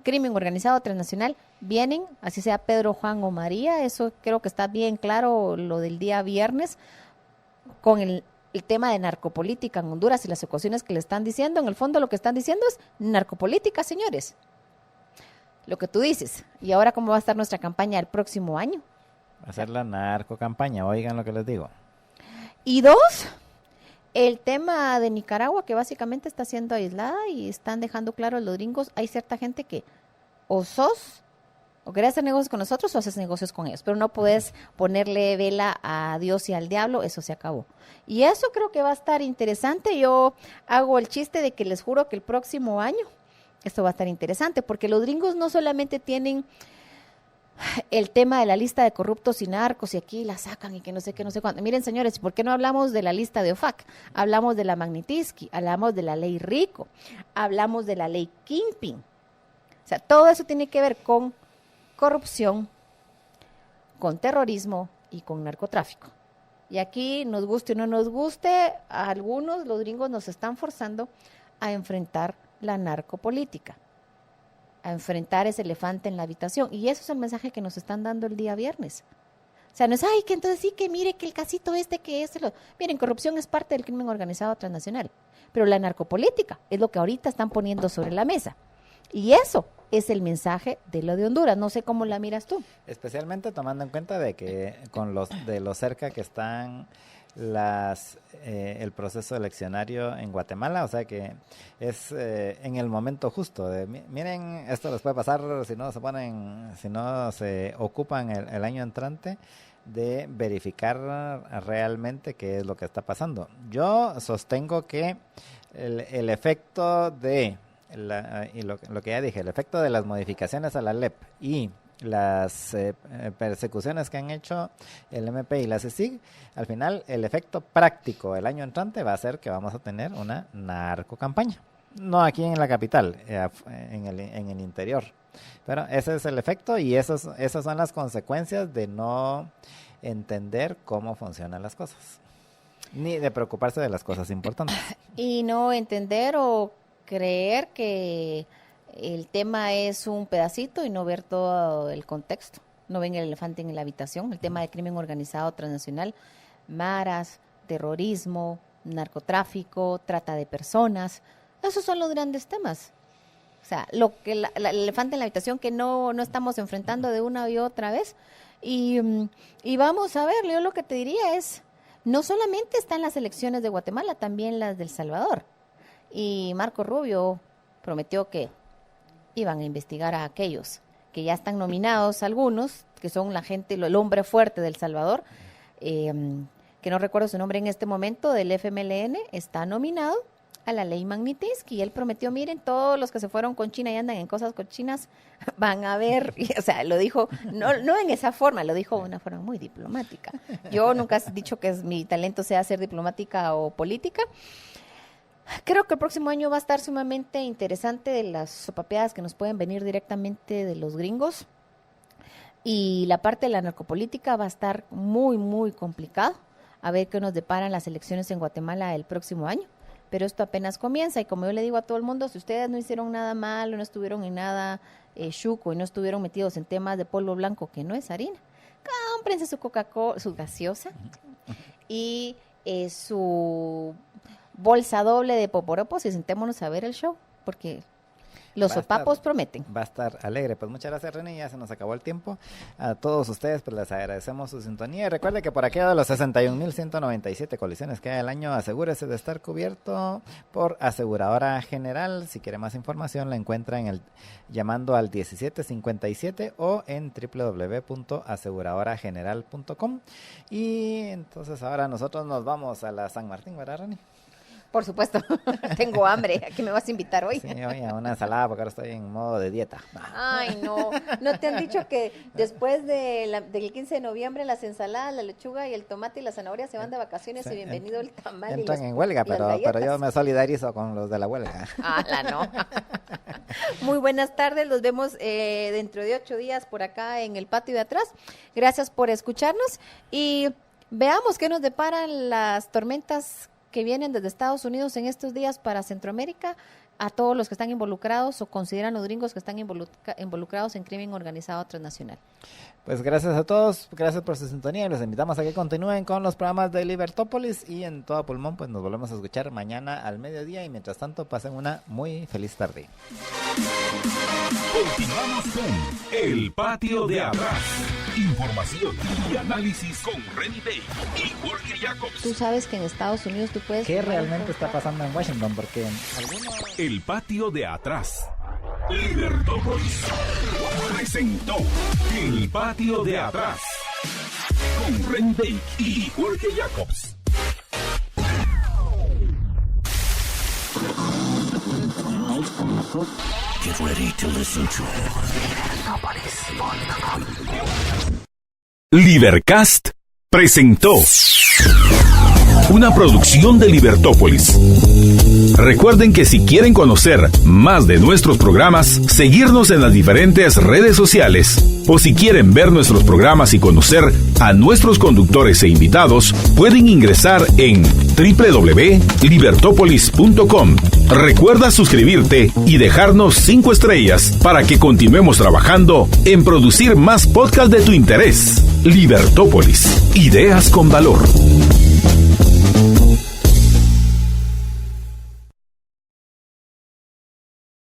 crimen organizado transnacional, vienen, así sea Pedro, Juan o María. Eso creo que está bien claro, lo del día viernes, con el tema de narcopolítica en Honduras y las ecuaciones que le están diciendo. En el fondo lo que están diciendo es narcopolítica, señores. Lo que tú dices. ¿Y ahora cómo va a estar nuestra campaña el próximo año? Hacer la narcocampaña, oigan lo que les digo. Y dos, el tema de Nicaragua, que básicamente está siendo aislada y están dejando claro a los gringos, hay cierta gente que o querés hacer negocios con nosotros o haces negocios con ellos, pero no puedes ponerle vela a Dios y al diablo, eso se acabó. Y eso creo que va a estar interesante. Yo hago el chiste de que les juro que el próximo año esto va a estar interesante, porque los gringos no solamente tienen el tema de la lista de corruptos y narcos y aquí la sacan y que no sé qué, no sé cuánto. Miren, señores, ¿por qué no hablamos de la lista de OFAC? Hablamos de la Magnitsky, hablamos de la ley Rico, hablamos de la ley Kingpin. O sea, todo eso tiene que ver con corrupción, con terrorismo y con narcotráfico. Y aquí, nos guste o no nos guste, a algunos, los gringos nos están forzando a enfrentar la narcopolítica, a enfrentar ese elefante en la habitación. Y eso es el mensaje que nos están dando el día viernes. O sea, no es, ay, que entonces sí, que mire que el casito miren, corrupción es parte del crimen organizado transnacional, pero la narcopolítica es lo que ahorita están poniendo sobre la mesa. Y eso es el mensaje de lo de Honduras. No sé cómo la miras tú. Especialmente tomando en cuenta de que con de lo cerca que están el proceso eleccionario en Guatemala, o sea que es en el momento justo de, miren, esto les puede pasar si no se ocupan el año entrante de verificar realmente qué es lo que está pasando. Yo sostengo que el efecto de lo que ya dije, el efecto de las modificaciones a la LEP y las persecuciones que han hecho el MP y la CICIG, al final el efecto práctico el año entrante va a ser que vamos a tener una narcocampaña. No aquí en la capital, en el interior. Pero ese es el efecto y esas son las consecuencias de no entender cómo funcionan las cosas. Ni de preocuparse de las cosas importantes. Y no entender o creer que el tema es un pedacito y no ver todo el contexto. No ven el elefante en la habitación. El tema de crimen organizado transnacional, maras, terrorismo, narcotráfico, trata de personas. Esos son los grandes temas. O sea, el elefante en la habitación que no estamos enfrentando de una y otra vez. Y vamos a ver, yo lo que te diría es, no solamente están las elecciones de Guatemala, también las del Salvador. Y Marco Rubio prometió que iban a investigar a aquellos que ya están nominados, algunos, que son la gente, el hombre fuerte del Salvador, que no recuerdo su nombre en este momento, del FMLN, está nominado a la ley Magnitsky. Y él prometió, miren, todos los que se fueron con China y andan en cosas cochinas, van a ver, o sea, lo dijo, no en esa forma, lo dijo de una forma muy diplomática. Yo nunca he dicho que mi talento sea ser diplomática o política. Creo que el próximo año va a estar sumamente interesante de las sopapeadas que nos pueden venir directamente de los gringos. Y la parte de la narcopolítica va a estar muy, muy complicado. A ver qué nos deparan las elecciones en Guatemala el próximo año. Pero esto apenas comienza y como yo le digo a todo el mundo, si ustedes no hicieron nada malo, no estuvieron en nada chuco y no estuvieron metidos en temas de polvo blanco que no es harina, cómprense su Coca-Cola, su gaseosa y su bolsa doble de poporopos y sentémonos a ver el show, porque los sopapos prometen. Va a estar alegre. Pues muchas gracias, René. Ya se nos acabó el tiempo. A todos ustedes, pues les agradecemos su sintonía. Y recuerde que por aquello de los 61,197 colisiones que hay al año, asegúrese de estar cubierto por Aseguradora General. Si quiere más información, la encuentra llamando al 1757 o en www.aseguradorageneral.com. Y entonces ahora nosotros nos vamos a la San Martín, ¿verdad, René? Por supuesto, tengo hambre. ¿A qué me vas a invitar hoy? Sí, oye, una ensalada porque ahora estoy en modo de dieta. Ay, no. ¿No te han dicho que después del 15 de noviembre las ensaladas, la lechuga y el tomate y la zanahoria se van de vacaciones sí, y bienvenido el tamal? Entran en huelga, pero yo me solidarizo con los de la huelga. No. Muy buenas tardes. Los vemos dentro de 8 días por acá en el patio de atrás. Gracias por escucharnos y veamos qué nos deparan las tormentas que vienen desde Estados Unidos en estos días para Centroamérica, a todos los que están involucrados o consideran los gringos que están involucrados en crimen organizado transnacional. Pues gracias a todos, gracias por su sintonía y los invitamos a que continúen con los programas de Libertópolis y en todo pulmón pues nos volvemos a escuchar mañana al mediodía y mientras tanto pasen una muy feliz tarde. Continuamos con El Patio de Atrás. Información y análisis con René Day y Jorge Jacobs. Tú sabes que en Estados Unidos tú puedes... ¿Qué realmente está pasando en Washington? Porque El Patio de Atrás. Libertópolis presentó El Patio de Atrás con René Day y Jorge Jacobs. Get ready to listen to Libercast presentó una producción de Libertópolis. Recuerden que si quieren conocer más de nuestros programas, seguirnos en las diferentes redes sociales, o si quieren ver nuestros programas y conocer a nuestros conductores e invitados, pueden ingresar en www.libertopolis.com. Recuerda suscribirte y dejarnos 5 estrellas para que continuemos trabajando en producir más podcasts de tu interés. Libertópolis, ideas con valor.